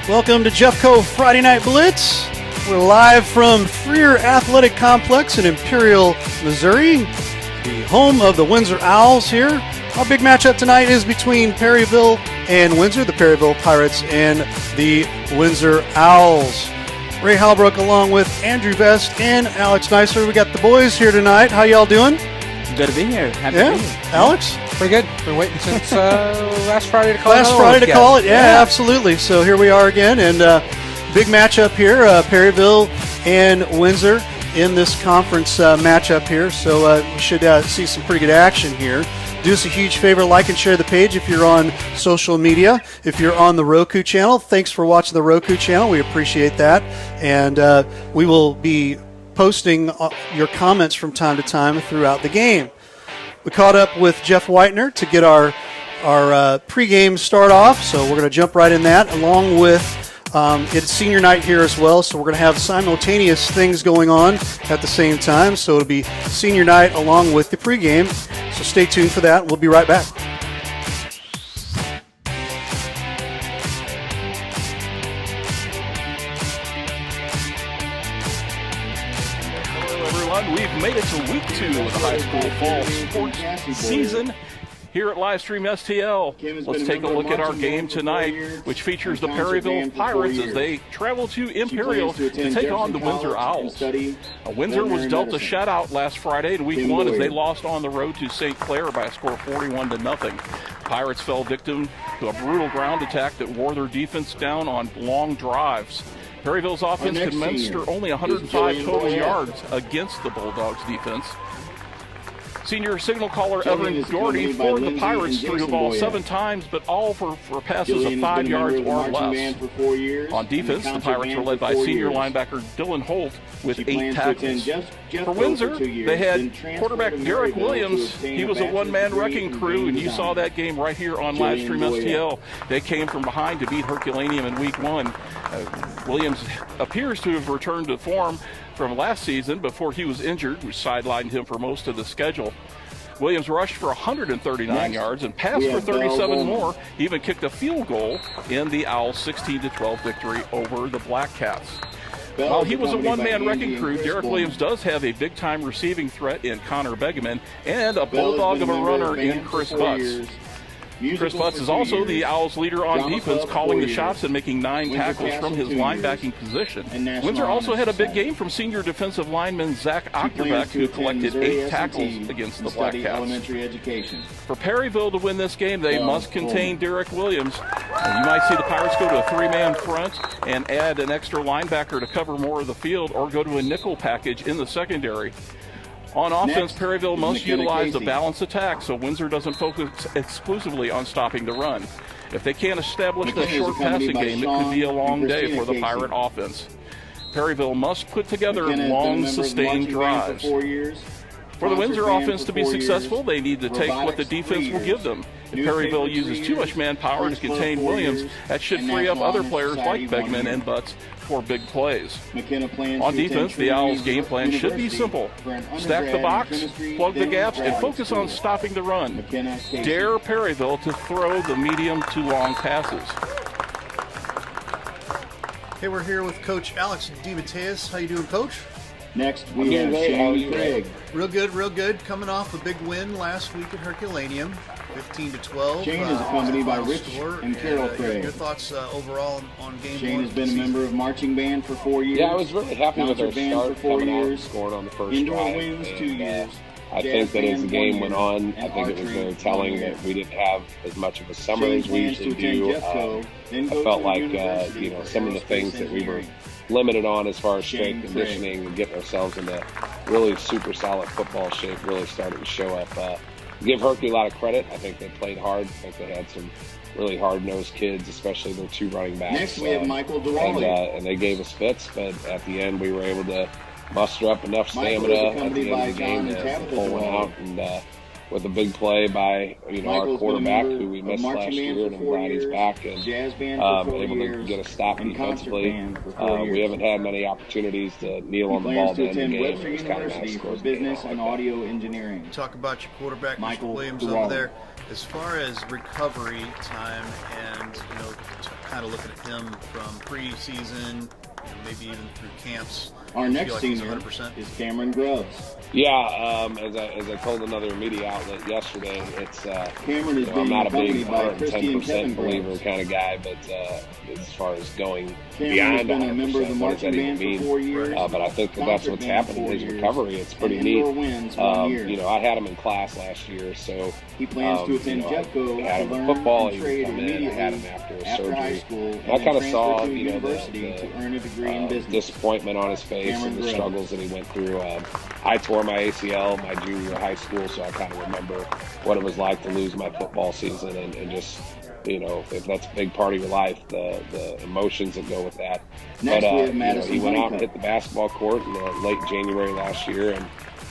Welcome to Jeffco Friday Night Blitz. We're live from Freer Athletic Complex in Imperial, Missouri, the home of the Windsor Owls here. Our big matchup tonight is between Perryville and Windsor, the Perryville Pirates and the Windsor Owls. Ray Halbrook along with Andrew Vest and Alex Neisler. We got the boys here tonight. How y'all doing? Good to be here. Happy to be here. Alex? Pretty good. Been waiting since last Friday to call it. Last Friday to call it, yeah, absolutely. So here we are again, and big matchup here, Perryville and Windsor in this conference matchup here. So we should see some pretty good action here. Do us a huge favor, like and share the page if you're on social media. If you're on the Roku channel, thanks for watching the Roku channel. We appreciate that. And we will be posting your comments from time to time throughout the game. We caught up with Jeff Whitener to get our pregame start off, so we're going to jump right in that, along with it's senior night here as well, so we're going to have simultaneous things going on at the same time, so it'll be senior night along with the pregame, so stay tuned for that. We'll be right back. We've made it to week 2 of the high school fall sports season here at Livestream STL. Let's take a look at our game tonight, which features the Perryville Pirates as they travel to Imperial to take on the Windsor Owls. Windsor was dealt a shutout last Friday in week 1 as they lost on the road to St. Clair by a score of 41-0. Pirates fell victim to a brutal ground attack that wore their defense down on long drives. Perryville's offense could muster only 105 total yards against the Bulldogs' defense. Senior signal caller Evan Doherty for the Pirates threw the ball 7 times, but all for passes of 5 yards or less. On defense, the Pirates were led by senior linebacker Dylan Holt with 8 tackles. For Windsor, they had quarterback Derek Williams. He was a one-man wrecking crew, and you saw that game right here on Livestream STL. They came from behind to beat Herculaneum in week 1. Williams appears to have returned to form from last season before he was injured, which sidelined him for most of the schedule. Williams rushed for 139 yards and passed for 37 more. He even kicked a field goal in the Owls' 16-12 victory over the Black Cats. While he was a one-man wrecking crew, Derek Williams does have a big-time receiving threat in Connor Begeman and a bulldog of a runner in Chris Butts. Chris Butts is also the Owls' leader on defense, calling the shots and making 9 tackles from his linebacking position. Windsor also had a big game from senior defensive lineman Zach Ockerbeck, who collected 8 tackles against the Black Cats. For Perryville to win this game, they must contain Derek Williams. You might see the Pirates go to a 3-man front and add an extra linebacker to cover more of the field, or go to a nickel package in the secondary. On offense, Perryville must utilize the balanced attack so Windsor doesn't focus exclusively on stopping the run. If they can't establish that short passing game, it could be a long day for the Pirate offense. Perryville must put together long, sustained drives. For the Windsor offense to be successful, they need to take what the defense will give them. If Perryville uses too much manpower to contain Williams, that should free up other players like Begeman and Butts for big plays. On defense, the Owls' game plan should be simple. Stack the box, plug the gaps, and focus on stopping the run. Dare Perryville to throw the medium to long passes. Okay, we're here with Coach Alex DeMatteis. How you doing, Coach? Next, we have Shane Craig. Real good. Coming off a big win last week at Herculaneum, 15-12. Shane is accompanied by Rich and Carol Craig. Your thoughts overall on game 1? Shane has been a member of marching band for 4 years. Yeah, I was really happy with our start, for 4 years. Scoring on the first Indoor drive. wins 2 years. I think that as the game went on, I think it was very telling that we didn't have as much of a summer as we usually do. I felt like, some of the things that we were limited on as far as strength conditioning and getting ourselves into really super solid football shape really started to show up. Give Herky a lot of credit. I think they played hard. I think they had some really hard-nosed kids, especially their 2 running backs. Next we have Michael Durali. And they gave us fits, but at the end we were able to muster up enough stamina at the end of the game to pull one out and with a big play by our Michael's quarterback, been a member who we of missed marching last band year, for and I'm 4 glad he's years, back and jazz band for 4 able years, to get a stop and concert defensively. band for 4 years. We haven't had many opportunities to kneel He on the ball plans to to end the attend game. Webster It was kind of nice University to for close the game business out and like that. audio engineering. Talk about your quarterback, Michael Mr. Williams, Dewalt. over there. As far as recovery time and, kind of looking at him from preseason, maybe even through camps. Our do you next feel like he's senior 100%? is Cameron Grubbs. Yeah, as I told another media outlet yesterday, it's Cameron is I'm being not a big accompanied by Christy and Kevin 110% believer Grubbs. kind of guy, but as far as going Cameron has beyond been a member of the 100%, what does that marching even band for mean? 4 years. But I think that's concert what's band happened in 4 his years, recovery. It's pretty and neat. indoor wins 1 year. I had him in class last year, so He plans to attend Jeffco I had to him learn in football. and He trade would come in. I immediately had him after after surgery. high school, And and I then kind of transfer saw, to the university to earn a degree in business. disappointment on his face Cameron and the Grubbs. struggles that he went through. I tore my ACL my junior year of high school, so I kind of remember what it was like to lose my football season and just, if that's a big part of your life, the emotions that go with that. Next, we have But, Madison he went out and Honeycutt. hit the basketball court in late January last year and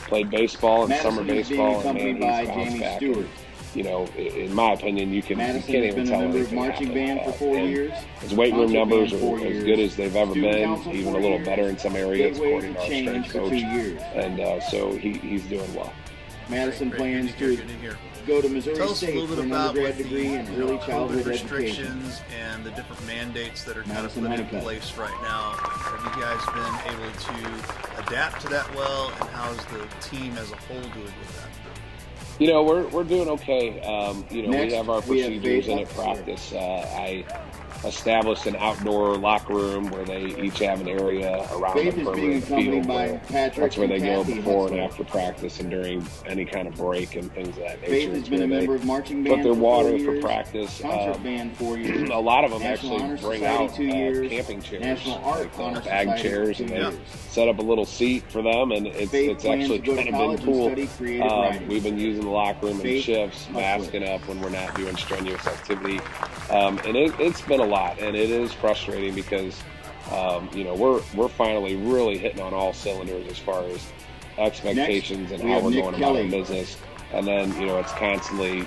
played baseball and Madison summer is being baseball, and accompanied man, he's by bounced Jamie back. Stewart. In my opinion, you can't Madison has even been a tell member of anything marching happened. band for 4 And years. his weight room concert numbers band are 4 as years. good as they've ever Student been, council even 4 a little years. better in some areas, Gateway according to to our Change strength for coach. 2 years. And so he's doing well. Madison Great, plans good to to hear. go to Missouri Tell us a State little for bit an about undergrad with degree in the early childhood COVID education. restrictions and the different mandates that are kind of Madison put in Honeycutt. place right now. Have you guys been able to adapt to that well, and how's the team as a whole doing with that? We're doing okay. Next, we have our we have procedures in Faith at practice. I established an outdoor locker room where they each have an area around Faith the is being perimeter of the accompanied field by where Patrick that's where they and go Kathy before and Huxley. after practice and during any kind of break and things of that nature. Faith has It's been a where they member of marching put band their for water 4 for years, practice. concert band 4 years, A lot of them National actually Honor bring Society out 2 years, camping chairs, National Art like Honor bag Society chairs, 2 and years. they set up a little seat for them, and it's Faith plans actually to go to kind of college been and cool. study creative writing. We've been using the locker room in Faith shifts, Huxley. masking up when we're not doing strenuous activity, and it's been a lot, and it is frustrating because we're finally really hitting on all cylinders as far as expectations Next, and we how have we're Nick going about our Kelly. business, and then it's constantly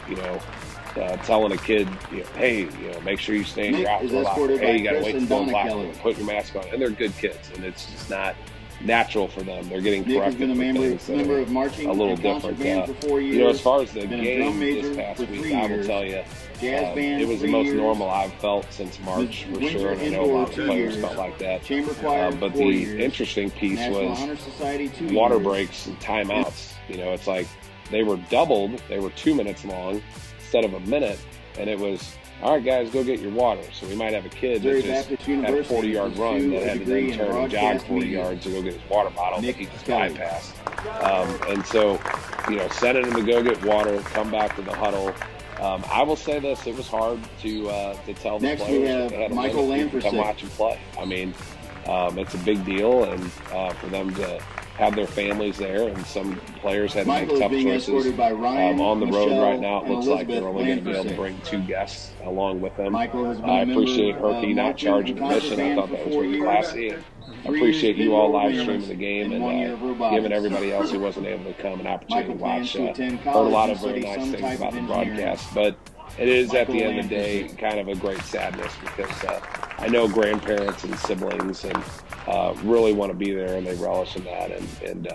telling a kid, hey, make sure you stay in Nick your is outdoor locker. escorted Hey, by you got to Chris wait and to go in Donna locker Kelly. room, put your mask on, and they're good kids, and it's just not natural for them. They're getting Nick has corrected been a for member things that member are of marching a little and concert different. band for 4 years. As far as the been a game drum major this past for week, 3 I will years, tell you, jazz band it was the 3 most years, normal I've felt since March for Windsor sure, and I know a Indoor lot of 2 players years, felt like that. Chamber Choir But 4 the years, interesting piece National was Honor Society 2 water years. breaks and timeouts. It's like they were doubled. They were 2 minutes long instead of a minute, and it was, all right, guys, go get your water. So we might have a kid that Missouri just Baptist had a University 40-yard to run pursue that a had to degree then in turn and jog broadcast 40 media. yards to go get his water bottle Nick that he just Kelly. bypassed. And so, sending him to go get water, come back to the huddle. I will say this: it was hard to tell the Next, we players have that they had a Michael limit to come Lanford. watch and play. I mean, it's a big deal, and for them to have their families there, and some players had to Michael make is tough being choices. escorted by Ryan, On the road Michelle, right now, it and looks like they're Elizabeth only going to be able to Lanford. bring 2 guests along with them. Michael has been I a member appreciate of, Herky not marching charging and concert admission. I band thought for that was 4 really years. classy. I 3 appreciate you all indoor live wins streaming the game and 1 year of and robotics. giving everybody else who wasn't able to come an opportunity Michael to watch. plans to attend Heard a college lot and of very study nice some things type about of the engineering. broadcast, but it is at the Michael end of the day Lanford. kind of a great sadness because I know grandparents and siblings and really want to be there, and they relish in that, and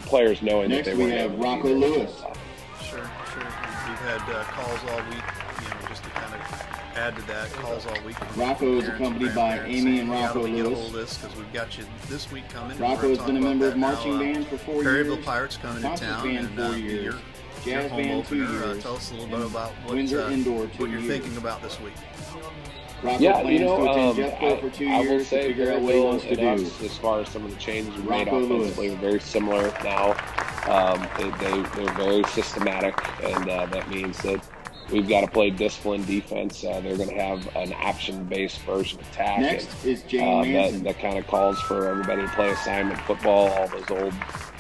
players knowing Next, that they we weren't have able to Rocco be there. Lewis. Sure. We've had calls all week, just to kind of add to that, calls all week. from Rocco is parents accompanied and by grandparents Amy saying, and "Hey, how do Rocco we get a Lewis." hold of this, because we've got you this week coming." Rocco has been a member of marching band for 4 years. Perryville Pirates coming to concert town, band and 4 years. your Jazz home band 2 opener. years. Tell us a little bit and about what, Windsor Indoor 2 what you're years. thinking about this week. Rocco Yeah, plans to attend Jeffco I, for 2 I will years to say figure out what he Perryville wants to and do. us, as far as some of the changes we made Rocco offensively, Lewis. are very similar now. They're very systematic, and that means that we've got to play disciplined defense. They're going to have an option-based version of attack. Next and, is Jane Manson. that kind of calls for everybody to play assignment football, all those old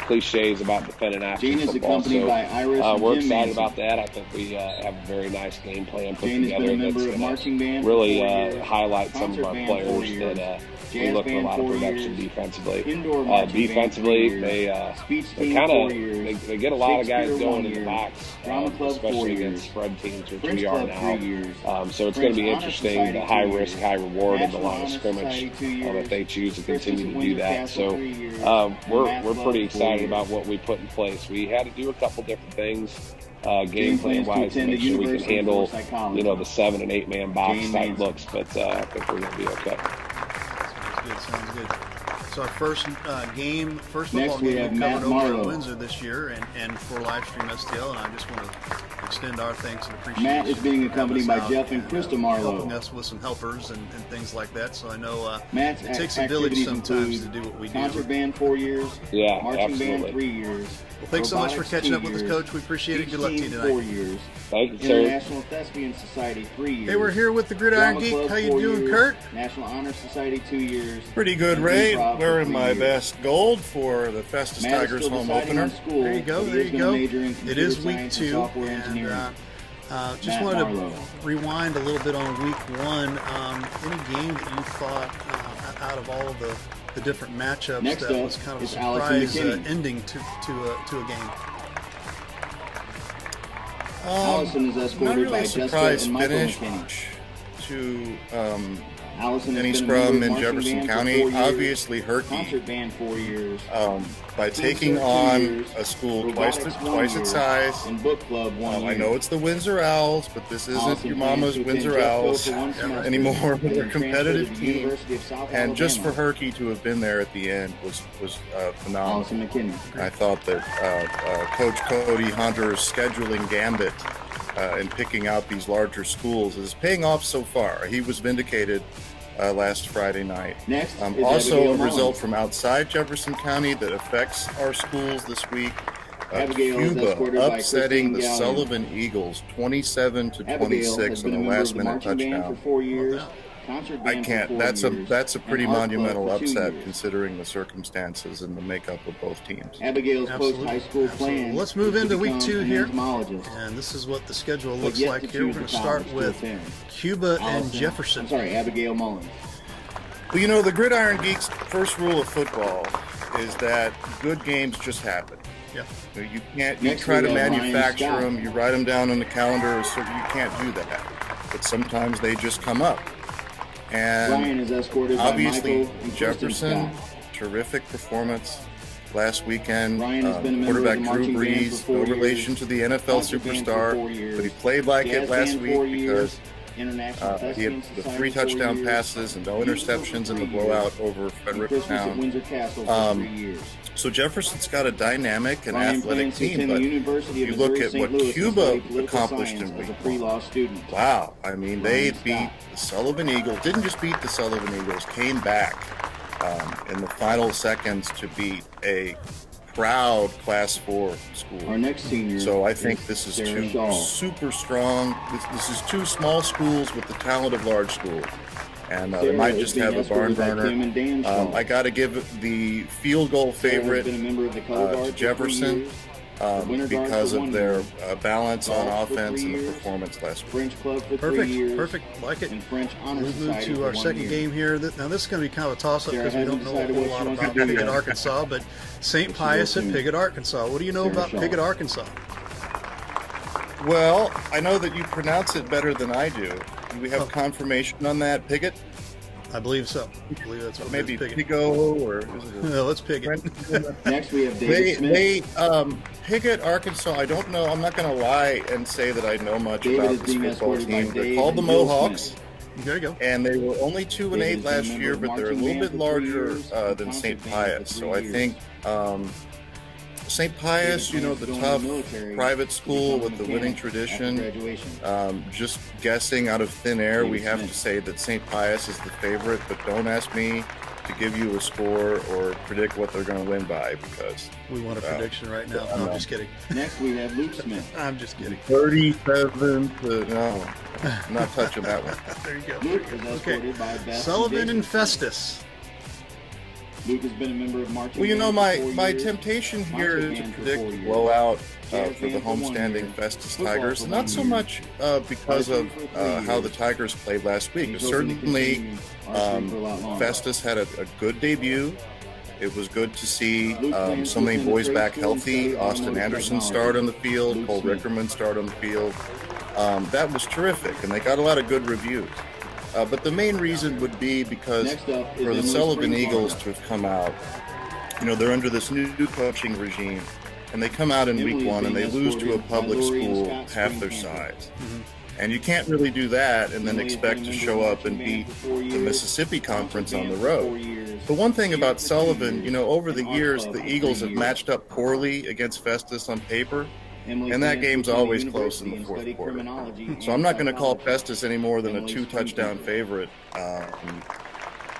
cliches about defending action Jane is football. accompanied So by Iris and we're Jim excited Manson. about that. I think we have a very nice game plan put Jane has been together a member that's of going marching band to for really 4 years, highlight some of concert our band 4 players years, that we jazz look for a band lot of 4 production years, defensively. indoor marching band 3 Defensively, years, speech they team kind 4 of years, they get a lot of guys Shakespeare 1 going in the year, box, drama club 4 especially years, against spread teams, which French we are club now. 3 years, So it's going to be French Honor interesting, Society the high 2 risk, years, high reward in the National line of Honor scrimmage Society 2 years, if they choose to Christmas continue at to do Windsor that. Castle So 3 years, we're Math pretty Club 4 excited years. about what we put in place. We had to do a couple different things. Game Jane plan plans to wise to attend make the sure we can University handle, for Psychology. the 7 and 8 man box Jane type Manson. looks, but I think we're going to be okay. Sounds good. It's our first game, first Next football we game have we've Matt covered over Marlowe. at Windsor this year, and for Livestream STL, and I just want to extend our thanks and appreciation. Matt is being accompanied by Jeff and Krista Marlowe. helping us with some helpers and things like that. So I know Matt's it takes a village activities sometimes to include do what we do. concert band 4 years, Yeah, marching absolutely. band 3 years. Well, thanks so much for robotics catching 2 up with us, years, Coach. We appreciate it. speech Good luck to you team tonight. 4 years, Thank you, sir. International Thespian Society 3 years. Hey, we're here with the Gridiron Drama Geek. Club How you 4 doing, years, Kurt? National Honor Society 2 years. Pretty good, and Ray. improv for Wearing 3 my years. best gold for the Festus Matt is Tigers still home deciding opener. on school, There you go. but he There is you gonna go. major in It computer is week science and 2, software and engineering. just Matt wanted Marlowe. to rewind a little bit on week 1. Any game that you thought out of all of the different matchups Next that up was kind of a is Allison surprise McKinney. ending to a game? Allison is Not escorted really by a Jessica surprise and Michael finish McKinney. to Allison any has been a scrum member in of Jefferson marching band for County. 4 years, Obviously, Herky concert band 4 years, by Team taking Cert 2 on years, a school robotics twice 1 its year, size. and book club 1 year. I know it's the Windsor Owls, but this isn't Allison your plans mama's to attend Windsor Jeffco Owls for 1 semester, anymore. and They're a then transfer competitive to the team. University of South And just for Alabama. Herky to have been there at the end was phenomenal. Allison McKinney. I thought that Coach Cody Hunter's scheduling gambit in picking out these larger schools is paying off so far. He was vindicated last Friday night. Next is Also, Abigail a result Mullins. from outside Jefferson County that affects our schools this week. Abigail is escorted Cuba by upsetting the Christine Gallion. Sullivan Eagles 27 to Abigail 26 has on been the a member last of the minute marching band touchdown. for 4 years, concert I band can't. for 4 That's years, a pretty and art club monumental for 2 upset years. considering the circumstances and the makeup of both teams. Abigail's Absolutely. post-high school Absolutely. plan. Let's move is to into week become 2 an here. entomologist, And this is what the schedule but looks yet like to here. We're choose going the to start college to with attend. Cuba and Allison- Jefferson. I'm sorry, Abigail Mullins. Well, you know, the Gridiron Geeks' first rule of football is that good games just happen. Yeah. You can't. You Next try we to have Ryan manufacture Scott. them. You write them down on the calendar, so you can't do that. But sometimes they just come up. And Ryan is escorted by obviously, Michael and Kristen Jefferson, Scott. terrific performance last weekend. Ryan has been a member of Quarterback the Drew marching band for Brees, 4 no years, relation to the NFL concert band for superstar, 4 years, but he played like jazz it last band week 4 years, because International he Thespian had the Society 3 4 touchdown years, passes and no Youth interceptions in the 3 years, blowout over and Frederick Christmas at Town. Windsor Castle for 3 years. So Jefferson's got a dynamic and Ryan athletic plans to team, attend but the University of you look Missouri at St. what Louis and Cuba study political accomplished science in as a week pre-law student. wow, I mean, they Ryan beat Scott. the Sullivan Eagles, didn't just beat the Sullivan Eagles, came back in the final seconds to beat a proud Class 4 school. Our next senior. So I think this is Sarah two Shaw. super strong. This is 2 small schools with the talent of large schools, and they Sarah might is just being have a barn escorted by burner. Tim and Dan Shaw. I got to give the field goal Sarah has favorite been a member of the Color Guard to for 3 Jefferson years, the Winter Guard because for of 1 their year, balance on Golf for offense 3 and the years, performance last week. French Club for 3 Perfect. years, Perfect. Like it. and French Honor We'll move Society to for our 1 second year. game here. Now, this is going to be kind of a toss-up Sarah because we don't hasn't know a decided whole what she lot wants about to do Piggott, yet. Arkansas, but St. But she Pius will at soon. Piggott, Arkansas. What do you know Sarah about Shaw. Piggott, Arkansas? Well, I know that you pronounce it better than I do. Do we have Oh. confirmation on that, Piggott? I believe so. I believe that's what Maybe it is, Piggott. Pigo or is it No, let's Piggott. Next we have David Smith. Piggott, Arkansas. I don't know. I'm not going to lie and say that I know much David about is this being football escorted by team. They're Dave called the and Bill Mohawks, Smith. There you go. and they were only 2-8 David's last been a member year, of but they're a marching little band bit for 3 larger years, than concert St. band Pius. for So 3 I years. think St. Pius, you know, the David tough joined the military private to school become a with the mechanic winning after tradition. graduation. Just guessing out of thin air, we David have Smith. to say that St. Pius is the favorite, but don't ask me to give you a score or predict what they're going to win by because We want a prediction right now. I No, know. I'm just kidding. Next we have Luke Smith. I'm just kidding. 37 to no, I'm not touching that one. There you go. Luke is Okay. escorted by Beth Sullivan Jason. and Festus. Luke has been a member of marching. Well, you know, band for 4 my years. temptation here Marching is to band for predict 4 a years. blowout Jazz for the band for 1 homestanding year. Festus Football Tigers. for Not 1 so year. much because of Archery for 3 how the years. Tigers played last week. He's hoping to Certainly, continue archery for a lot longer. Festus had a good debut. It was good to see Luke plans so to many attend boys trade back school and healthy. study Austin automotive Anderson technology. started on the field. Luke Cole Smith. Rickerman started on the field. That was terrific, and they got a lot of good reviews. But the main reason would be because Next up is for the Emily Sullivan Springfarmer. Eagles to have come out, you know, they're under this new coaching regime, and they come out in Emily week is 1 and they being lose to a escorted by public Lori and school Scott half their Springhammer. size. And you can't really do that and then Emily has expect been to a member show of up and marching beat band for 4 the years, Mississippi Conference on the marching band for 4 road. years, The one thing about cheer for 2 Sullivan, years, you know, over the and art years, club the for Eagles 3 have years. matched up poorly against Festus on paper, Emily and that plans to game's attend always university close in the and fourth study quarter. criminology So and I'm not going to call psychology. Festus any more than a Emily 2-touchdown Springhammer. favorite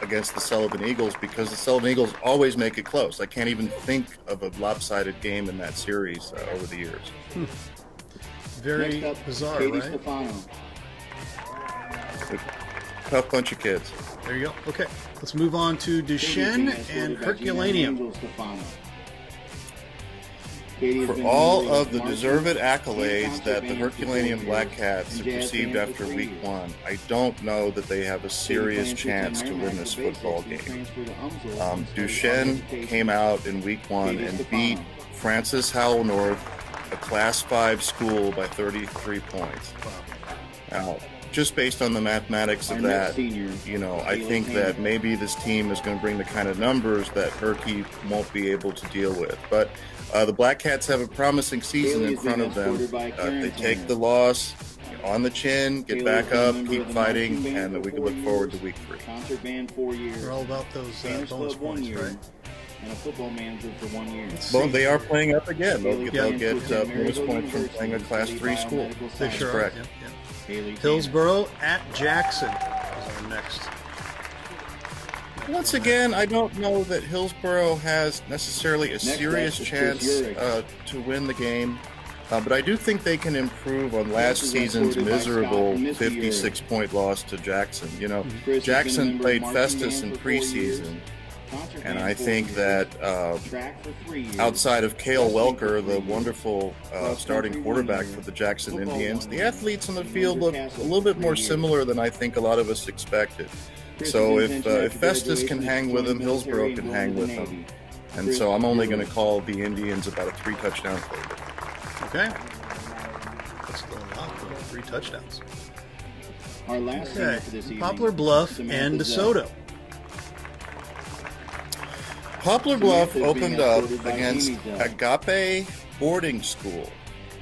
against the Sullivan Eagles, because the Sullivan Eagles always make it close. I can't even think of a lopsided game in that series over the years. Very Next up, bizarre, Katie right? Stefano. Tough bunch of kids. There you go. Okay, let's move on to Duchenne and Herculaneum. For all of the deserved accolades that the Herculaneum Black Cats have received after week 1, I don't know that they have a serious chance to win this football game. Duchenne came out in week 1 and beat Francis Howell North, a Class 5 school, by 33 points. Now, just based on the mathematics of that, you know, I think that maybe this team is going to bring the kind of numbers that Herky won't be able to deal with. But the Black Cats have a promising season in front of them. They take the loss on the chin, get back up, keep fighting, and we can look forward to week 3. Concert band 4 years. We're all about those Banners bonus Club 1 points, year. right? And a football manager for 1 year. Well, they are playing up again. They'll get Yeah. bonus points from playing a Class 3 school. They sure correct. are. Yep, yep. Haley Hillsboro at Jackson is our next. Once again, I don't know that Hillsboro has necessarily a serious up is chance Chris Urich. to win the game, but I do think they can improve on last This is season's reported by miserable Scott and Missy 56-point loss to Jackson. You know, Chris has been a Jackson member of played marching Festus band in for 4 years. preseason, Concert and band I 4 think years. that Track for 3 years. outside of Cale Wrestling for Welker, 3 the years. wonderful starting quarterback for the Jackson Football Indians, 1 the year. athletes on the field look a little bit more similar than I think a lot of us expected. Chris So is if intention after Festus can graduation hang to with join him, the Hillsboro military can and hang go with into the him. Navy. And Chris so I'm only Urich. going to call the Indians about a 3-touchdown favorite. Okay. Let's go lock with 3 touchdowns. Our last singer Okay. for this evening, Poplar Bluff and Samantha Zell. DeSoto. Poplar Bluff Samantha is being opened up escorted by against Amy Zell. Agape Boarding School,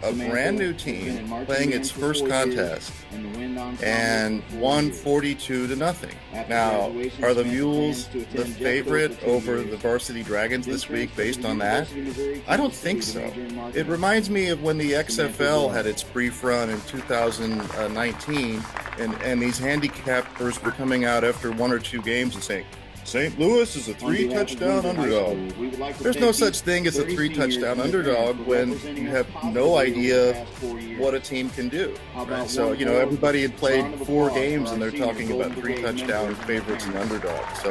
a Samantha brand new has been in team marching playing band its for first 4 years contest and the wind ensemble and for 4 won years. 42-0. After Now, graduation, are the Samantha Mules plans to the attend Jeffco favorite for 2 over years. the Varsity Dragons Then this week transferred based to on that? University of Missouri, I don't Kansas think City so. to major in It marketing. reminds me of when the Samantha XFL Zell. had its brief run in 2019, and these handicappers were coming out after 1 or 2 games and saying, St. Louis is a On behalf of 3-touchdown Windsor High underdog. School, we would like to There's thank no these such thing as a 30 3-touchdown seniors and underdog parents for when representing you us have positively no over the idea past 4 years. what a team can do. How about So, one you know, more everybody had played round of 4 applause games for and our they're senior talking Golden about Brigade 3-touchdown members and favorites and parents. underdogs. So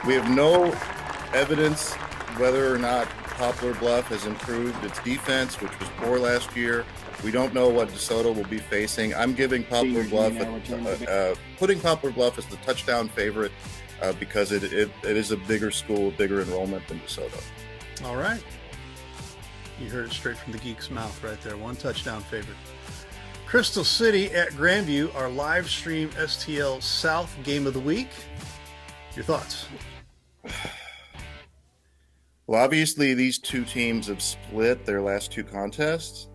we have no evidence whether or not Poplar Bluff has improved its defense, which was poor last year. We don't know what DeSoto will be facing. I'm giving Poplar Seniors Bluff, may now return to the putting Poplar Bluff as the touchdown favorite because it is a bigger school, bigger enrollment than DeSoto. All right. You heard it straight from the geek's mouth right there. 1 touchdown favorite. Crystal City at Grandview, our live stream STL South game of the week. Your thoughts? Well, obviously, these 2 teams have split their last 2 contests,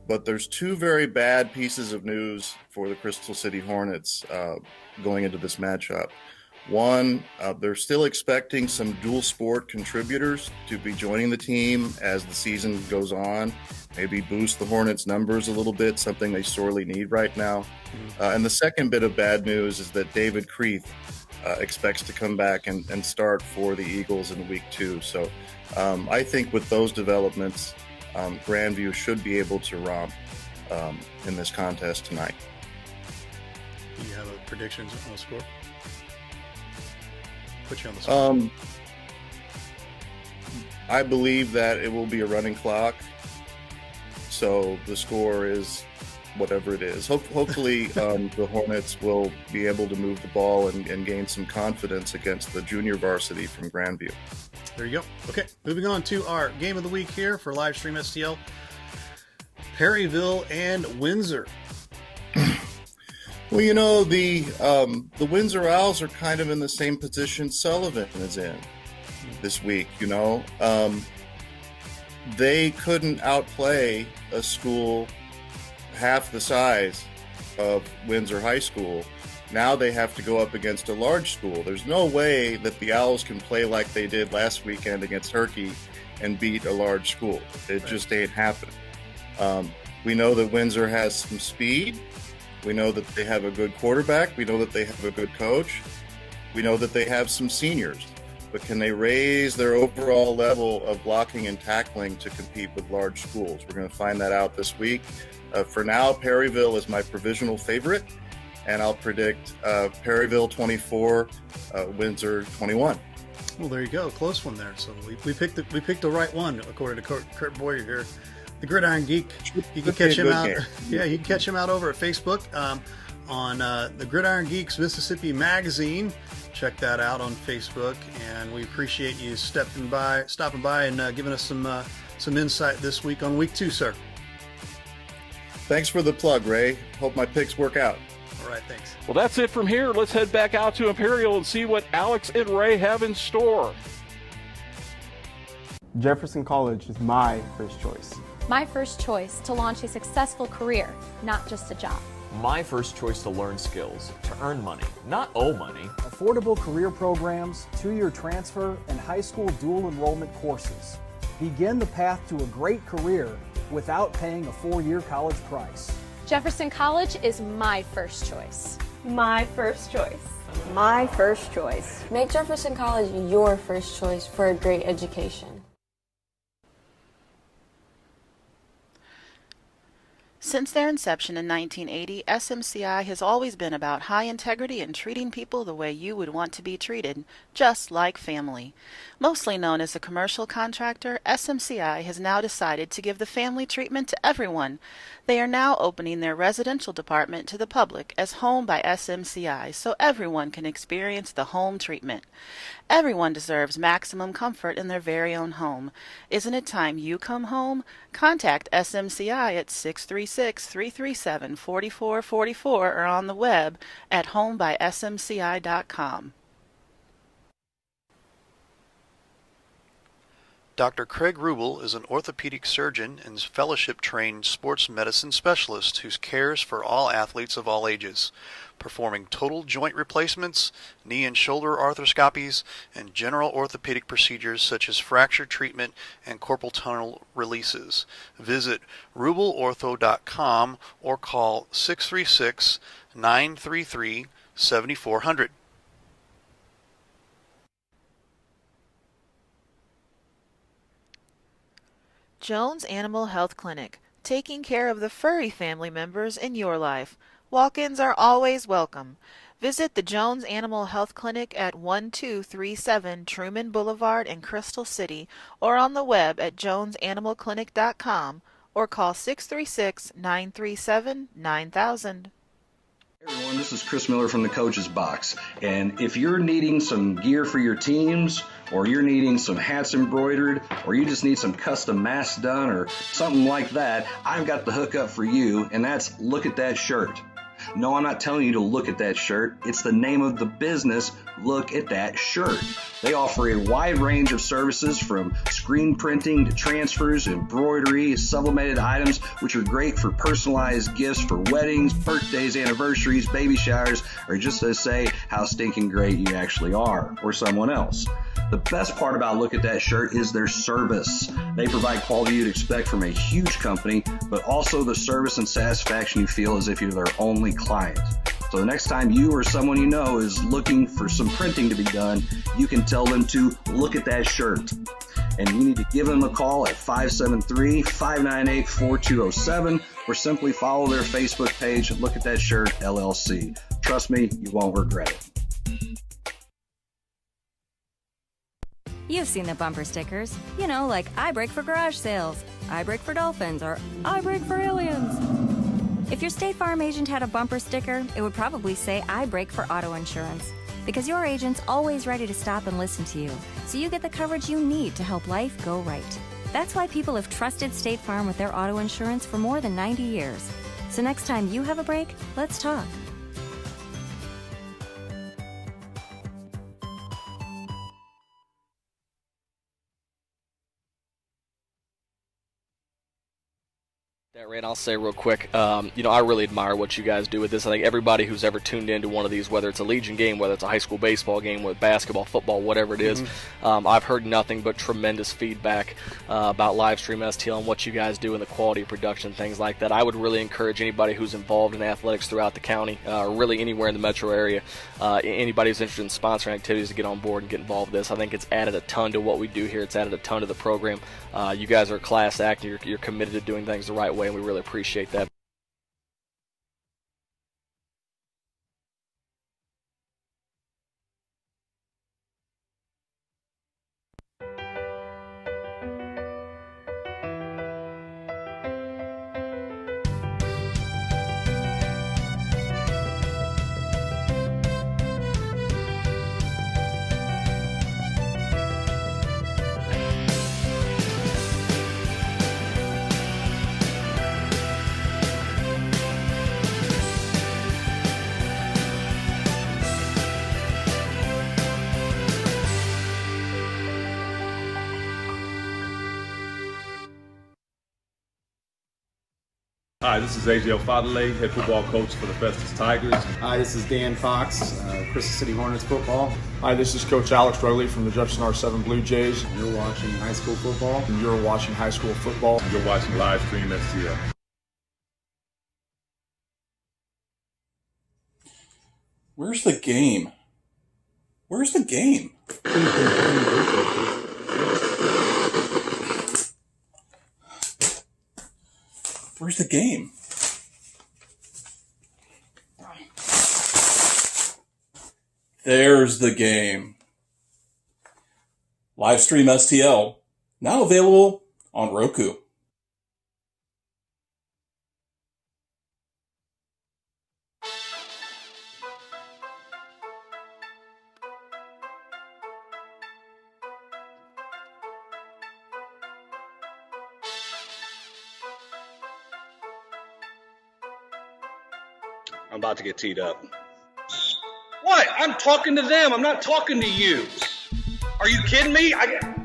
but there's 2 very bad pieces of news for the Crystal City Hornets going into this matchup. One, they're still expecting some dual sport contributors to be joining the team as the season goes on, maybe boost the Hornets' numbers a little bit, something they sorely need right now. And the second bit of bad news is that David Creeth expects to come back and start for the Eagles in week 2. So I think with those developments, Grandview should be able to romp in this contest tonight. Do you have a predictions on the score? Put you on the spot. I believe that it will be a running clock, so the score is whatever it is. Hopefully, the Hornets will be able to move the ball and gain some confidence against the junior varsity from Grandview. There you go. Okay, moving on to our game of the week here for Livestream STL. Perryville and Windsor. Well, you know, the Windsor Owls are kind of in the same position Sullivan is in this week, you know. They couldn't outplay a school half the size of Windsor High School. Now they have to go up against a large school. There's no way that the Owls can play like they did last weekend against Herky and beat a large school. It just ain't happening. We know that Windsor has some speed. We know that they have a good quarterback. We know that they have a good coach. We know that they have some seniors. But can they raise their overall level of blocking and tackling to compete with large schools? We're going to find that out this week. For now, Perryville is my provisional favorite, and I'll predict Perryville 24, Windsor 21. Well, there you go, close one there. So we picked the right one according to Kurt Boyer here, the Gridiron Geek. You can catch him out. Yeah, you can catch him out over at Facebook on the Gridiron Geeks Mississippi Magazine. Check that out on Facebook, and we appreciate you stopping by and giving us some insight this week on week 2, sir. Thanks for the plug, Ray. Hope my picks work out. All right, thanks. Well, that's it from here. Let's head back out to Imperial and see what Alex and Ray have in store. Jefferson College is my first choice. My first choice to launch a successful career, not just a job. My first choice to learn skills, to earn money, not owe money. Affordable career programs, 2-year transfer, and high school dual enrollment courses. Begin the path to a great career without paying a 4-year college price. Jefferson College is my first choice. My first choice. My first choice. Make Jefferson College your first choice for a great education. Since their inception in 1980, SMCI has always been about high integrity and treating people the way you would want to be treated, just like family. Mostly known as a commercial contractor, SMCI has now decided to give the family treatment to everyone. They are now opening their residential department to the public as Home by SMCI so everyone can experience the home treatment. Everyone deserves maximum comfort in their very own home. Isn't it time you come home? Contact SMCI at 636-337-4444 or on the web at homebysmci.com. Dr. Craig Rubel is an orthopedic surgeon and fellowship-trained sports medicine specialist who cares for all athletes of all ages, performing total joint replacements, knee and shoulder arthroscopies, and general orthopedic procedures such as fracture treatment and carpal tunnel releases. Visit rubelortho.com or call 636-933-7400. Jones Animal Health Clinic, taking care of the furry family members in your life. Walk-ins are always welcome. Visit the Jones Animal Health Clinic at 1237 Truman Boulevard in Crystal City or on the web at jonesanimalclinic.com or call 636-937-9000. Hey everyone, this is Chris Miller from the Coach's Box, and if you're needing some gear for your teams, or you're needing some hats embroidered, or you just need some custom masks done or something like that, I've got the hookup for you, and that's Look at That Shirt. No, I'm not telling you to look at that shirt. It's the name of the business, Look at That Shirt. They offer a wide range of services from screen printing to transfers, embroidery, sublimated items, which are great for personalized gifts for weddings, birthdays, anniversaries, baby showers, or just to say how stinking great you actually are, or someone else. The best part about Look at That Shirt is their service. They provide quality you'd expect from a huge company, but also the service and satisfaction you feel as if you're their only client. So the next time you or someone you know is looking for some printing to be done, you can tell them to look at that shirt. And you need to give them a call at 573-598-4207 or simply follow their Facebook page, Look at That Shirt LLC. Trust me, you won't regret it. You've seen the bumper stickers. You know, like I brake for garage sales, I brake for dolphins, or I brake for aliens. If your State Farm agent had a bumper sticker, it would probably say I brake for auto insurance. Because your agent's always ready to stop and listen to you, so you get the coverage you need to help life go right. That's why people have trusted State Farm with their auto insurance for more than 90 years. So next time you have a break, let's talk. Ray, and I'll say real quick, I really admire what you guys do with this. I think everybody who's ever tuned into one of these, whether it's a Legion game, whether it's a high school baseball game, with basketball, football, whatever it is, I've heard nothing but tremendous feedback about Livestream STL and what you guys do and the quality of production, things like that. I would really encourage anybody who's involved in athletics throughout the county, or really anywhere in the metro area, anybody who's interested in sponsoring activities to get on board and get involved with this. I think it's added a ton to what we do here. It's added a ton to the program. You guys are a class act. You're committed to doing things the right way, and we really appreciate that. Hi, this is AJ Ofadale, head football coach for the Festus Tigers. Hi, this is Dan Fox, Crystal City Hornets football. Hi, this is Coach Alex Rowley from the Jefferson R7 Blue Jays. You're watching high school football. And you're watching high school football. You're watching Livestream STL. Where's the game? Where's the game? Where's the game? There's the game. Livestream STL, now available on Roku. I'm about to get teed up. What? I'm talking to them. I'm not talking to you. Are you kidding me?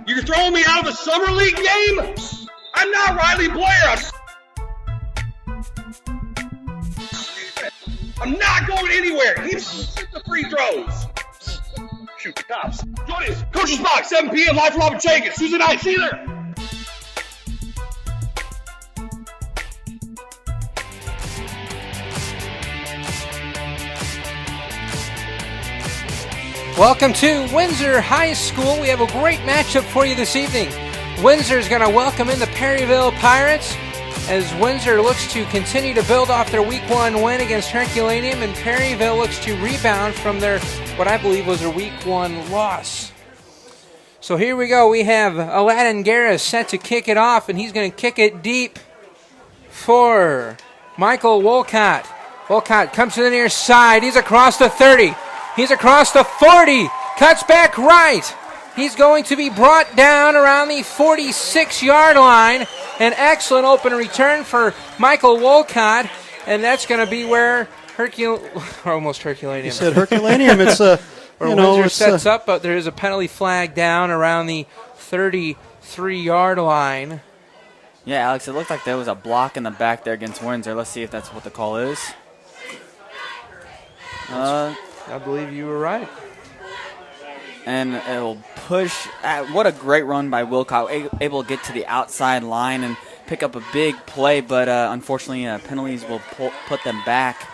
You're throwing me out of a summer league game? I'm not Riley Blair. I'm not going anywhere. He shoot the free throws. Shoot the cops. Join us. Coach's Box, 7 p.m. live from Robert Jenkins. Tuesday night. See you there. Welcome to Windsor High School. We have a great matchup for you this evening. Windsor is going to welcome in the Perryville Pirates as Windsor looks to continue to build off their Week 1 win against Herculaneum, and Perryville looks to rebound from their, what I believe was their Week 1 loss. So here we go. We have Aladdin Garris set to kick it off, and he's going to kick it deep for Michael Wolcott. Wolcott comes to the near side. He's across the 30. He's across the 40, cuts back right. He's going to be brought down around the 46-yard line. An excellent open return for Michael Wolcott, and that's going to be where almost Herculaneum. You said Herculaneum. It's where Windsor sets up, but there is a penalty flag down around the 33-yard line. Yeah, Alex, it looked like there was a block in the back there against Windsor. Let's see if that's what the call is. I believe you were right. And it'll push. What a great run by Wilcott, able to get to the outside line and pick up a big play, but unfortunately penalties will put them back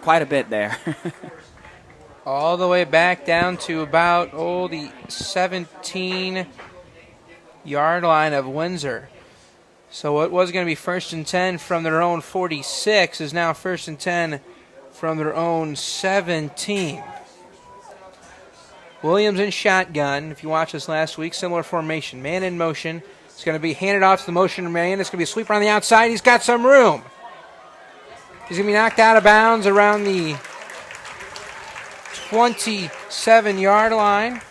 quite a bit there. All the way back down to about the 17-yard line of Windsor. So what was going to be 1st and 10 from their own 46 is now 1st and 10 from their own 17. Williams in shotgun. If you watched this last week, similar formation. Man in motion. It's going to be handed off to the motion man. It's going to be a sweeper on the outside. He's got some room. He's going to be knocked out of bounds around the 27-yard line.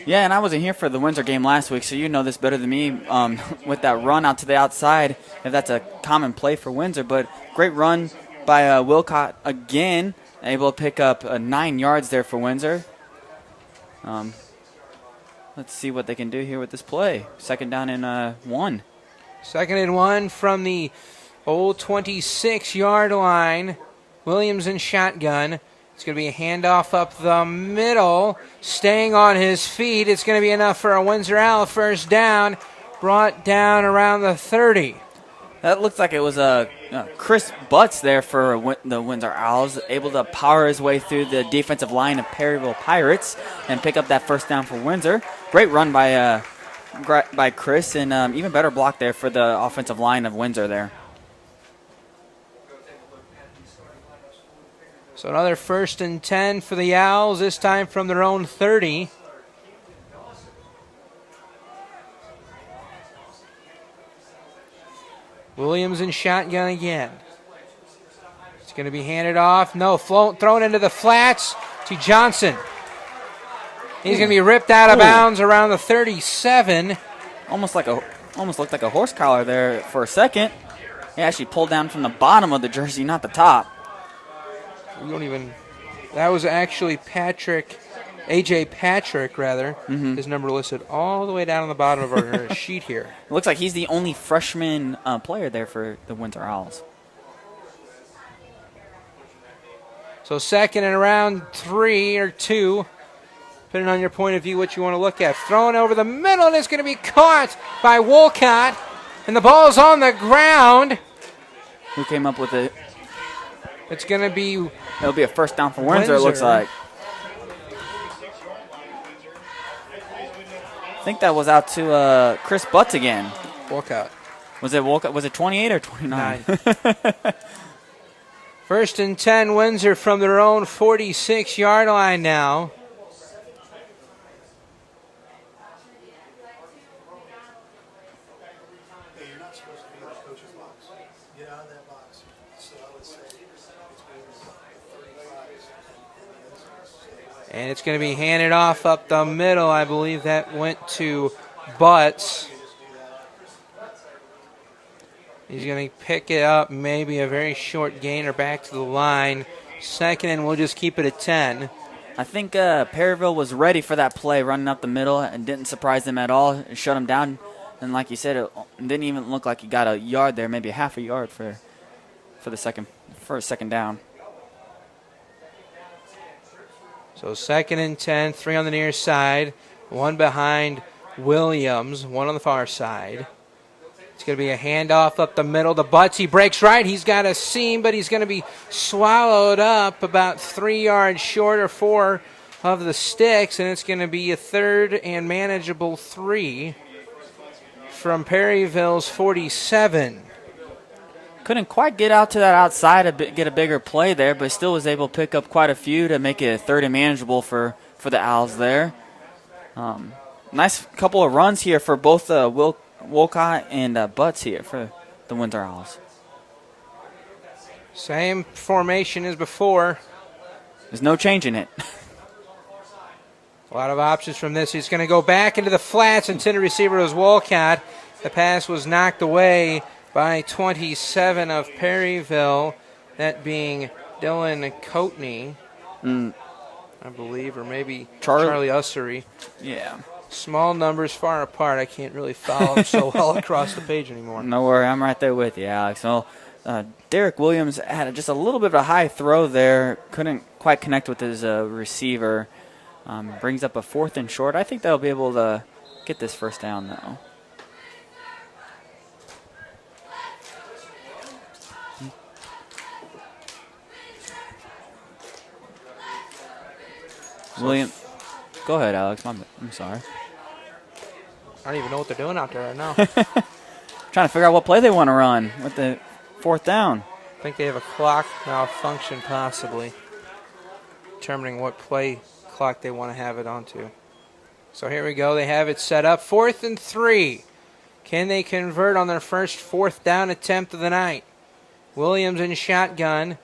Yeah, and I wasn't here for the Windsor game last week, so you know this better than me with that run out to the outside, if that's a common play for Windsor. But great run by Wilcott again, able to pick up 9 yards there for Windsor. Let's see what they can do here with this play. Second down and 1. Second and 1 from the old 26-yard line. Williams in shotgun. It's going to be a handoff up the middle. Staying on his feet. It's going to be enough for a Windsor Owl first down. Brought down around the 30. That looks like it was Chris Butts there for the Windsor Owls, able to power his way through the defensive line of Perryville Pirates and pick up that first down for Windsor. Great run by Chris, and even better block there for the offensive line of Windsor there. So another 1st and 10 for the Owls, this time from their own 30. Williams in shotgun again. It's going to be handed off. No, thrown into the flats to Johnson. He's going to be ripped out of bounds around the 37. Almost looked like a horse collar there for a second. He actually pulled down from the bottom of the jersey, not the top. That was actually A.J. Patrick, rather. Mm-hmm. His number listed all the way down on the bottom of our sheet here. It looks like he's the only freshman player there for the Windsor Owls. So second and around 3 or 2, depending on your point of view, what you want to look at. Thrown over the middle, and it's going to be caught by Wolcott, and the ball's on the ground. Who came up with it? It's going to be... It'll be a first down for Windsor, it looks like. I think that was out to Chris Butts again. Wolcott. Was it Wolcott? Was it 28 or 29? 1st and 10, Windsor from their own 46-yard line now. And it's going to be handed off up the middle. I believe that went to Butts. He's going to pick it up, maybe a very short gainer back to the line. Second, and we'll just keep it at 10. I think Perryville was ready for that play, running up the middle, and didn't surprise them at all. It shut them down. And like you said, it didn't even look like he got a yard there, maybe a half a yard for a second down. So second and 10, 3 on the near side, 1 behind Williams, 1 on the far side. It's going to be a handoff up the middle to Butts. He breaks right. He's got a seam, but he's going to be swallowed up about 3 yards short or 4 of the sticks, and it's going to be a 3rd and manageable 3 from Perryville's 47. Couldn't quite get out to that outside to get a bigger play there, but still was able to pick up quite a few to make it a 3rd and manageable for the Owls there. Nice couple of runs here for both Wolcott and Butts here for the Windsor Owls. Same formation as before. There's no changing it. A lot of options from this. He's going to go back into the flats. Intended receiver was Wolcott. The pass was knocked away by 27 of Perryville, that being Dylan Coatney, I believe, or maybe Charlie Ussery. Yeah. Small numbers far apart. I can't really follow them so well across the page anymore. No worry, I'm right there with you, Alex. So Derek Williams had just a little bit of a high throw there. Couldn't quite connect with his receiver. Brings up a 4th and short. I think they'll be able to get this first down, though. William, go ahead, Alex. I'm sorry. I don't even know what they're doing out there right now. Trying to figure out what play they want to run with the 4th down. I think they have a clock malfunction, possibly. determining what play clock they want to have it onto. So here we go. They have it set up. 4th and 3. Can they convert on their first 4th down attempt of the night? Williams in shotgun.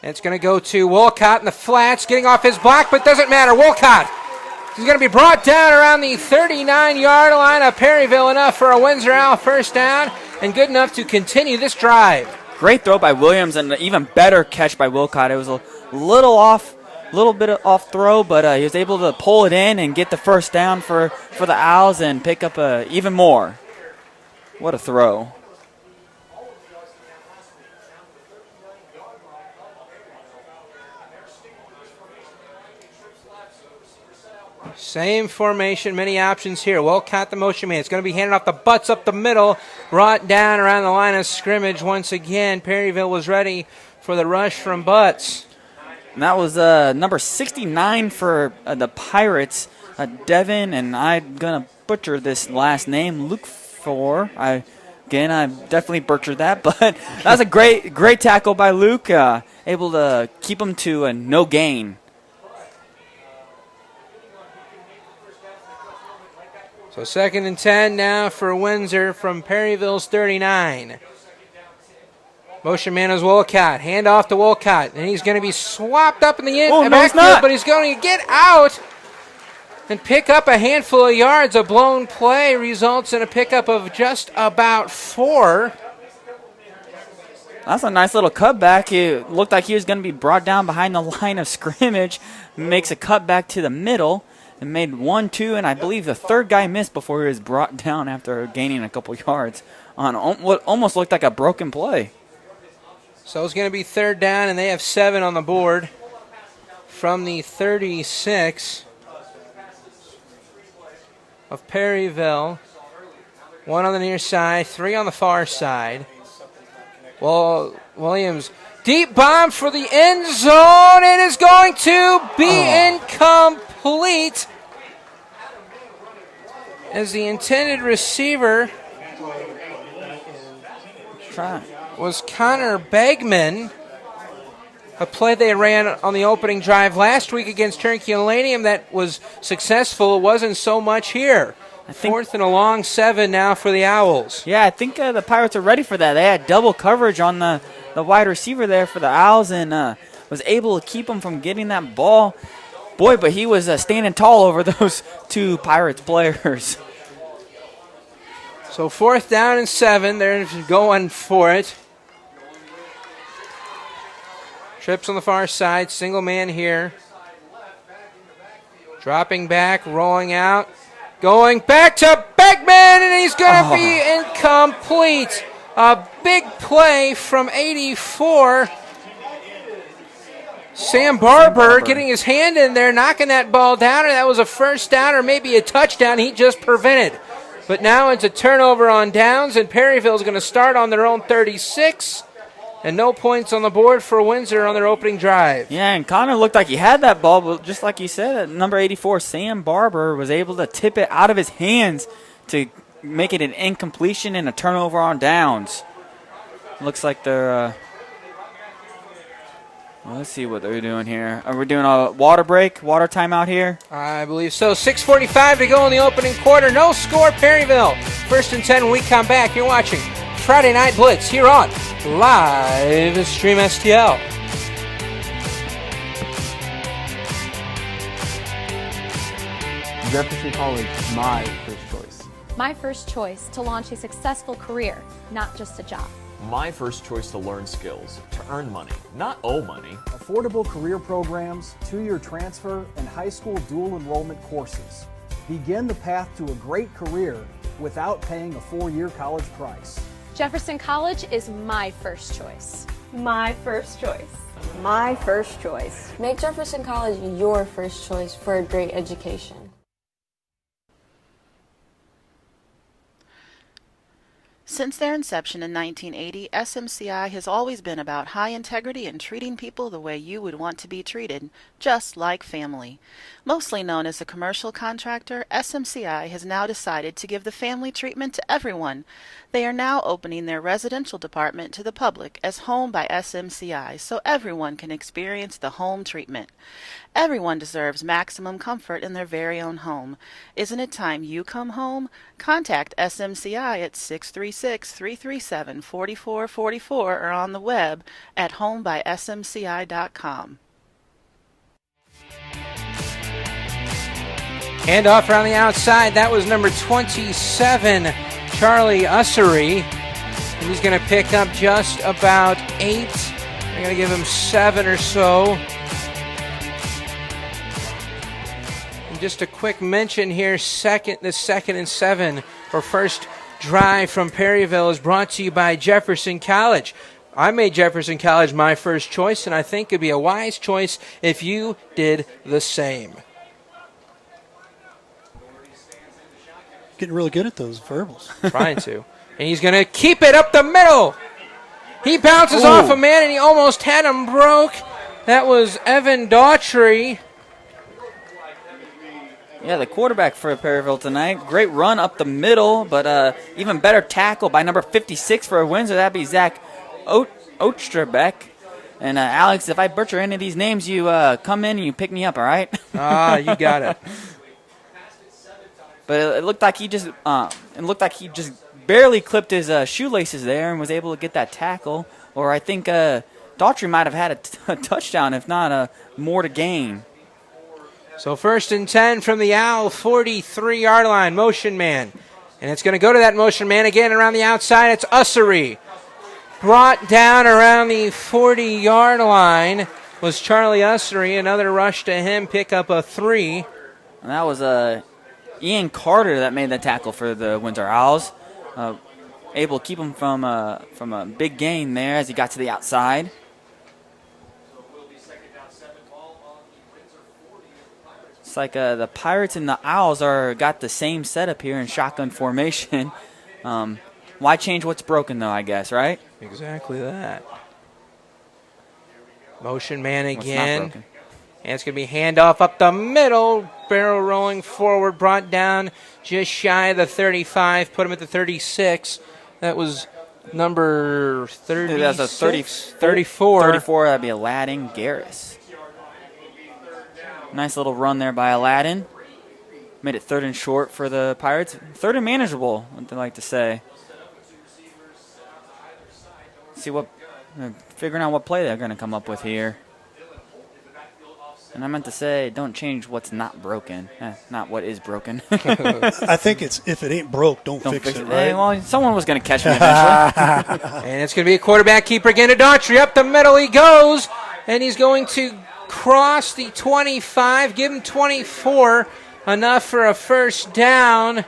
And it's going to go to Wolcott in the flats, getting off his block, but doesn't matter. Wolcott is going to be brought down around the 39-yard line of Perryville, enough for a Windsor Owl first down and good enough to continue this drive. Great throw by Williams and an even better catch by Wolcott. It was a little bit of off throw, but he was able to pull it in and get the first down for the Owls and pick up even more. What a throw. Same formation, many options here. Wolcott the motion man. It's going to be handed off the butts up the middle, brought down around the line of scrimmage once again. Perryville was ready for the rush from Butts. And that was number 69 for the Pirates, Devin, and I'm going to butcher this last name, Luke Four. I definitely butchered that, but that was a great tackle by Luke, able to keep him to a no gain. So 2nd and 10 now for Windsor from Perryville's 39. Motion man is Wolcott. Hand off to Wolcott. And he's going to be swapped up in the backfield, but he's going to get out and pick up a handful of yards. A blown play results in a pickup of just about 4. That's a nice little cutback. It looked like he was going to be brought down behind the line of scrimmage. Makes a cutback to the middle. And made 1, 2, and I believe the third guy missed before he was brought down after gaining a couple yards on what almost looked like a broken play. So it's going to be 3rd down, and they have 7 on the board from the 36 of Perryville. 1 on the near side, 3 on the far side. Well, Williams, deep bomb for the end zone. It is going to be incomplete, as the intended receiver was Connor Bagman. A play they ran on the opening drive last week against Turnkey Millennium that was successful. It wasn't so much here. 4th and a long 7 now for the Owls. Yeah, I think the Pirates are ready for that. They had double coverage on the wide receiver there for the Owls and was able to keep him from getting that ball. Boy, but he was standing tall over those 2 Pirates players. So 4th down and 7. They're going for it. Trips on the far side. Single man here. Dropping back, rolling out. Going back to Beckman, and he's going to be incomplete. A big play from 84. Sam Barber getting his hand in there, knocking that ball down, and that was a first down or maybe a touchdown he just prevented. But now it's a turnover on downs, and Perryville's going to start on their own 36, and no points on the board for Windsor on their opening drive. Yeah, and Connor looked like he had that ball, but just like you said, number 84, Sam Barber, was able to tip it out of his hands to make it an incompletion and a turnover on downs. Looks like they're... let's see what they're doing here. Are we doing a water timeout here? I believe so. 6:45 to go in the opening quarter. No score, Perryville. 1st and 10 when we come back. You're watching Friday Night Blitz here on Live Stream STL. Jefferson College is my first choice. My first choice to launch a successful career, not just a job. My first choice to learn skills, to earn money, not owe money. Affordable career programs, 2-year transfer, and high school dual enrollment courses. Begin the path to a great career without paying a 4-year college price. Jefferson College is my first choice. My first choice. My first choice. Make Jefferson College your first choice for a great education. Since their inception in 1980, SMCI has always been about high integrity and treating people the way you would want to be treated, just like family. Mostly known as a commercial contractor, SMCI has now decided to give the family treatment to everyone. They are now opening their residential department to the public as Home by SMCI so everyone can experience the home treatment. Everyone deserves maximum comfort in their very own home. Isn't it time you come home? Contact SMCI at 636-337-4444 or on the web at homebysmci.com. Handoff around the outside. That was number 27, Charlie Ussery. He's going to pick up just about 8. They're going to give him 7 or so. And just a quick mention here, the second and 7 for first drive from Perryville is brought to you by Jefferson College. I made Jefferson College my first choice, and I think it'd be a wise choice if you did the same. Getting really good at those verbals. Trying to. And he's going to keep it up the middle. He bounces off a man, and he almost had him broke. That was Evan Daughtry. Yeah, the quarterback for Perryville tonight. Great run up the middle, but even better tackle by number 56 for Windsor. That'd be Zach Osterbeck. And Alex, if I butcher any of these names, you come in and you pick me up, all right? You got it. But it looked like he just barely clipped his shoelaces there and was able to get that tackle. Or I think Daughtry might have had a touchdown, if not more to gain. So 1st and 10 from the Owl 43-yard line, motion man. And it's going to go to that motion man again around the outside. It's Ussery. Brought down around the 40-yard line was Charlie Ussery. Another rush to him, pick up a 3. And that was Ian Carter that made the tackle for the Windsor Owls. Able to keep him from a big gain there as he got to the outside. It's like the Pirates and the Owls got the same setup here in shotgun formation. Why change what's broken, though, I guess, right? Exactly that. Motion man again. And it's going to be handoff up the middle. Barrel rolling forward, brought down just shy of the 35. Put him at the 36. That was number 36. That's a 34. 34, that'd be Aladdin Garris. Nice little run there by Aladdin. Made it 3rd and short for the Pirates. 3rd and manageable, what they like to say. Figuring out what play they're going to come up with here. And I meant to say, don't change what's not broken, not what is broken. I think it's if it ain't broke, don't fix it, right? Hey, well, someone was going to catch me eventually. And it's going to be a quarterback keeper again to Daughtry. Up the middle he goes, and he's going to cross the 25, give him 24, enough for a first down.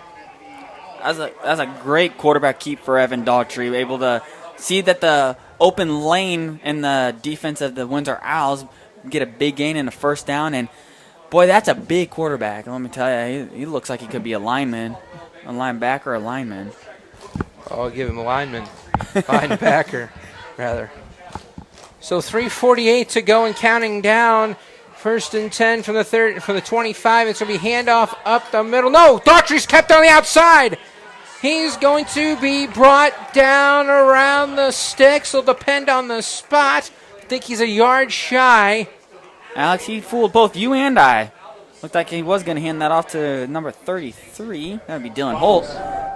That's a great quarterback keep for Evan Daughtry, able to see that the open lane in the defense of the Windsor Owls get a big gain in a first down, and boy, that's a big quarterback. Let me tell you, he looks like he could be a lineman, a linebacker, or a lineman. I'll give him a lineman, linebacker, rather. So 3:48 to go and counting down. 1st and 10 from the 25. It's going to be handoff up the middle. No, Daughtry's kept on the outside. He's going to be brought down around the sticks. Will depend on the spot. I think he's a yard shy. Alex, he fooled both you and I. Looked like he was going to hand that off to number 33. That would be Dylan Holt.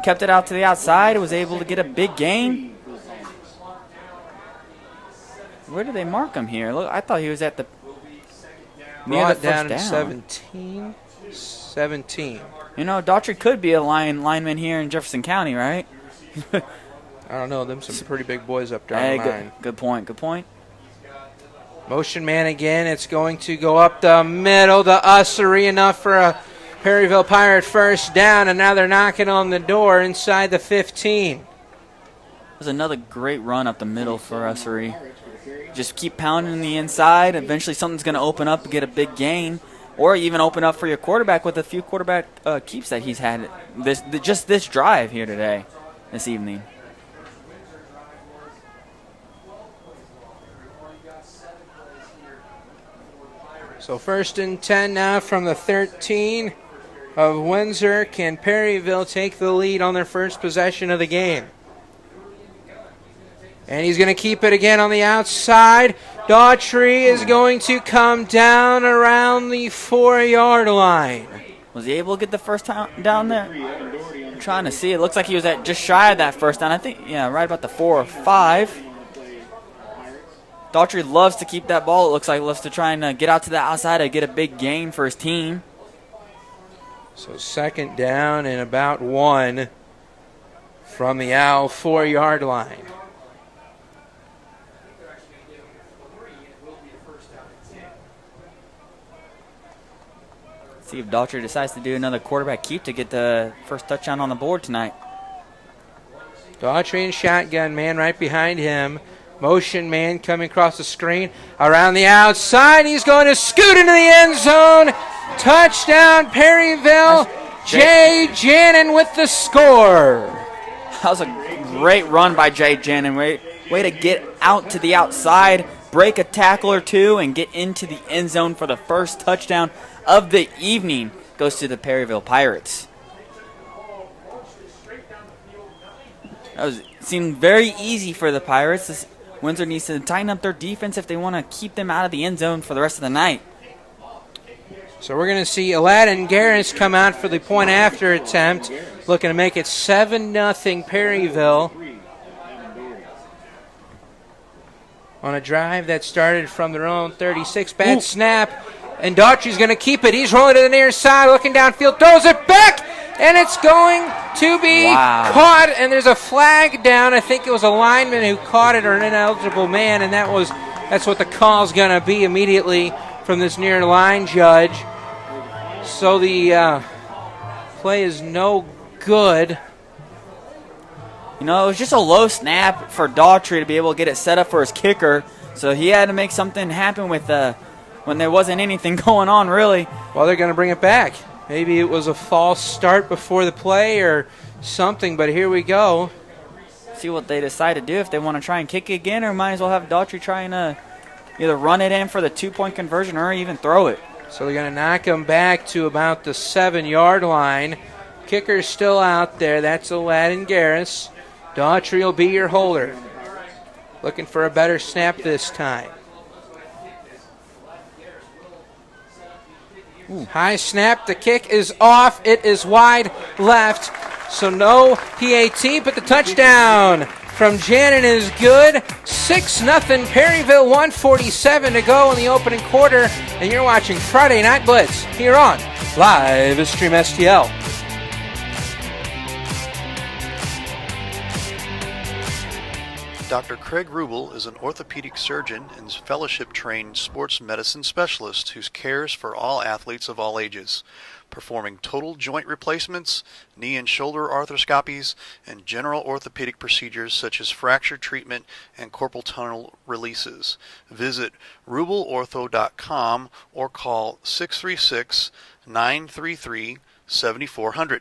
Kept it out to the outside. Was able to get a big gain. Where did they mark him here? Look, I thought he was at the near the first down. 17. You know, Daughtry could be a lineman here in Jefferson County, right? I don't know. Them some pretty big boys up there. Hey, good point. Motion man again. It's going to go up the middle to Ussery, enough for a Perryville Pirate first down, and now they're knocking on the door inside the 15. There's another great run up the middle for Ussery. Just keep pounding the inside. Eventually something's going to open up and get a big gain, or even open up for your quarterback with a few quarterback keeps that he's had this drive here today, this evening. So 1st and 10 now from the 13 of Windsor. Can Perryville take the lead on their first possession of the game? And he's going to keep it again on the outside. Daughtry is going to come down around the 4-yard line. Was he able to get the first down there? I'm trying to see. It looks like he was at just shy of that first down. I think, yeah, right about the 4 or 5. Daughtry loves to keep that ball. It looks like loves to try and get out to the outside and get a big gain for his team. So second down and about 1 from the Owl 4-yard line. See if Daughtry decides to do another quarterback keep to get the first touchdown on the board tonight. Daughtry and shotgun man right behind him. Motion man coming across the screen. Around the outside, he's going to scoot into the end zone. Touchdown, Perryville. Jay Jannon with the score. That was a great run by Jay Jannon. Way to get out to the outside, break a tackle or two, and get into the end zone for the first touchdown of the evening. Goes to the Perryville Pirates. Seemed very easy for the Pirates. Windsor needs to tighten up their defense if they want to keep them out of the end zone for the rest of the night. So we're going to see Aladdin Garris come out for the point after attempt, looking to make it 7-0 Perryville. On a drive that started from their own 36. Bad snap, and Daughtry's going to keep it. He's rolling to the near side, looking downfield, throws it back, and it's going to be caught, and there's a flag down. I think it was a lineman who caught it or an ineligible man, and that's what the call's going to be immediately from this near line judge. So the play is no good. You know, it was just a low snap for Daughtry to be able to get it set up for his kicker, so he had to make something happen with when there wasn't anything going on, really. Well, they're going to bring it back. Maybe it was a false start before the play or something, but here we go. See what they decide to do, if they want to try and kick it again, or might as well have Daughtry trying to either run it in for the 2-point conversion or even throw it. So they're going to knock him back to about the 7-yard line. Kicker's still out there. That's Aladdin Garris. Daughtry will be your holder. Looking for a better snap this time. High snap. The kick is off. It is wide left. So no PAT, but the touchdown from Jannon is good. 6-0 Perryville, 1:47 to go in the opening quarter. And you're watching Friday Night Blitz here on Live Stream STL. Dr. Craig Rubel is an orthopedic surgeon and fellowship-trained sports medicine specialist who cares for all athletes of all ages, performing total joint replacements, knee and shoulder arthroscopies, and general orthopedic procedures such as fracture treatment and carpal tunnel releases. Visit rubelortho.com or call 636-933-7400.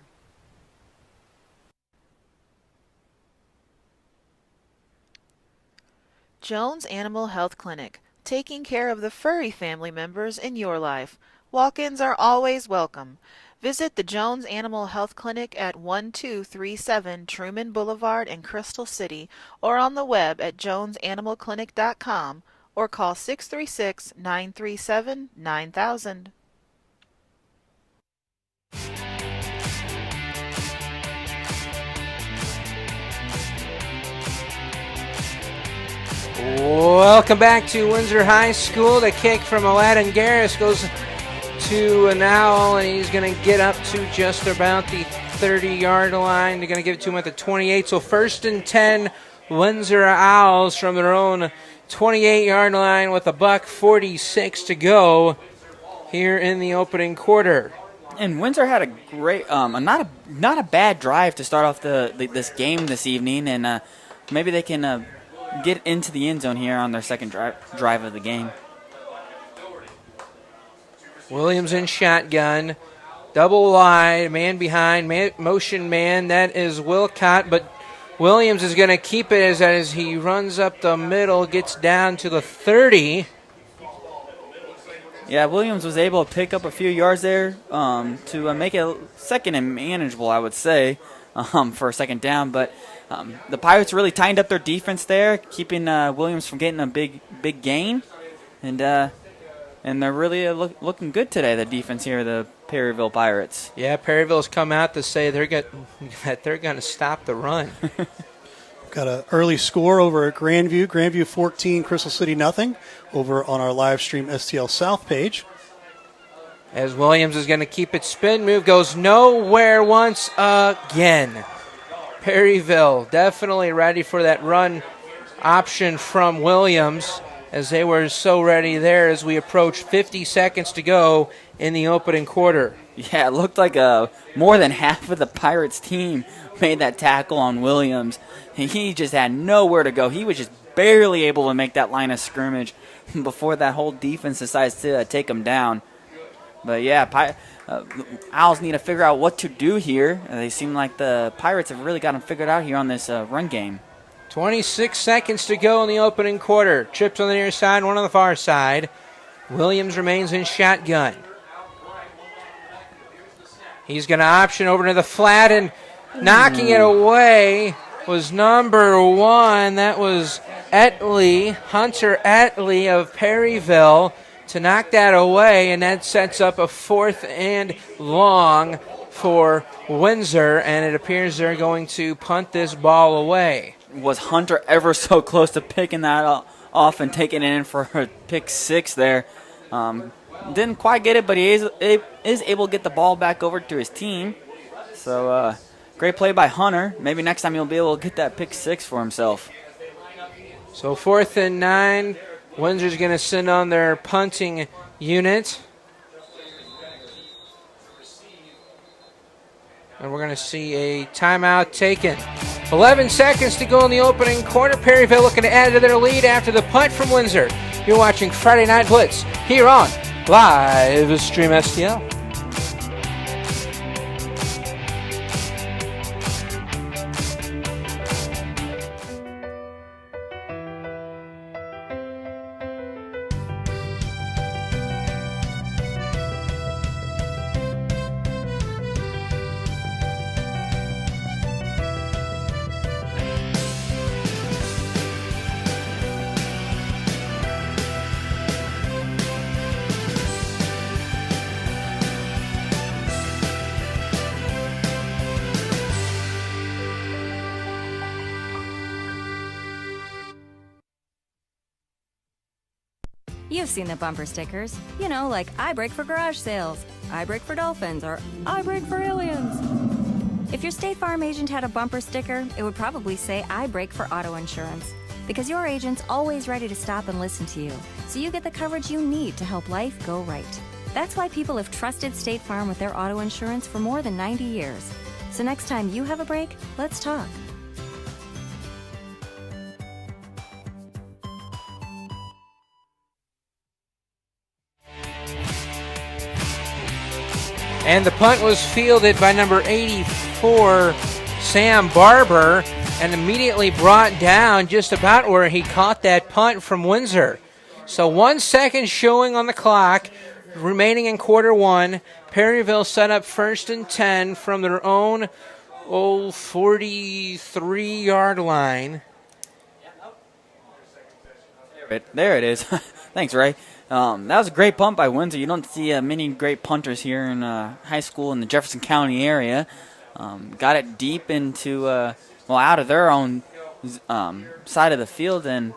Jones Animal Health Clinic, taking care of the furry family members in your life. Walk-ins are always welcome. Visit the Jones Animal Health Clinic at 1237 Truman Boulevard in Crystal City or on the web at jonesanimalclinic.com or call 636-937-9000. Welcome back to Windsor High School. The kick from Aladdin Garris goes to an Owl, and he's going to get up to just about the 30-yard line. They're going to give it to him at the 28. So 1st and 10, Windsor Owls from their own 28-yard line with $1:46 to go here in the opening quarter. And Windsor had a great, not a bad drive to start off this game this evening, and maybe they can get into the end zone here on their second drive of the game. Williams in shotgun. Double wide, man behind, motion man. That is Wilcott, but Williams is going to keep it as he runs up the middle, gets down to the 30. Yeah, Williams was able to pick up a few yards there to make it second and manageable, I would say, for a second down. But The Pirates really tightened up their defense there, keeping Williams from getting a big gain, and they're really looking good today. The defense here, the Perryville Pirates. Yeah, Perryville's come out to say they're going to stop the run. Got an early score over at Grandview. Grandview 14, Crystal City nothing. Over on our live stream STL South page. As Williams is going to keep it spin. Move goes nowhere once again. Perryville definitely ready for that run option from Williams, as they were so ready there as we approach 50 seconds to go in the opening quarter. Yeah, it looked like more than half of the Pirates team made that tackle on Williams. He just had nowhere to go. He was just barely able to make that line of scrimmage before that whole defense decides to take him down. But yeah, Owls need to figure out what to do here. They seem like the Pirates have really got them figured out here on this run game. 26 seconds to go in the opening quarter. Trips on the near side, one on the far side. Williams remains in shotgun. He's going to option over to the flat, and knocking it away was number 1. That was Hunter Etley of Perryville, to knock that away, and that sets up a 4th and long for Windsor, and it appears they're going to punt this ball away. Was Hunter ever so close to picking that off and taking it in for a pick 6 there? Didn't quite get it, but he is able to get the ball back over to his team. So great play by Hunter. Maybe next time he'll be able to get that pick 6 for himself. So 4th and 9. Windsor's going to send on their punting unit. And we're going to see a timeout taken. 11 seconds to go in the opening quarter. Perryville looking to add to their lead after the punt from Windsor. You're watching Friday Night Blitz here on Live Stream STL. You've seen the bumper stickers. You know, like I brake for garage sales, I brake for dolphins, or I brake for aliens. If your State Farm agent had a bumper sticker, it would probably say I brake for auto insurance. Because your agent's always ready to stop and listen to you, so you get the coverage you need to help life go right. That's why people have trusted State Farm with their auto insurance for more than 90 years. So next time you have a break, let's talk. And the punt was fielded by number 84, Sam Barber, and immediately brought down just about where he caught that punt from Windsor. So 1 second showing on the clock, remaining in quarter one. Perryville set up 1st and 10 from their own 43-yard line. There it is. Thanks, Ray. That was a great punt by Windsor. You don't see many great punters here in high school in the Jefferson County area. Got it deep into, out of their own side of the field. And,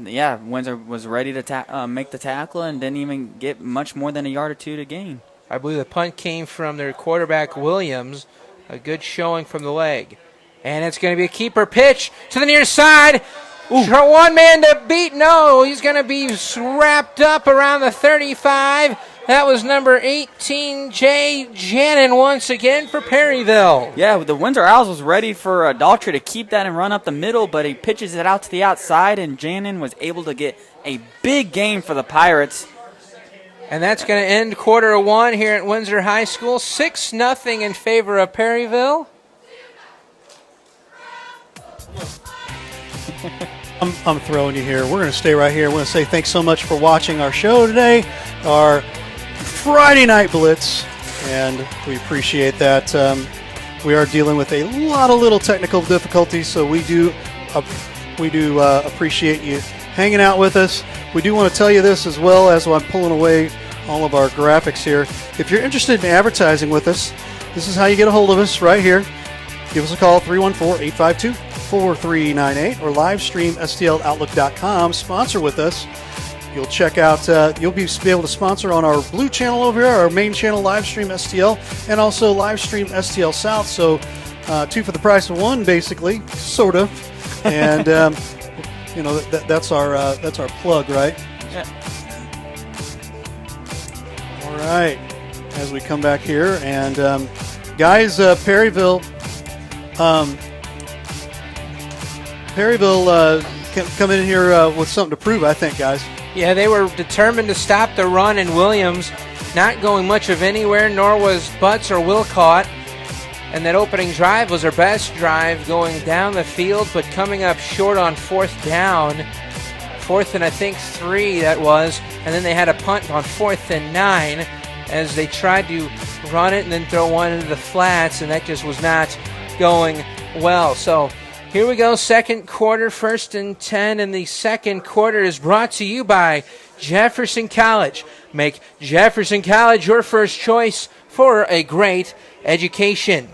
yeah, Windsor was ready to make the tackle and didn't even get much more than a yard or two to gain. I believe the punt came from their quarterback, Williams. A good showing from the leg. And it's going to be a keeper pitch to the near side. For one man to beat. No, he's going to be wrapped up around the 35. That was number 18, Jay Jannon, once again for Perryville. Yeah, the Windsor Owls was ready for Daltrey to keep that and run up the middle, but he pitches it out to the outside, and Jannon was able to get a big gain for the Pirates. And that's going to end quarter one here at Windsor High School. 6-0 in favor of Perryville. I'm throwing you here. We're going to stay right here. We're going to say thanks so much for watching our show today, our Friday Night Blitz, and we appreciate that. we are dealing with a lot of little technical difficulties, so we do appreciate you hanging out with us. We do want to tell you this as well as I'm pulling away all of our graphics here. If you're interested in advertising with us, this is how you get a hold of us right here. Give us a call, 314-852-4398, or live stream stloutlook.com. Sponsor with us. You'll check out, you'll be able to sponsor on our blue channel over here, our main channel, live stream STL, and also live stream STL South. So 2 for the price of 1, basically, sort of. And that's our plug, right? Yeah. All right. As we come back here, and guys, Perryville come in here with something to prove, I think, guys. Yeah, they were determined to stop the run, and Williams not going much of anywhere, nor was Butts or Wilcott. And that opening drive was their best drive, going down the field, but coming up short on 4th down. 4th and I think 3 that was. And then they had a punt on 4th and 9 as they tried to run it and then throw one into the flats, and that just was not going well. So here we go, second quarter, 1st and 10, and the second quarter is brought to you by Jefferson College. Make Jefferson College your first choice for a great education.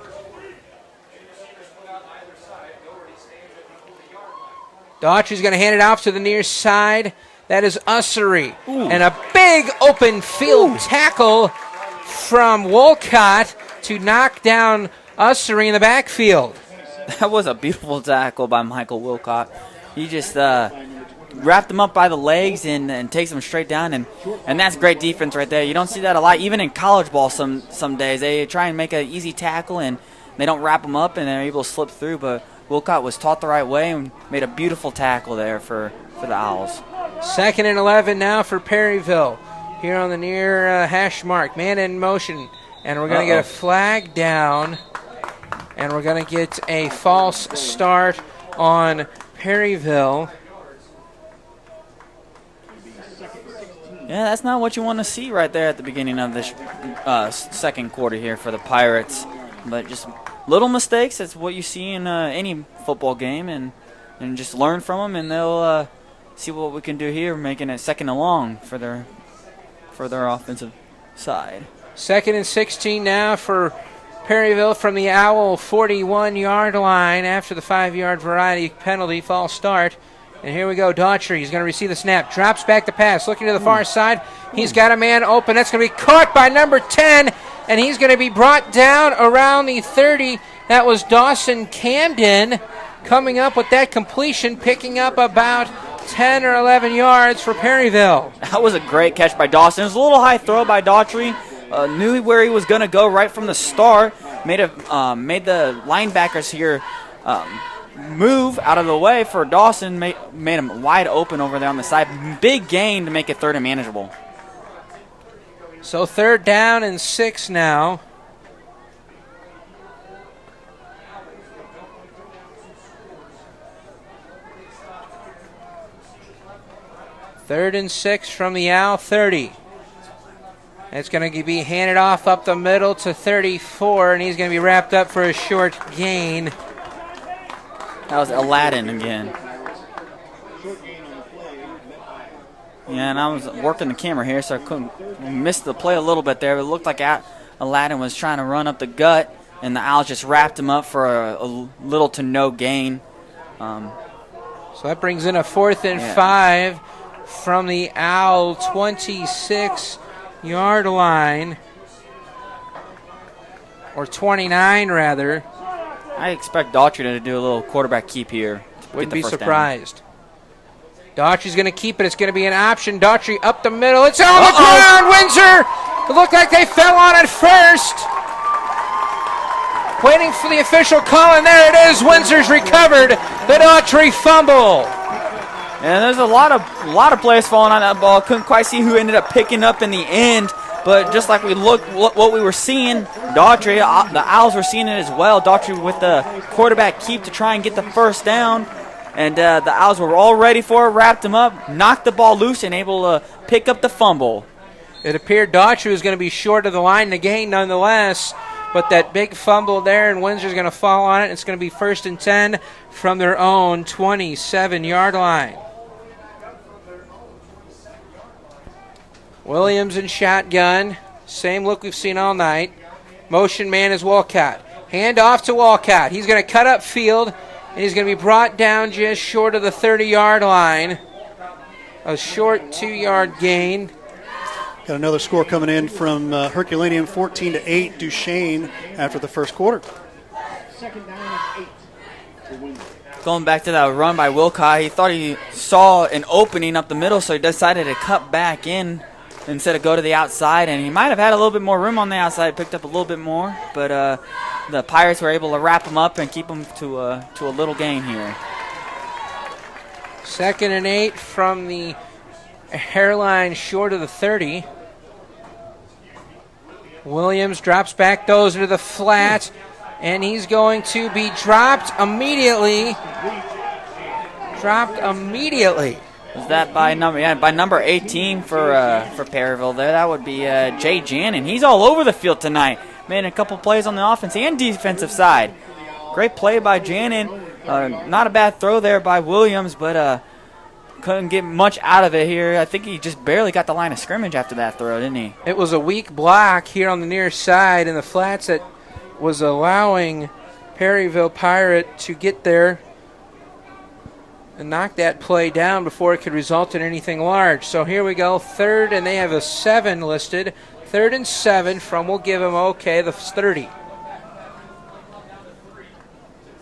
Daughtry's going to hand it off to the near side. That is Ussery. And a big open field tackle from Wolcott to knock down Ussery in the backfield. That was a beautiful tackle by Michael Wilcott. He just wrapped him up by the legs and takes him straight down, and that's great defense right there. You don't see that a lot, even in college ball some days. They try and make an easy tackle, and they don't wrap him up, and they're able to slip through, but Wilcott was taught the right way and made a beautiful tackle there for the Owls. 2nd and 11 now for Perryville. Here on the near hash mark. Man in motion. And we're going to get a flag down. And we're going to get a false start on Perryville. Yeah, that's not what you want to see right there at the beginning of this second quarter here for the Pirates. But just little mistakes, that's what you see in any football game, and just learn from them, and they'll see what we can do here, making it 2nd and long for their offensive side. 2nd and 16 now for Perryville from the Owl 41-yard line after the 5-yard variety penalty, false start. And here we go, Daughtry. He's going to receive the snap. Drops back to pass. Looking to the far side. He's got a man open. That's going to be caught by number 10. And he's going to be brought down around the 30. That was Dawson Camden coming up with that completion, picking up about 10 or 11 yards for Perryville. That was a great catch by Dawson. It was a little high throw by Daughtry. Knew where he was going to go right from the start. Made the linebackers here move out of the way for Dawson. Made him wide open over there on the side. Big gain to make it 3rd and manageable. So 3rd down and 6 now. Third and 6 from the Owl 30. It's going to be handed off up the middle to 34, and he's going to be wrapped up for a short gain. That was Aladdin again. Yeah, and I was working the camera here, so I missed the play a little bit there. It looked like Aladdin was trying to run up the gut, and the Owls just wrapped him up for a little to no gain. So that brings in a 4th and 5 from the Owl 26-yard line, or 29 rather. I expect Daughtry to do a little quarterback keep here. Wouldn't be surprised. Daughtry's going to keep it. It's going to be an option. Daughtry up the middle. It's on the ground. Windsor. It looked like they fell on it first. Waiting for the official call, and there it is. Windsor's recovered the Daughtry fumble. And there's a lot of players falling on that ball. Couldn't quite see who ended up picking up in the end. But just like we looked, what we were seeing, Daughtry, the Owls were seeing it as well. Daughtry with the quarterback keep to try and get the first down. And the Owls were all ready for it, wrapped him up, knocked the ball loose, and able to pick up the fumble. It appeared Daughtry was going to be short of the line to gain nonetheless. but that big fumble there, and Windsor's going to fall on it. It's going to be 1st and 10 from their own 27-yard line. Williams in shotgun. Same look we've seen all night. Motion man is Walcott. Hand off to Walcott. He's going to cut up field, and he's going to be brought down just short of the 30-yard line. A short 2-yard gain. Got another score coming in from Herculaneum, 14-8, Duchesne after the first quarter. Second down is 8. Going back to that run by Wilcott, he thought he saw an opening up the middle, so he decided to cut back in instead of go to the outside, and he might have had a little bit more room on the outside, picked up a little bit more, but the Pirates were able to wrap him up and keep him to a little gain here. 2nd and 8 from the hairline short of the 30. Williams drops back, goes into the flat, and he's going to be dropped immediately. Was that by number 18 for Perryville there? That would be Jay Jannon. He's all over the field tonight. Made a couple plays on the offense and defensive side. Great play by Jannon. Not a bad throw there by Williams, but couldn't get much out of it here. I think he just barely got the line of scrimmage after that throw, didn't he? It was a weak block here on the near side in the flats that was allowing Perryville Pirate to get there and knock that play down before it could result in anything large. So here we go, 3rd, and they have a 7 listed. 3rd and 7 from, we'll give him the 30.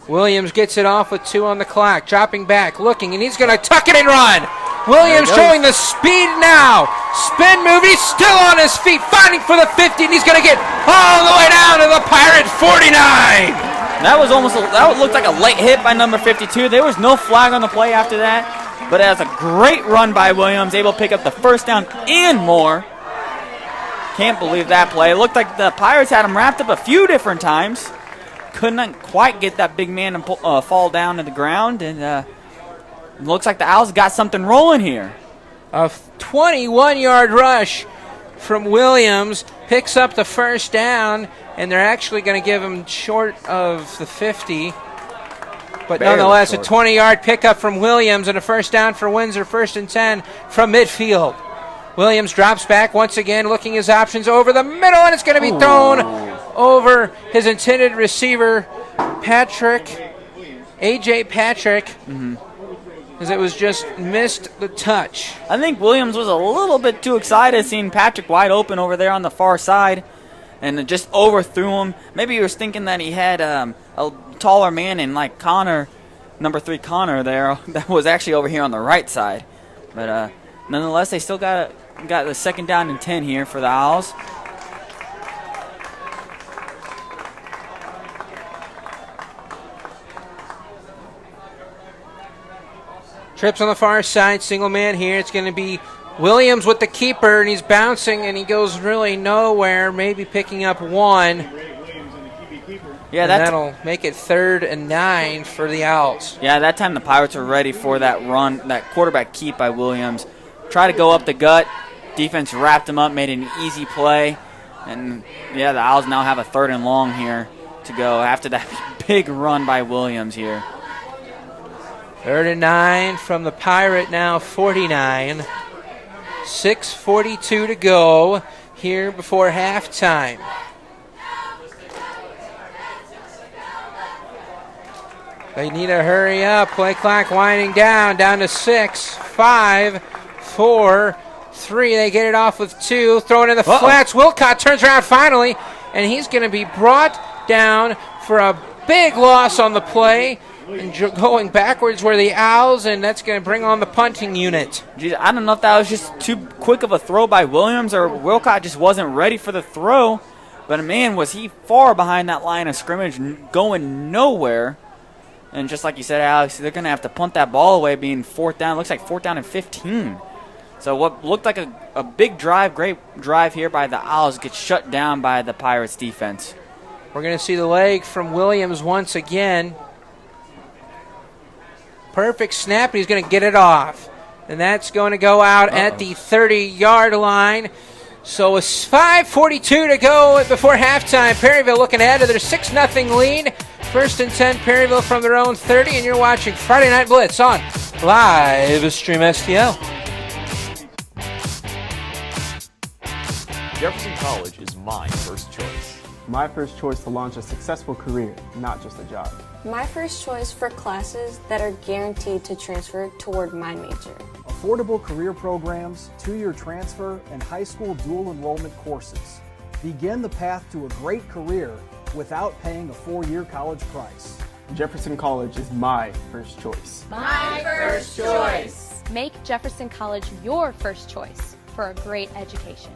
Williams gets it off with 2 on the clock, dropping back, looking, and he's going to tuck it and run. Williams showing the speed now. Spin move, he's still on his feet, fighting for the 50, and he's going to get all the way down to the Pirate 49. That looked like a late hit by number 52. There was no flag on the play after that, but it was a great run by Williams, able to pick up the first down and more. Can't believe that play. It looked like the Pirates had him wrapped up a few different times. Couldn't quite get that big man to fall down to the ground, and it looks like the Owls got something rolling here. A 21-yard rush from Williams picks up the first down, and they're actually going to give him short of the 50. But Barely nonetheless, short. A 20-yard pickup from Williams and a first down for Windsor, 1st and 10 from midfield. Williams drops back once again, looking his options over the middle, and it's going to be thrown over his intended receiver, A.J. Patrick, as it was just missed the touch. I think Williams was a little bit too excited seeing Patrick wide open over there on the far side and just overthrew him. Maybe he was thinking that he had a taller man in like Connor, number 3 Connor there, that was actually over here on the right side. But nonetheless, they still got the 2nd down and 10 here for the Owls. Trips on the far side, single man here. It's going to be Williams with the keeper, and he's bouncing, and he goes really nowhere, maybe picking up 1. Yeah, that'll make it 3rd and 9 for the Owls. Yeah, that time the Pirates were ready for that run, that quarterback keep by Williams. Try to go up the gut. Defense wrapped him up, made an easy play. And, yeah, the Owls now have a 3rd and long here to go after that big run by Williams here. 3rd and 9 from the Pirate now, 49. 6:42 to go here before halftime. They need to hurry up. Play clock winding down to 6, 5, 4, 3. They get it off with 2. Throw it in the flats. Wilcott turns around finally, and he's going to be brought down for a big loss on the play. And going backwards were the Owls, and that's going to bring on the punting unit. Geez, I don't know if that was just too quick of a throw by Williams or Wilcott just wasn't ready for the throw. But, man, was he far behind that line of scrimmage, going nowhere. And just like you said, Alex, they're going to have to punt that ball away, being 4th down. It looks like 4th down and 15. So what looked like a big drive, great drive here by the Owls, gets shut down by the Pirates defense. We're going to see the leg from Williams once again. Perfect snap, and he's going to get it off. And that's going to go out at the 30-yard line. So with 5:42 to go before halftime, Perryville looking ahead to their 6-0 lead. First and 10, Perryville from their own 30, and you're watching Friday Night Blitz on Live Stream STL. Jefferson College is my first choice. My first choice to launch a successful career, not just a job. My first choice for classes that are guaranteed to transfer toward my major. Affordable career programs, 2-year transfer, and high school dual enrollment courses. Begin the path to a great career without paying a 4-year college price. Jefferson College is my first choice. My first choice. Make Jefferson College your first choice for a great education.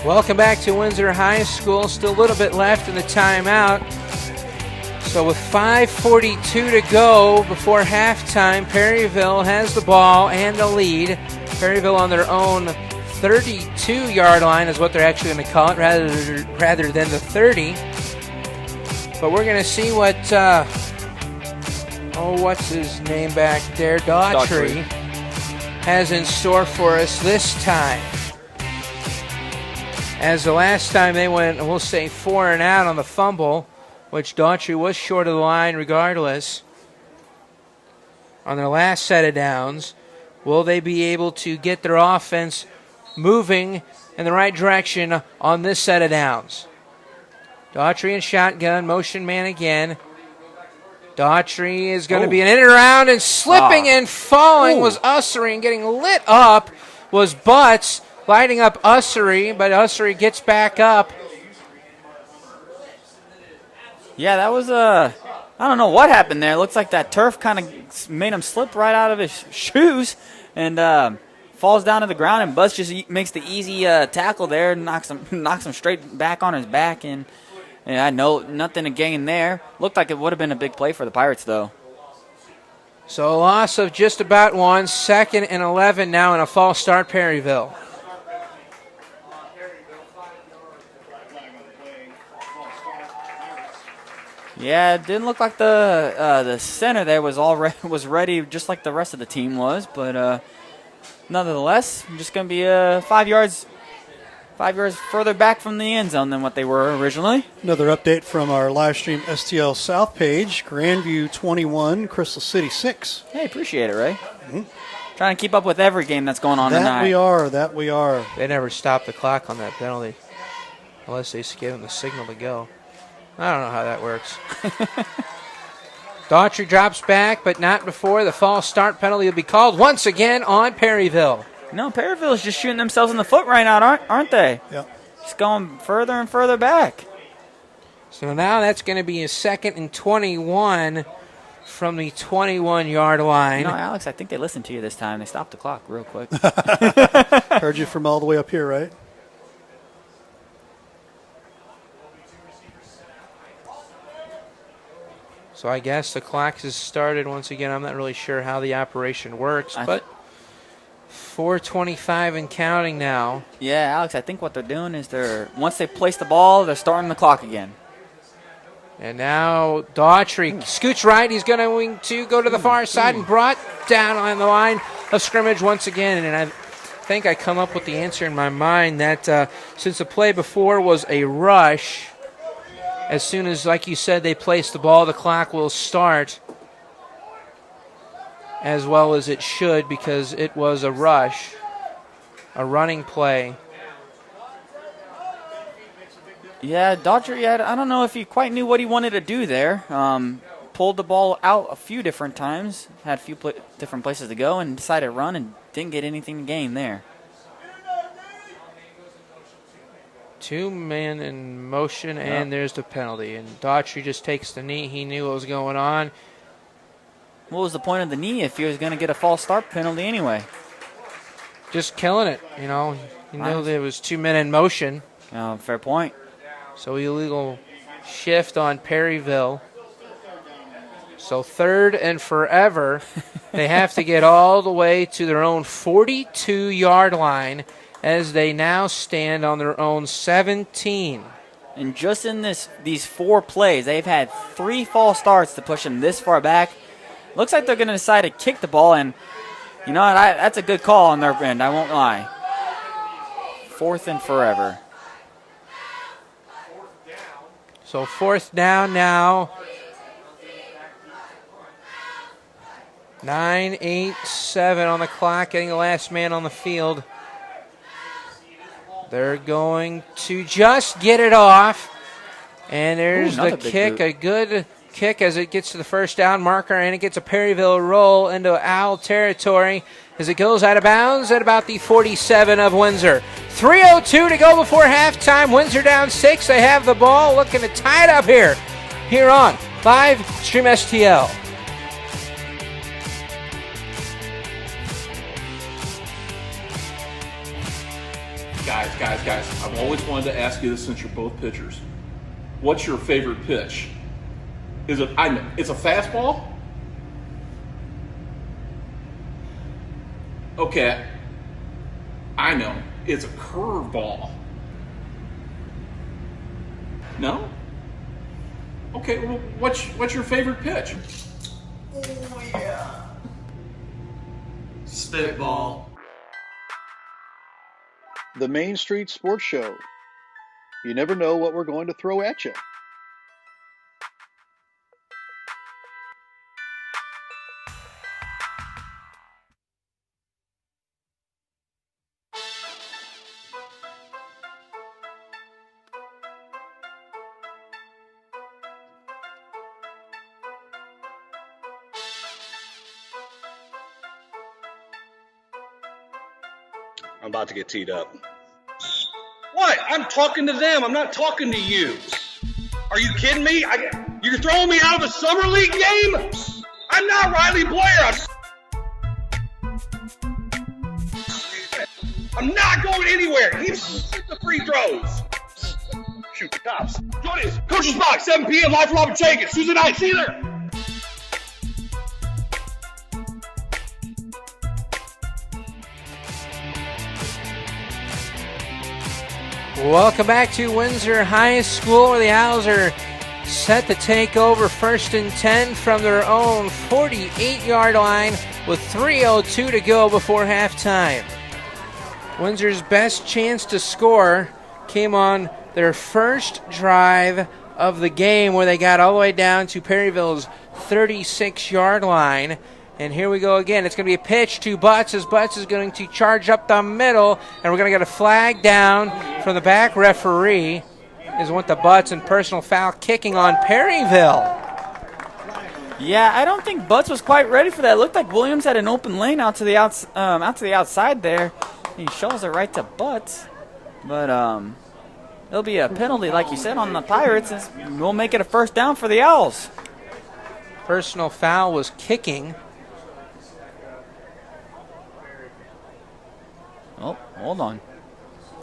Welcome back to Windsor High School. Still a little bit left in the timeout. So with 5:42 to go before halftime, Perryville has the ball and the lead. Perryville on their own 32-yard line is what they're actually going to call it, rather than the 30. But we're going to see what, what's his name back there? Daughtry has in store for us this time. As the last time they went, we'll say 4 and out on the fumble, which Daughtry was short of the line regardless. On their last set of downs, will they be able to get their offense moving in the right direction on this set of downs? Daughtry in shotgun, motion man again. Daughtry is going to be an in and around, and slipping and falling was Ussery, and getting lit up was Butts. Lighting up Ussery, but Ussery gets back up. Yeah, that was I don't know what happened there. It looks like that turf kind of made him slip right out of his shoes and falls down to the ground, and Butts just makes the easy tackle there and knocks him straight back on his back. And I know nothing to gain there. Looked like it would have been a big play for the Pirates, though. So a loss of just about 1, 2nd and 11 now, and a false start, Perryville. Yeah, it didn't look like the center there was ready, just like the rest of the team was. But nonetheless, just going to be 5 yards further back from the end zone than what they were originally. Another update from our live stream STL South page: Grandview 21, Crystal City 6. Hey, appreciate it, Ray. Mm-hmm. Trying to keep up with every game that's going on tonight. That we are. They never stopped the clock on that penalty, unless they gave them the signal to go. I don't know how that works. Daughtry drops back, but not before the false start penalty will be called once again on Perryville. No, Perryville is just shooting themselves in the foot right now, aren't they? Yeah. Just going further and further back. So now that's going to be a 2nd and 21 from the 21-yard line. You know, Alex, I think they listened to you this time. They stopped the clock real quick. Heard you from all the way up here, right? So I guess the clock has started once again. I'm not really sure how the operation works, but 4:25 and counting now. Yeah, Alex, I think what they're doing is once they place the ball, they're starting the clock again. And now Daughtry scoots right. He's going to go to the far side and brought down on the line of scrimmage once again. And I think I come up with the answer in my mind that since the play before was a rush, as soon as, like you said, they place the ball, the clock will start as well as it should, because it was a rush, a running play. Yeah, Daughtry, I don't know if he quite knew what he wanted to do there. Pulled the ball out a few different times, had a few different places to go, and decided to run and didn't get anything to gain there. 2 men in motion, and there's the penalty. And Daughtry just takes the knee. He knew what was going on. What was the point of the knee if he was going to get a false start penalty anyway? Just killing it, you know. He knew there was 2 men in motion. Fair point. So illegal shift on Perryville. So 3rd and forever. They have to get all the way to their own 42-yard line, as they now stand on their own 17. And just in these 4 plays, they've had 3 false starts to push them this far back. Looks like they're going to decide to kick the ball, and you know what? That's a good call on their end. I won't lie. 4th and forever. So 4th down now. 9, 8, 7 on the clock, getting the last man on the field. They're going to just get it off. And there's the kick, a good kick as it gets to the first down marker, and it gets a Perryville roll into Owl territory as it goes out of bounds at about the 47 of Windsor. 3:02 to go before halftime. Windsor down 6. They have the ball, looking to tie it up here on Live Stream STL. Guys, I've always wanted to ask you this since you're both pitchers. What's your favorite pitch? It's a fastball? Okay, I know. It's a curveball. No? Okay, well, what's your favorite pitch? Oh, yeah. Spitball. The Main Street Sports Show. You never know what we're going to throw at you. I'm about to get teed up. What? I'm talking to them. I'm not talking to you. Are you kidding me? You're throwing me out of a summer league game? I'm not Riley Blair. I'm not going anywhere. Even shoot the free throws. Shoot the cops. Join us. Coach's Box, 7 p.m. live from Robert Jenkins. Tuesday night. See you there. Welcome back to Windsor High School, where the Owls are set to take over 1st and 10 from their own 48-yard line with 3:02 to go before halftime. Windsor's best chance to score came on their first drive of the game, where they got all the way down to Perryville's 36-yard line. And here we go again. It's going to be a pitch to Butts, as Butts is going to charge up the middle, and we're going to get a flag down from the back referee. Is went to Butts, and personal foul kicking on Perryville. Yeah, I don't think Butts was quite ready for that. It looked like Williams had an open lane out to the outside there. He shows it right to Butts, but it'll be a penalty, like you said, on the Pirates. We'll make it a 1st down for the Owls. Personal foul was kicking. Oh, hold on.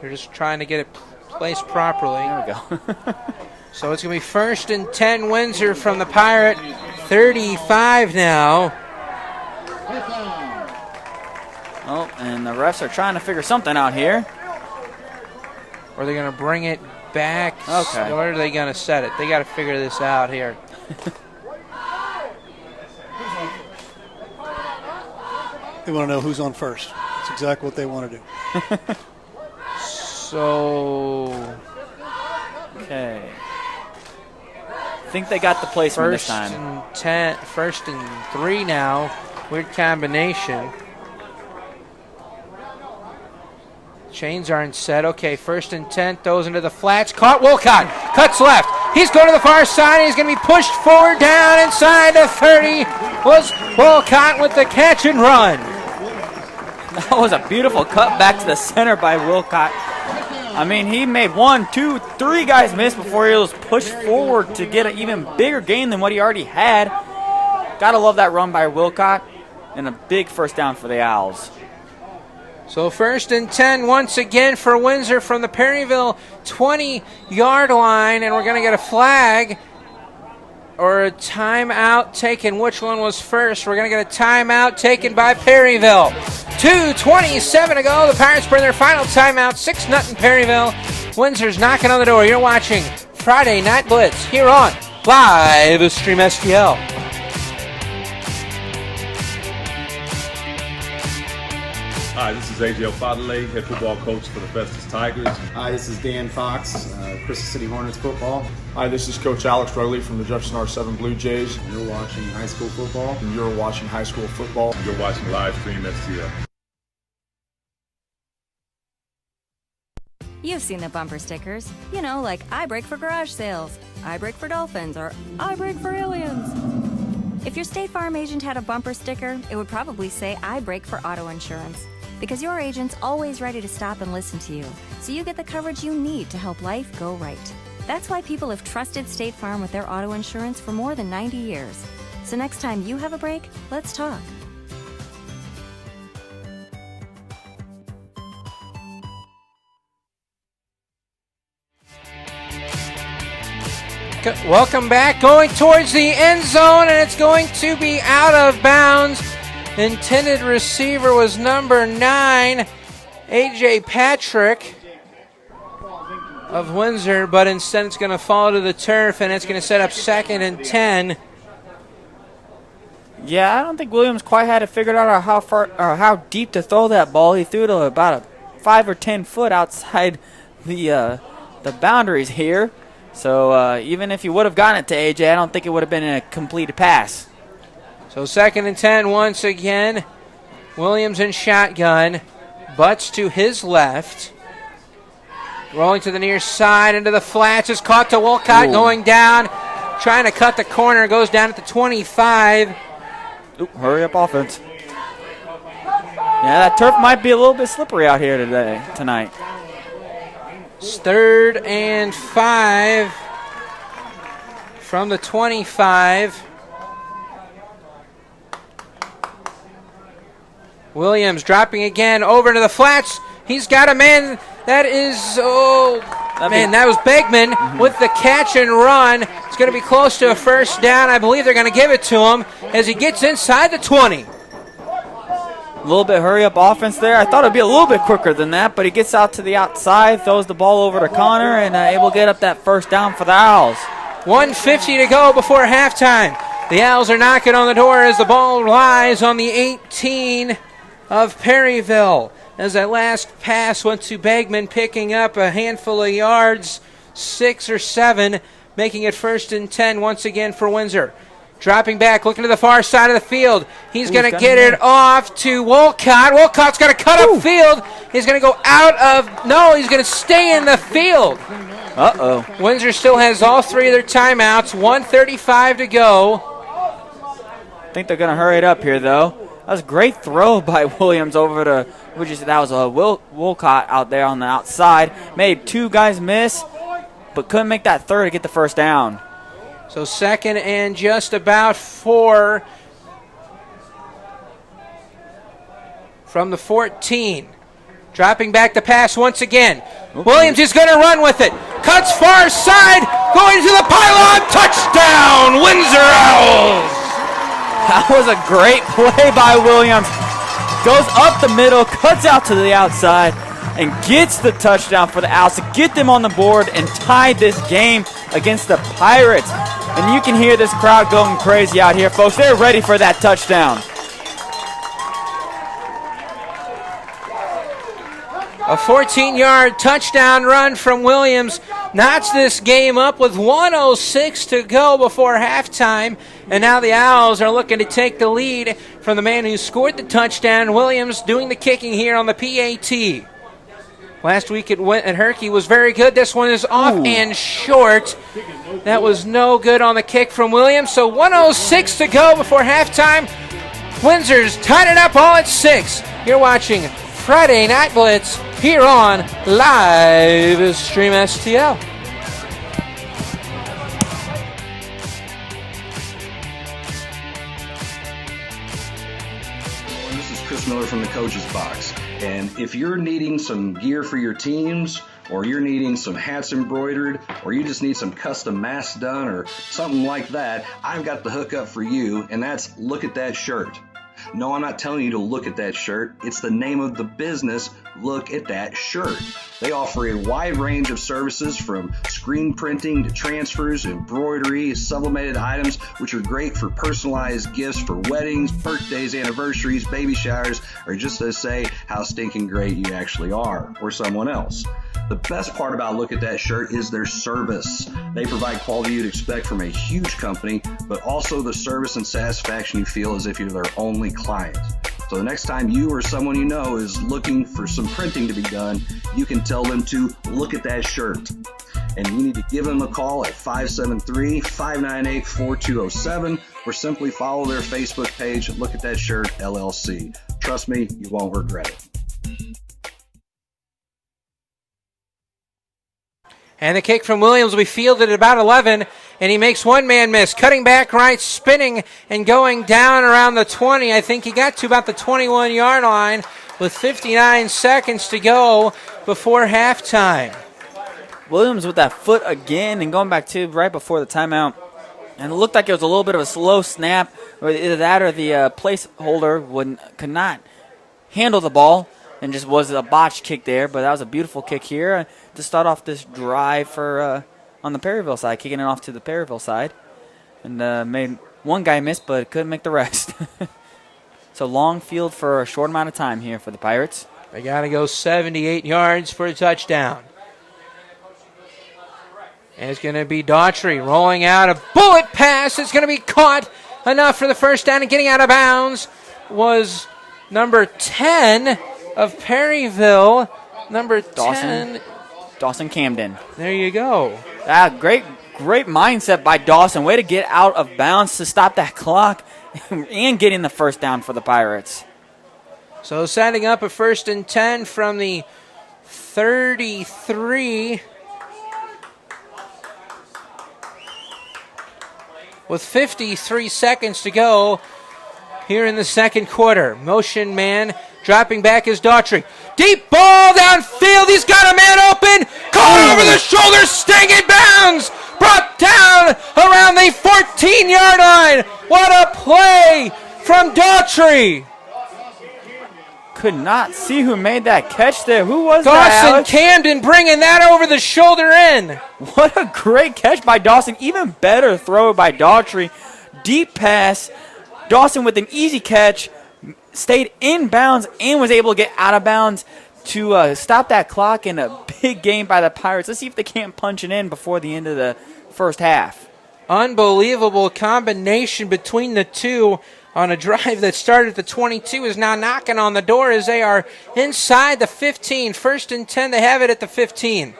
They're just trying to get it placed properly. There we go. So it's going to be 1st and 10 Windsor from the Pirate 35 now. Oh, and the refs are trying to figure something out here. Or they're going to bring it back. Okay. Where are they going to set it? They got to figure this out here. They want to know who's on first. That's exactly what they want to do. So, okay. I think they got the placement this time. 1st and 3 now. Weird combination. Chains aren't set. Okay, 1st and 10. Throws into the flats. Caught Wilcott. Cuts left. He's going to the far side. He's going to be pushed forward down inside the 30. Was Wilcott with the catch and run. That was a beautiful cut back to the center by Wilcott. I mean, he made 1, 2, 3 guys miss before he was pushed forward to get an even bigger gain than what he already had. Gotta love that run by Wilcott, and a big 1st down for the Owls. So 1st and 10 once again for Windsor from the Perryville 20-yard line, and we're going to get a flag or a timeout taken. Which one was first? We're going to get a timeout taken by Perryville. 2:27 to go. The Pirates bring their final timeout. 6-0 Perryville. Windsor's knocking on the door. You're watching Friday Night Blitz here on Live Stream STL. Hi, this is AJ Fatherley, head football coach for the Festus Tigers. Hi, this is Dan Fox, Crystal City Hornets football. Hi, this is Coach Alex Rowley from the Jefferson R7 Blue Jays. You're watching high school football. And you're watching high school football. You're watching live stream STL. You've seen the bumper stickers. You know, like I brake for garage sales, I brake for dolphins, or I brake for aliens. If your State Farm agent had a bumper sticker, it would probably say I brake for auto insurance. Because your agent's always ready to stop and listen to you, so you get the coverage you need to help life go right. That's why people have trusted State Farm with their auto insurance for more than 90 years. So next time you have a break, let's talk. Welcome back. Going towards the end zone, and it's going to be out of bounds. Intended receiver was number 9, A.J. Patrick of Windsor, but instead it's going to fall to the turf, and it's going to set up 2nd and 10. Yeah, I don't think Williams quite had it figured out how far or how deep to throw that ball. He threw it about a 5 or 10 foot outside the boundaries here. So even if he would have gotten it to A.J., I don't think it would have been a completed pass. So 2nd and 10 once again. Williams in shotgun. Butts to his left. Rolling to the near side into the flats. Is caught to Wolcott. Ooh. Going down. Trying to cut the corner. Goes down at the 25. Ooh, hurry up offense. Yeah, that turf might be a little bit slippery out here tonight. It's 3rd and 5 from the 25. Williams dropping again over into the flats. He's got a man. That is, that was Begman with the catch and run. It's going to be close to a first down. I believe they're going to give it to him as he gets inside the 20. A little bit hurry-up offense there. I thought it would be a little bit quicker than that, but he gets out to the outside, throws the ball over to Connor, and able to get up that first down for the Owls. 1:50 to go before halftime. The Owls are knocking on the door as the ball lies on the 18 of Perryville. As that last pass went to Bagman, picking up a handful of yards, 6 or 7, making it 1st and 10 once again for Windsor. Dropping back, looking to the far side of the field. He's going to get it off to Wolcott. Wolcott's going to cut up field. He's going to go he's going to stay in the field. Uh-oh. Windsor still has all 3 of their timeouts, 1:35 to go. I think they're going to hurry it up here, though. That was a great throw by Williams over to, that was a Wolcott out there on the outside. Made 2 guys miss, but couldn't make that third to get the first down. So 2nd and just about 4 from the 14. Dropping back the pass once again. Okay. Williams is going to run with it. Cuts far side, going to the pylon. Touchdown, Windsor Owls. That was a great play by Williams. Goes up the middle, cuts out to the outside, and gets the touchdown for the Owls to get them on the board and tie this game against the Pirates. And you can hear this crowd going crazy out here, folks. They're ready for that touchdown. A 14-yard touchdown run from Williams knots this game up with 1:06 to go before halftime. And now the Owls are looking to take the lead from the man who scored the touchdown. Williams doing the kicking here on the PAT. Last week at Herky was very good. This one is off and short. That was no good on the kick from Williams. So 1:06 to go before halftime. Windsor's tied it up all at 6. You're watching Friday Night Blitz here on Live Stream STL. This is Chris Miller from the Coach's Box. And if you're needing some gear for your teams, or you're needing some hats embroidered, or you just need some custom masks done or something like that, I've got the hookup for you, and that's Look at That Shirt. No, I'm not telling you to look at that shirt. It's the name of the business, look at that shirt. They offer a wide range of services from screen printing to transfers, embroidery, sublimated items, which are great for personalized gifts for weddings, birthdays, anniversaries, baby showers, or just to say how stinking great you actually are or someone else. The best part about Look at That Shirt is their service. They provide quality you'd expect from a huge company, but also the service and satisfaction you feel as if you're their only client. So the next time you or someone you know is looking for some printing to be done, you can tell them to look at that shirt. And you need to give them a call at 573-598-4207 or simply follow their Facebook page, Look at That Shirt LLC. Trust me, you won't regret it. And the kick from Williams will be fielded at about 11, and he makes one man miss. Cutting back right, spinning, and going down around the 20. I think he got to about the 21-yard line with 59 seconds to go before halftime. Williams with that foot again and going back to right before the timeout. And it looked like it was a little bit of a slow snap. Or either that or the placeholder could not handle the ball. And just was a botched kick there, but that was a beautiful kick here to start off this drive for on the Perryville side, kicking it off to the Perryville side. And made one guy miss, but couldn't make the rest. So long field for a short amount of time here for the Pirates. They got to go 78 yards for a touchdown. And it's going to be Daughtry rolling out a bullet pass. It's going to be caught enough for the first down, and getting out of bounds was number 10 of Perryville, number 10. Dawson Camden. There you go. Great mindset by Dawson. Way to get out of bounds to stop that clock and getting the first down for the Pirates. So setting up a 1st and 10 from the 33 with 53 seconds to go here in the second quarter. Motion man dropping back is Daughtry. Deep ball downfield. He's got a man open. Caught over the shoulder. Staying in bounds. Brought down around the 14-yard line. What a play from Daughtry. Could not see who made that catch there. Who was that, Dawson Camden bringing that over the shoulder in. What a great catch by Dawson. Even better throw by Daughtry. Deep pass. Dawson with an easy catch. Stayed in bounds and was able to get out of bounds to stop that clock in a big game by the Pirates. Let's see if they can't punch it in before the end of the first half. Unbelievable combination between the two on a drive that started at the 22 is now knocking on the door as they are inside the 15. 1st and 10, they have it at the 15.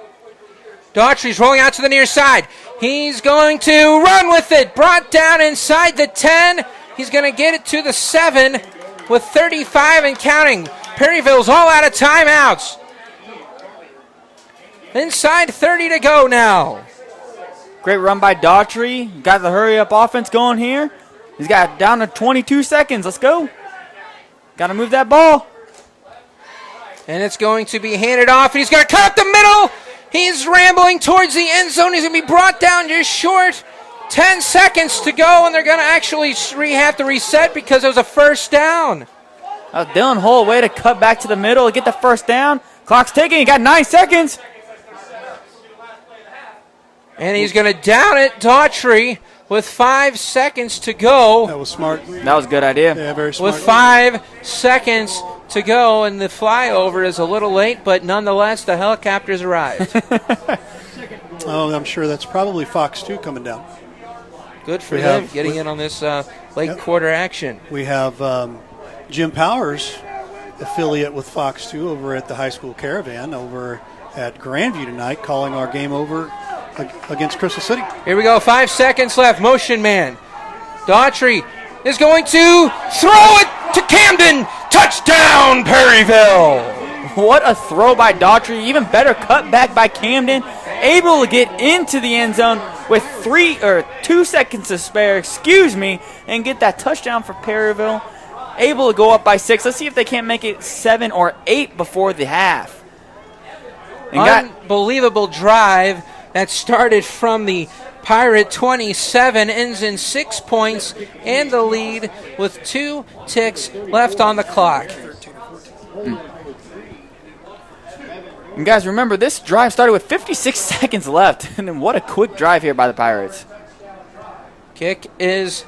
Daughtry's rolling out to the near side. He's going to run with it. Brought down inside the 10. He's going to get it to the 7 with 35 and counting. Perryville's all out of timeouts. Inside 30 to go now. Great run by Daughtry. Got the hurry-up offense going here. He's got down to 22 seconds. Let's go. Got to move that ball. And it's going to be handed off. And he's going to cut up the middle. He's rambling towards the end zone. He's going to be brought down just short. 10 seconds to go, and they're going to actually have to reset because it was a first down. Dylan Hull, way to cut back to the middle to get the first down. Clock's ticking. He got 9 seconds. And he's going to down it, Daughtry, with 5 seconds to go. That was smart. That was a good idea. Yeah, very smart. With 5 seconds to go, and the flyover is a little late, but nonetheless, the helicopters arrived. Oh, I'm sure that's probably Fox 2 coming down. Good for them getting in on this late quarter action. We have Jim Powers, affiliate with Fox 2 over at the high school caravan over at Grandview tonight, calling our game over against Crystal City. Here we go, 5 seconds left. Motion man. Daughtry is going to throw it to Camden. Touchdown, Perryville. What a throw by Daughtry. Even better cut back by Camden. Able to get into the end zone with 2 seconds to spare, and get that touchdown for Perryville. Able to go up by 6. Let's see if they can't make it 7 or 8 before the half. Unbelievable drive that started from the Pirate 27, ends in 6 points and the lead with 2 ticks left on the clock. And guys, remember, this drive started with 56 seconds left. And then what a quick drive here by the Pirates. Kick is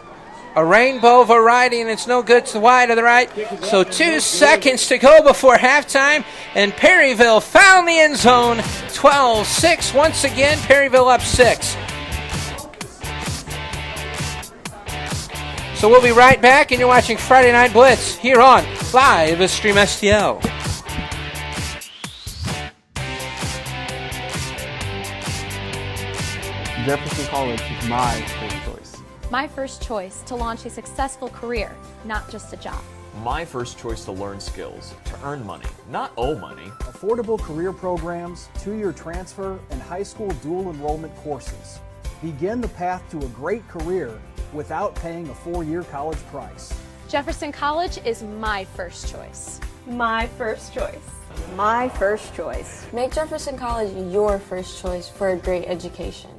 a rainbow variety, and it's no good to wide to the right. So 2 seconds to go before halftime, and Perryville found the end zone. 12-6 once again. Perryville up 6. So we'll be right back, and you're watching Friday Night Blitz here on Live Stream STL. Jefferson College is my first choice. My first choice to launch a successful career, not just a job. My first choice to learn skills, to earn money, not owe money. Affordable career programs, 2-year transfer, and high school dual enrollment courses. Begin the path to a great career without paying a 4-year college price. Jefferson College is my first choice. My first choice. My first choice. Make Jefferson College your first choice for a great education.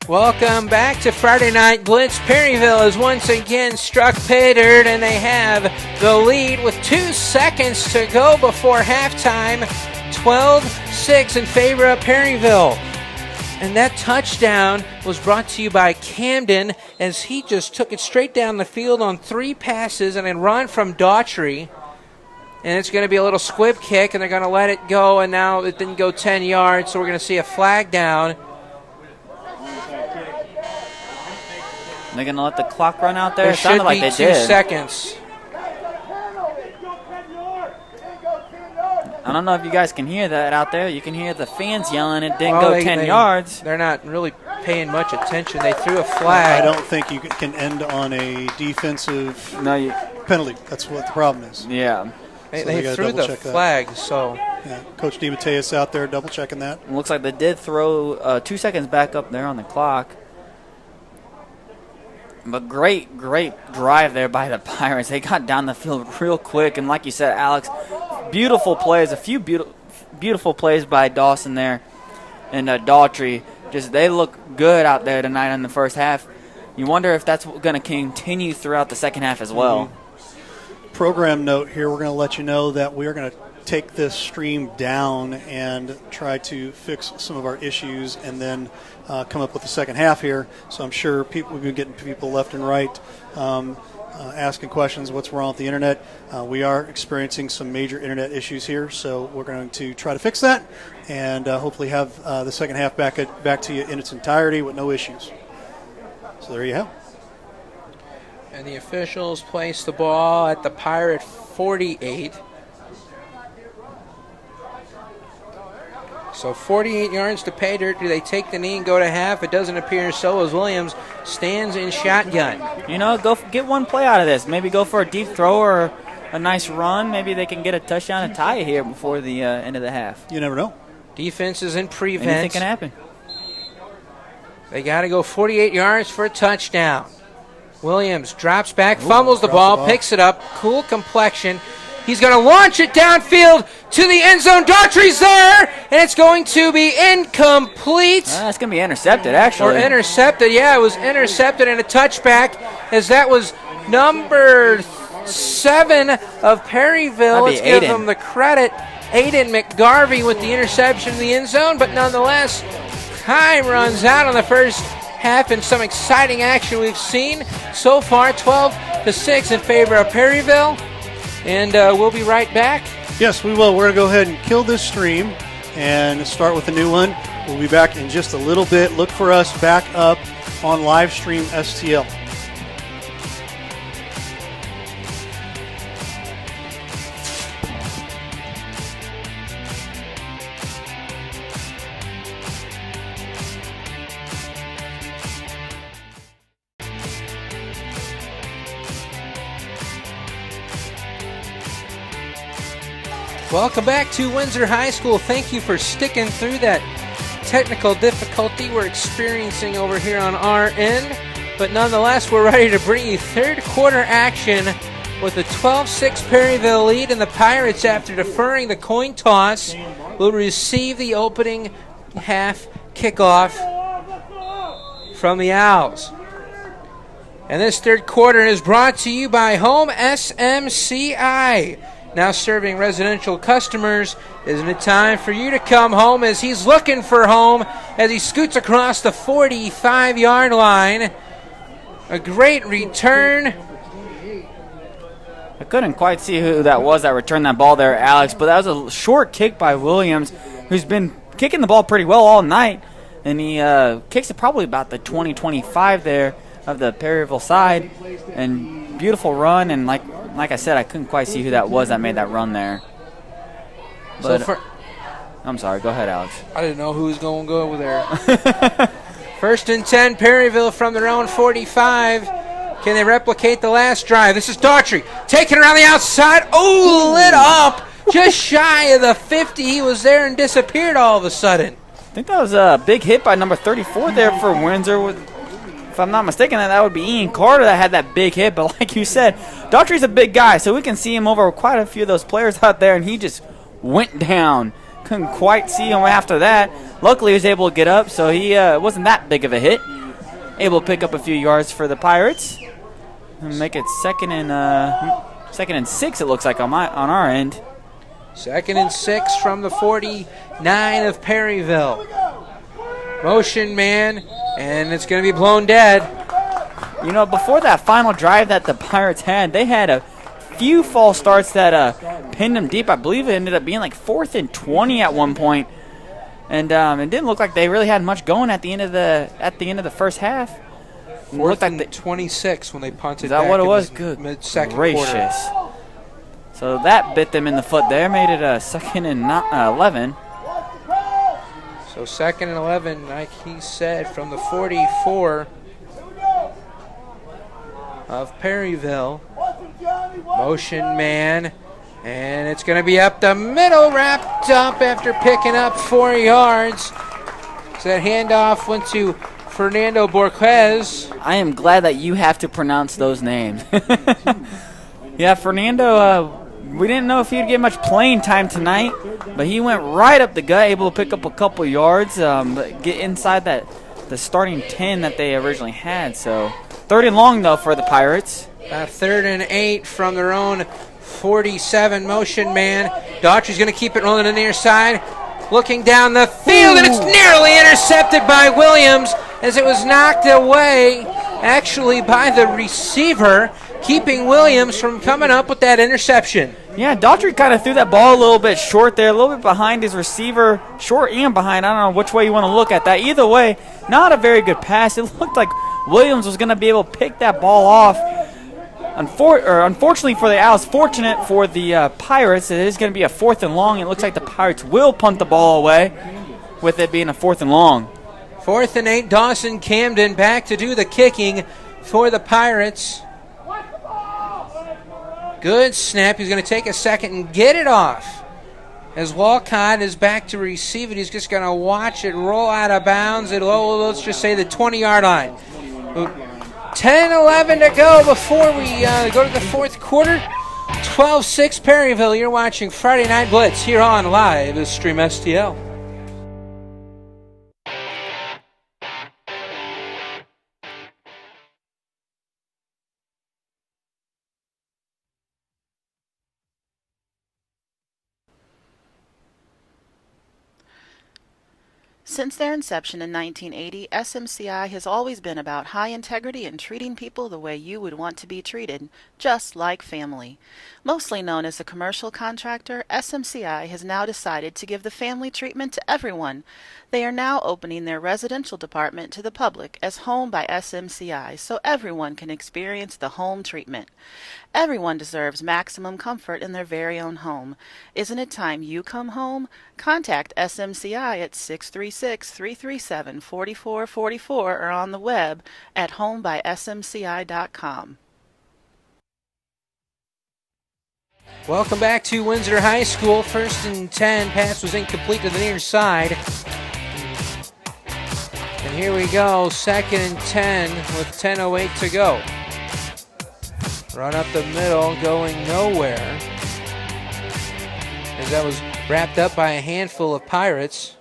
Welcome back to Friday Night Blitz. Perryville has once again struck pay dirt, and they have the lead with 2 seconds to go before halftime. 12-6 in favor of Perryville. And that touchdown was brought to you by Camden, as he just took it straight down the field on 3 passes and a run from Daughtry. And it's going to be a little squib kick, and they're going to let it go, and now it didn't go 10 yards, so we're going to see a flag down. They're going to let the clock run out there? There It sounded should like be they 2 did. seconds. I don't know if you guys can hear that out there. You can hear the fans yelling it didn't go 10 yards. They're not really paying much attention. They threw a flag. I don't think you can end on a defensive penalty. That's what the problem is. Yeah. They threw the flag, so. Yeah. Coach DeMatteis out there double-checking that. It looks like they did throw 2 seconds back up there on the clock. But great drive there by the Pirates. They got down the field real quick, and like you said, Alex, beautiful plays. A few beautiful plays by Dawson there and Daughtry. Just they look good out there tonight in the first half. You wonder if that's going to continue throughout the second half as well. Mm-hmm. Program note here, we're going to let you know that we are going to take this stream down and try to fix some of our issues and then come up with the second half here. So I'm sure we've been getting people left and right asking questions, what's wrong with the internet. We are experiencing some major internet issues here, so we're going to try to fix that and hopefully have the second half back to you in its entirety with no issues. So there you have it. And the officials place the ball at the Pirate 48. So 48 yards to pay dirt. Do they take the knee and go to half? It doesn't appear so, as Williams stands in shotgun. You know, get one play out of this. Maybe go for a deep throw or a nice run. Maybe they can get a touchdown and tie it here before the end of the half. You never know. Defense is in prevent. Anything can happen. They got to go 48 yards for a touchdown. Williams drops back, fumbles the ball, picks it up. Cool complexion. He's going to launch it downfield to the end zone. Daughtry's there, and it's going to be incomplete. It's going to be intercepted, actually. Or intercepted, yeah, it was intercepted and a touchback, as that was number 7 of Perryville. Let's give them the credit. Aiden McGarvey with the interception in the end zone, but nonetheless, time runs out on the first half in some exciting action we've seen so far. 12-6 in favor of Perryville. And we'll be right back. Yes, we will. We're going to go ahead and kill this stream and start with a new one. We'll be back in just a little bit. Look for us back up on live stream STL. Welcome back to Windsor High School. Thank you for sticking through that technical difficulty we're experiencing over here on our end. But nonetheless, we're ready to bring you third quarter action with a 12-6 Perryville lead, and the Pirates, after deferring the coin toss, will receive the opening half kickoff from the Owls. And this third quarter is brought to you by Home SMCI. Now serving residential customers. Isn't it time for you to come home as he's looking for home as he scoots across the 45-yard line. A great return. I couldn't quite see who that was that returned that ball there, Alex, but that was a short kick by Williams, who's been kicking the ball pretty well all night. And he kicks it probably about the 20-25 there of the Perryville side. And beautiful run, and like I said, I couldn't quite see who that was that made that run there. But I'm sorry, go ahead, Alex. I didn't know who was going to go over there. 1st and 10, Perryville from their own 45. Can they replicate the last drive? This is Daughtry taking it around the outside. Oh, lit up just shy of the 50. He was there and disappeared all of a sudden. I think that was a big hit by number 34 there for Windsor. If I'm not mistaken, that would be Ian Carter that had that big hit. But like you said, Daughtry's a big guy, so we can see him over quite a few of those players out there, and he just went down. Couldn't quite see him after that. Luckily, he was able to get up, so he wasn't that big of a hit. Able to pick up a few yards for the Pirates and make it second and 6. It looks like on our end. 2nd and 6 from the 49 of Perryville. Motion man, and it's going to be blown dead. You know, before that final drive that the Pirates had, they had a few false starts that pinned them deep. I believe it ended up being like 4th and 20 at one point. And it didn't look like they really had much going at the end of the first half. 4th and 26 when they punted. Is that back what it in was? the Good mid-second gracious. quarter. So that bit them in the foot there, made it 2nd and 11. So 2nd and 11, like he said, from the 44 of Perryville. Motion man, and it's going to be up the middle, wrapped up after picking up 4 yards. So that handoff went to Fernando Borquez. I am glad that you have to pronounce those names. Yeah, Fernando, we didn't know if he'd get much playing time tonight, but he went right up the gut, able to pick up a couple yards, but get inside the starting 10 that they originally had. So 3rd and long, though, for the Pirates. 3rd and 8 from their own 47. Motion man. Daughtry's going to keep it rolling on the near side. Looking down the field, and it's nearly intercepted by Williams as it was knocked away, actually, by the receiver, keeping Williams from coming up with that interception. Yeah, Daughtry kind of threw that ball a little bit short there, a little bit behind his receiver, short and behind. I don't know which way you want to look at that. Either way, not a very good pass. It looked like Williams was going to be able to pick that ball off. Unfortunately for the Owls, fortunate for the Pirates, it is going to be a 4th and long. It looks like the Pirates will punt the ball away with it being a 4th and long. 4th and 8, Dawson Camden back to do the kicking for the Pirates. Good snap. He's going to take a second and get it off. As Walcott is back to receive it, he's just going to watch it roll out of bounds at, let's just say, the 20-yard line. 10-11 to go before we go to the 4th quarter. 12-6 Perryville. You're watching Friday Night Blitz here on Live Stream STL. Since their inception in 1980, SMCI has always been about high integrity and treating people the way you would want to be treated, just like family. Mostly known as a commercial contractor, SMCI has now decided to give the family treatment to everyone. They are now opening their residential department to the public as Home by SMCI so everyone can experience the home treatment. Everyone deserves maximum comfort in their very own home. Isn't it time you come home? Contact SMCI at 636-337-4444 or on the web at homebysmci.com. Welcome back to Windsor High School. 1st and 10. Pass was incomplete to the near side. And here we go. 2nd and 10 with 10:08 to go. Run up the middle, going nowhere. As that was wrapped up by a handful of Pirates.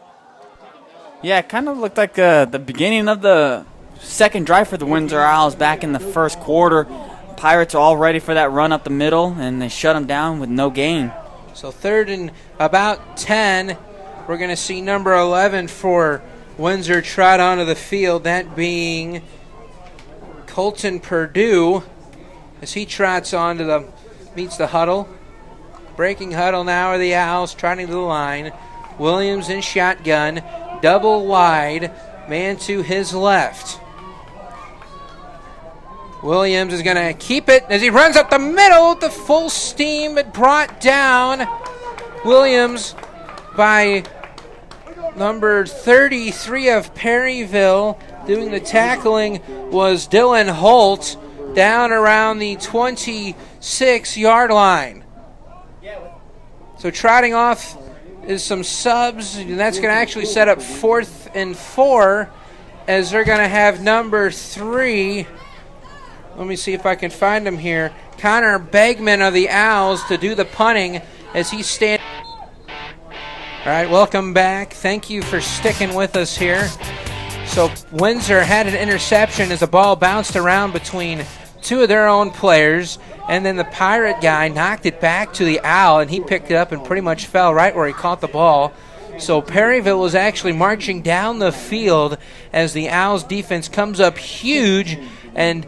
Yeah, it kind of looked like the beginning of the second drive for the Windsor Owls back in the first quarter. Pirates are all ready for that run up the middle, and they shut them down with no gain. So 3rd and about 10. We're going to see number 11 for Windsor trot onto the field, that being Colton Purdue, as he trots meets the huddle. Breaking huddle now are the Owls, trotting to the line. Williams in shotgun, double wide, man to his left. Williams is going to keep it as he runs up the middle with the full steam, but brought down. Williams by number 33 of Perryville. Doing the tackling was Dylan Holt down around the 26-yard line. So trotting off is some subs, and that's going to actually set up 4th and 4 as they're going to have number 3. Let me see if I can find him here. Connor Bagman of the Owls to do the punting as he stands. All right, welcome back. Thank you for sticking with us here. So Windsor had an interception as the ball bounced around between two of their own players, and then the Pirate guy knocked it back to the Owl, and he picked it up and pretty much fell right where he caught the ball. So Perryville was actually marching down the field as the Owls defense comes up huge and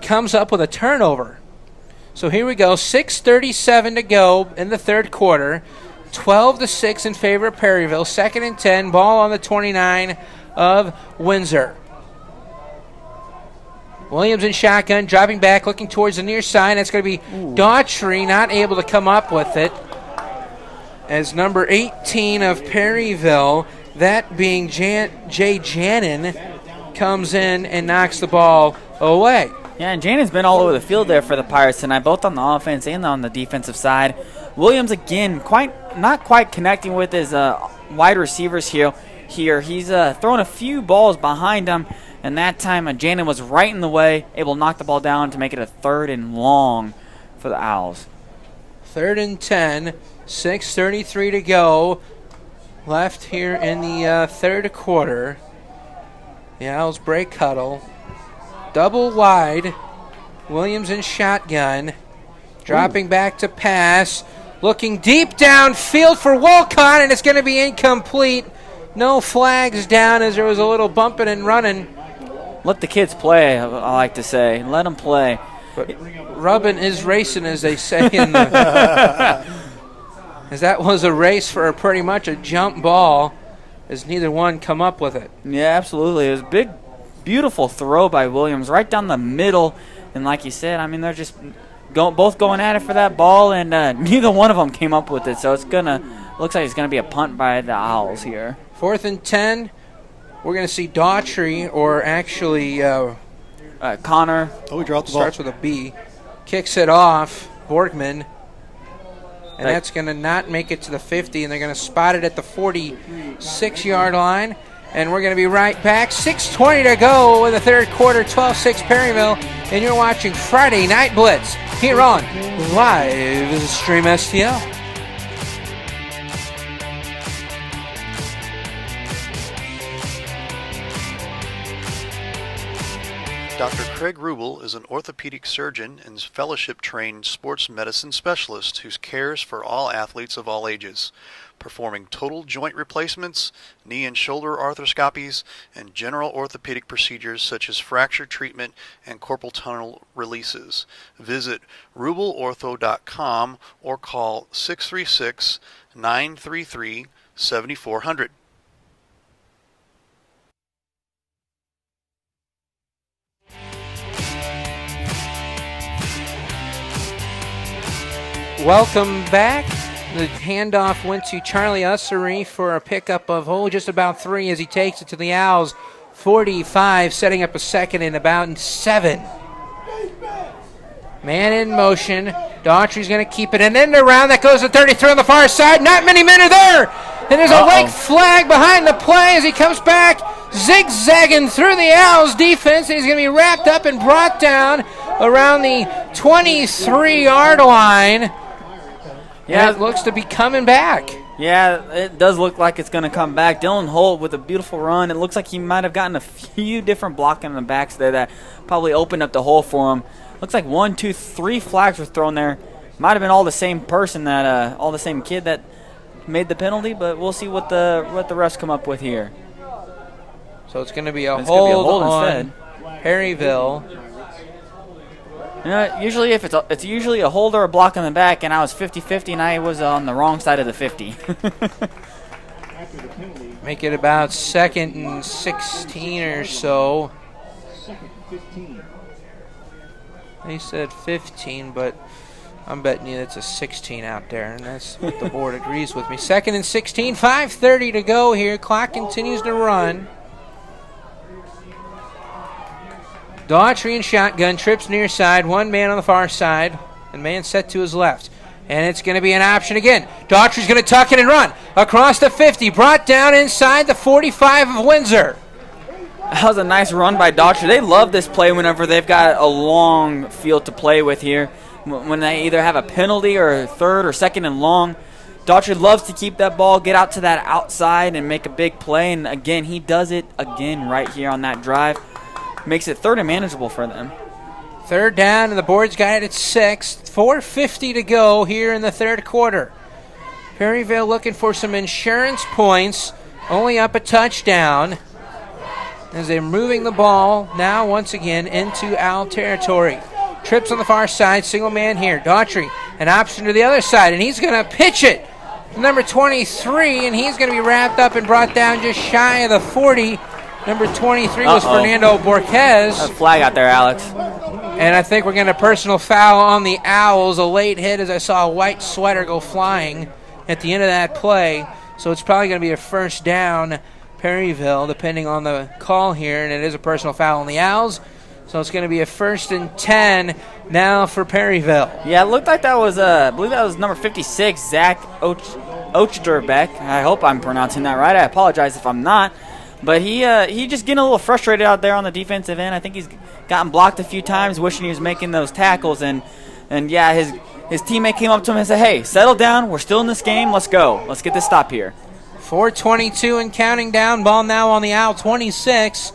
comes up with a turnover. So here we go, 6:37 to go in the third quarter. 12-6 in favor of Perryville. 2nd and 10, ball on the 29 of Windsor. Williams in shotgun, dropping back, looking towards the near side. That's going to be Daughtry, not able to come up with it. As number 18 of Perryville, that being Jay Jannon, comes in and knocks the ball away. Yeah, and Jannon's been all over the field there for the Pirates tonight, both on the offense and on the defensive side. Williams, again, not quite connecting with his wide receivers here. He's throwing a few balls behind him, and that time Jannon was right in the way, able to knock the ball down to make it a 3rd and long for the Owls. 3rd and 10, 6:33 to go. Left here in the third quarter. The Owls break huddle. Double wide. Williams in shotgun. Dropping back to pass. Looking deep downfield for Wolcott, and it's going to be incomplete. No flags down as there was a little bumping and running. Let the kids play, I like to say. Let them play. But rubbing is racing, as they say in the... as that was a race for pretty much a jump ball, as neither one come up with it. Yeah, absolutely. It was a big, beautiful throw by Williams right down the middle. And like you said, I mean, they're just both going at it for that ball, and neither one of them came up with it. So looks like it's going to be a punt by the Owls here. 4th and 10. We're going to see Daughtry, or actually Connor. Oh, he dropped the ball. Starts with a B. Kicks it off. Borgman. And that's going to not make it to the 50, and they're going to spot it at the 46-yard line. And we're going to be right back. 6:20 to go in the third quarter, 12-6 Perryville. And you're watching Friday Night Blitz here on Live Stream STL. Dr. Craig Rubel is an orthopedic surgeon and fellowship-trained sports medicine specialist who cares for all athletes of all ages, performing total joint replacements, knee and shoulder arthroscopies, and general orthopedic procedures such as fracture treatment and carpal tunnel releases. Visit rubelortho.com or call 636-933-7400. Welcome back. The handoff went to Charlie Ussery for a pickup of just about 3 as he takes it to the Owls. 45, setting up a 2nd and about 7. Man in motion. Daughtry's going to keep it, and then around that goes to 33 on the far side. Not many men are there. And there's a late flag behind the play as he comes back, zigzagging through the Owls defense. And he's going to be wrapped up and brought down around the 23-yard line. Yeah, it looks to be coming back. Yeah, it does look like it's going to come back. Dylan Holt with a beautiful run. It looks like he might have gotten a few different blocking on the backs there that probably opened up the hole for him. Looks like 1, 2, 3 flags were thrown there. Might have been all the same person that, all the same kid that made the penalty, but we'll see what the refs come up with here. So it's going to be a hold on Perryville. You know, usually if it's usually a hold or a block on the back, and I was 50-50, and I was on the wrong side of the 50. Make it about 2nd and 16 or so. They said 15, but I'm betting you it's a 16 out there, and that's what the board agrees with me. 2nd and 16, 5:30 to go here. Clock continues to run. Daughtry in shotgun, trips near side, one man on the far side, and man set to his left. And it's going to be an option again. Daughtry's going to tuck it and run across the 50, brought down inside the 45 of Windsor. That was a nice run by Daughtry. They love this play whenever they've got a long field to play with here. When they either have a penalty or a 3rd or 2nd and long, Daughtry loves to keep that ball, get out to that outside, and make a big play. And again, he does it again right here on that drive. Makes it 3rd and manageable for them. 3rd down, and the board's got it at 6. 4:50 to go here in the 3rd quarter. Perryville looking for some insurance points, only up a touchdown, as they're moving the ball now once again into Owl territory. Trips on the far side, single man here. Daughtry, an option to the other side, and he's going to pitch it to number 23, and he's going to be wrapped up and brought down just shy of the 40. Number 23 was Fernando Borquez. A flag out there, Alex. And I think we're getting a personal foul on the Owls. A late hit as I saw a white sweater go flying at the end of that play. So it's probably going to be a 1st down, Perryville, depending on the call here. And it is a personal foul on the Owls. So it's going to be a 1st and 10 now for Perryville. Yeah, it looked like that was, I believe that was number 56, Zach Ochterbeck. I hope I'm pronouncing that right. I apologize if I'm not. But he just getting a little frustrated out there on the defensive end. I think he's gotten blocked a few times, wishing he was making those tackles. And yeah, his teammate came up to him and said, hey, settle down. We're still in this game. Let's go. Let's get this stop here. 4:22 and counting down. Ball now on the Owl 26.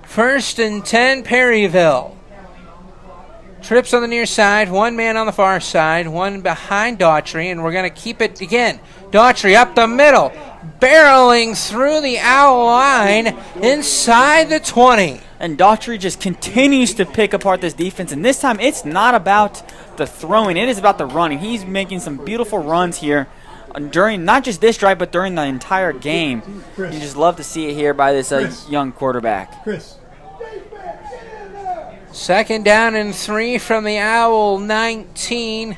1st and 10, Perryville. Trips on the near side, one man on the far side, one behind Daughtry, and we're going to keep it again. Daughtry up the middle, barreling through the Owl line inside the 20. And Daughtry just continues to pick apart this defense, and this time it's not about the throwing, it is about the running. He's making some beautiful runs here during not just this drive, but during the entire game. You just love to see it here by this young quarterback. 2nd down and 3 from the Owl 19.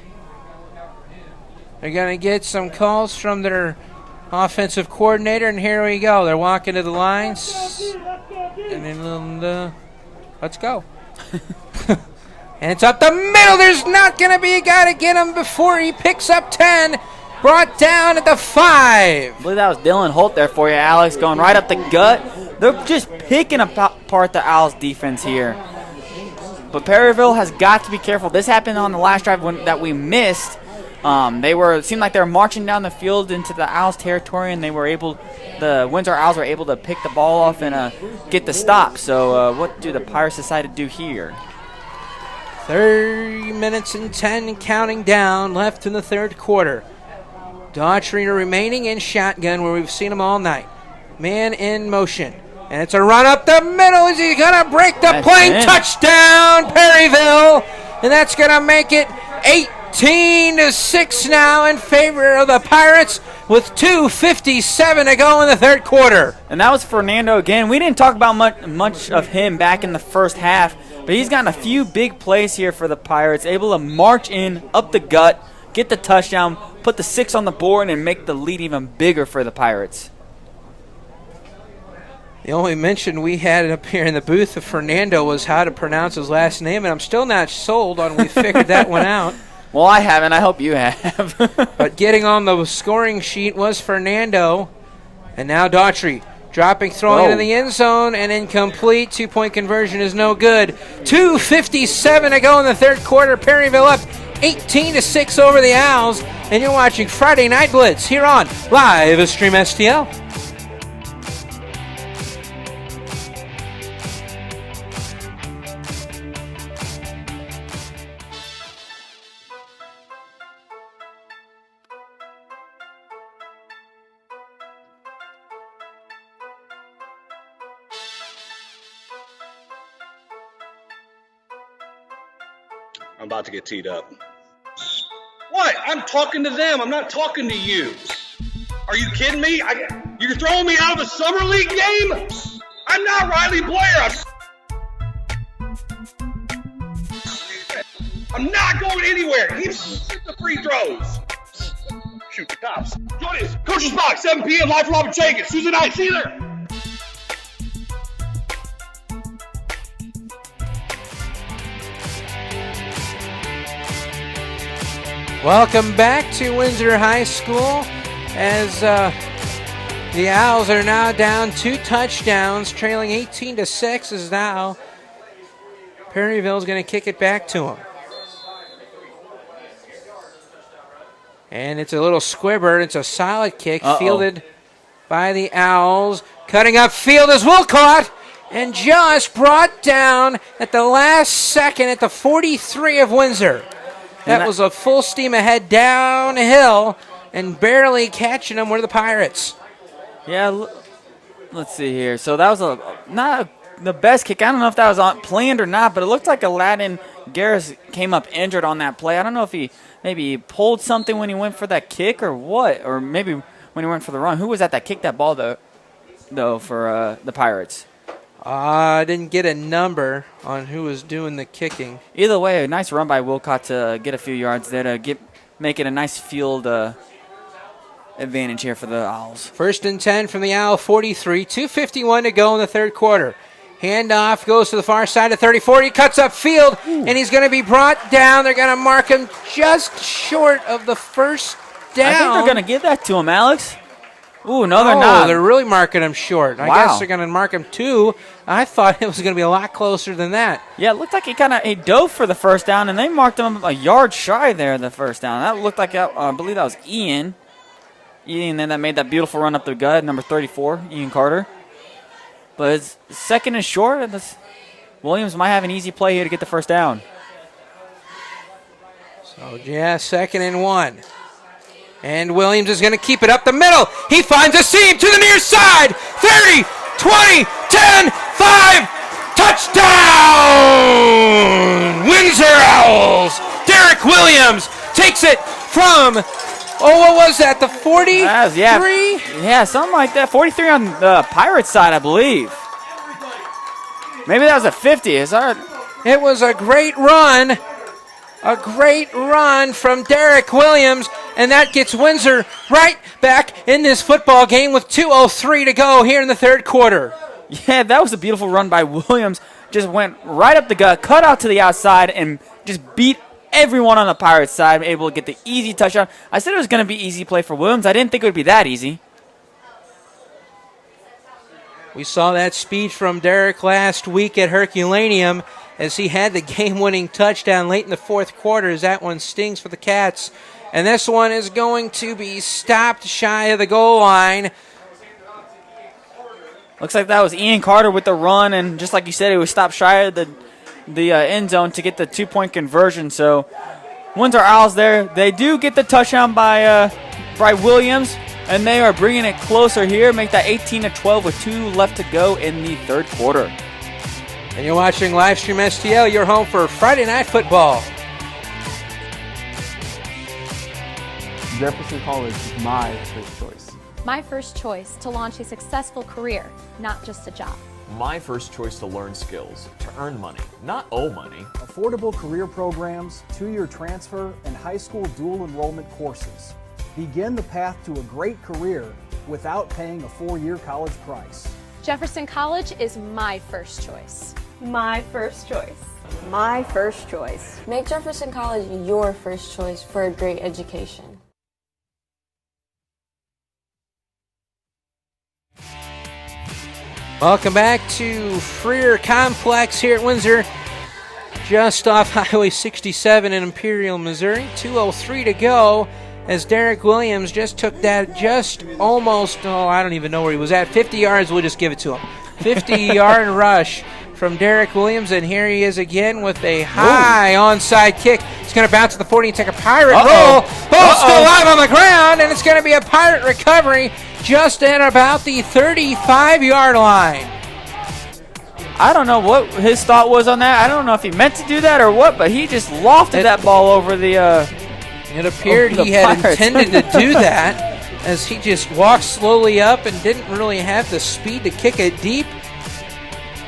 They're going to get some calls from their offensive coordinator, and here we go. They're walking to the lines, and then let's go. And it's up the middle. There's not going to be a guy to get him before he picks up 10. Brought down at the 5. I believe that was Dylan Holt there for you, Alex, going right up the gut. They're just picking apart the Owls' defense here. But Perryville has got to be careful. This happened on the last drive that we missed. It seemed like they were marching down the field into the Owls' territory, and the Windsor Owls were able to pick the ball off and get the stop. So what do the Pirates decide to do here? 30 minutes and 10 counting down left in the 3rd quarter. Daughtry remaining in shotgun where we've seen him all night. Man in motion. And it's a run up the middle. Is he going to break the plane? Touchdown, Perryville. And that's going to make it 18-6 now in favor of the Pirates with 2:57 to go in the 3rd quarter. And that was Fernando again. We didn't talk about much of him back in the first half, but he's gotten a few big plays here for the Pirates, able to march in, up the gut, get the touchdown, put the 6 on the board, and make the lead even bigger for the Pirates. The only mention we had up here in the booth of Fernando was how to pronounce his last name, and I'm still not sold on we figured that one out. Well, I haven't. I hope you have. But getting on the scoring sheet was Fernando. And now Daughtry dropping, throwing into the end zone, and incomplete. 2-point conversion is no good. 2:57 to go in the 3rd quarter. Perryville up 18-6 over the Owls. and you're watching Friday Night Blitz here on Live Stream STL. I'm about to get teed up. What? I'm talking to them. I'm not talking to you. Are you kidding me? You're throwing me out of a summer league game? I'm not Riley Blair. I'm not going anywhere. Keep the free throws. Shoot the cops. Join us. Coach's Box, 7 p.m. live from Robert Jenkins. Tuesday night. See you there. Welcome back to Windsor High School as the Owls are now down 2 touchdowns, trailing 18-6 as now Perryville is going to kick it back to them. And it's a little squibber. It's a solid kick fielded by the Owls. Cutting up field is Wilcott and just brought down at the last second at the 43 of Windsor. That was a full steam ahead downhill, and barely catching them were the Pirates. Yeah, let's see here. So that was not the best kick. I don't know if that was planned or not, but it looked like Aladdin Garris came up injured on that play. I don't know if he maybe pulled something when he went for that kick or what, or maybe when he went for the run. Who was that kicked that ball, though for the Pirates? I didn't get a number on who was doing the kicking. Either way, a nice run by Wilcott to get a few yards there to make it a nice field advantage here for the Owls. 1st and 10 from the Owl 43. 2:51 to go in the third quarter. Handoff goes to the far side of 34. He cuts up field, and he's going to be brought down. They're going to mark him just short of the first down. I think they're going to give that to him, Alex. Ooh, no, they're not. They're really marking him short. I Wow. guess they're going to mark him 2. I thought it was going to be a lot closer than that. Yeah, it looked like he dove for the first down, and they marked him a yard shy there the first down. That looked like, I believe that was Ian. Ian then that made that beautiful run up the gut, number 34, Ian Carter. But it's second and short, and Williams might have an easy play here to get the first down. So, yeah, 2nd and 1. And Williams is going to keep it up the middle. He finds a seam to the near side. 30, 20, 10, 5. Touchdown! Windsor Owls. Derek Williams takes it from, what was that, the 43? Yeah, something like that. 43 on the Pirates side, I believe. Maybe that was a 50. It was a great run. A great run from Derek Williams, and that gets Windsor right back in this football game with 2:03 to go here in the third quarter. Yeah, that was a beautiful run by Williams. Just went right up the gut, cut out to the outside, and just beat everyone on the Pirates side, able to get the easy touchdown. I said it was going to be easy play for Williams. I didn't think it would be that easy. We saw that speed from Derek last week at Herculaneum as he had the game-winning touchdown late in the fourth quarter as that one stings for the Cats. And this one is going to be stopped shy of the goal line. Looks like that was Ian Carter with the run, and just like you said, it was stopped shy of the end zone to get the two-point conversion. So Windsor Owls there. They do get the touchdown by Williams, and they are bringing it closer here, make that 18-12 with 2 left to go in the third quarter. And you're watching Livestream STL, your home for Friday Night Football. Jefferson College is my first choice. My first choice to launch a successful career, not just a job. My first choice to learn skills, to earn money, not owe money. Affordable career programs, 2-year transfer, and high school dual enrollment courses. Begin the path to a great career without paying a 4-year college price. Jefferson College is my first choice. My first choice. My first choice. Make Jefferson College your first choice for a great education. Welcome back to Freer Complex here at Windsor, just off Highway 67 in Imperial, Missouri. 2:03 to go as Derek Williams just took that just almost, I don't even know where he was at. 50 yards, we'll just give it to him. 50-yard rush from Derek Williams, and here he is again with a high onside kick. It's going to bounce to the 40 and take a Pirate roll. Ball still out on the ground, and it's going to be a Pirate recovery just at about the 35-yard line. I don't know what his thought was on that. I don't know if he meant to do that or what, but he just lofted that ball over the It appeared he had intended to do that as he just walked slowly up and didn't really have the speed to kick it deep.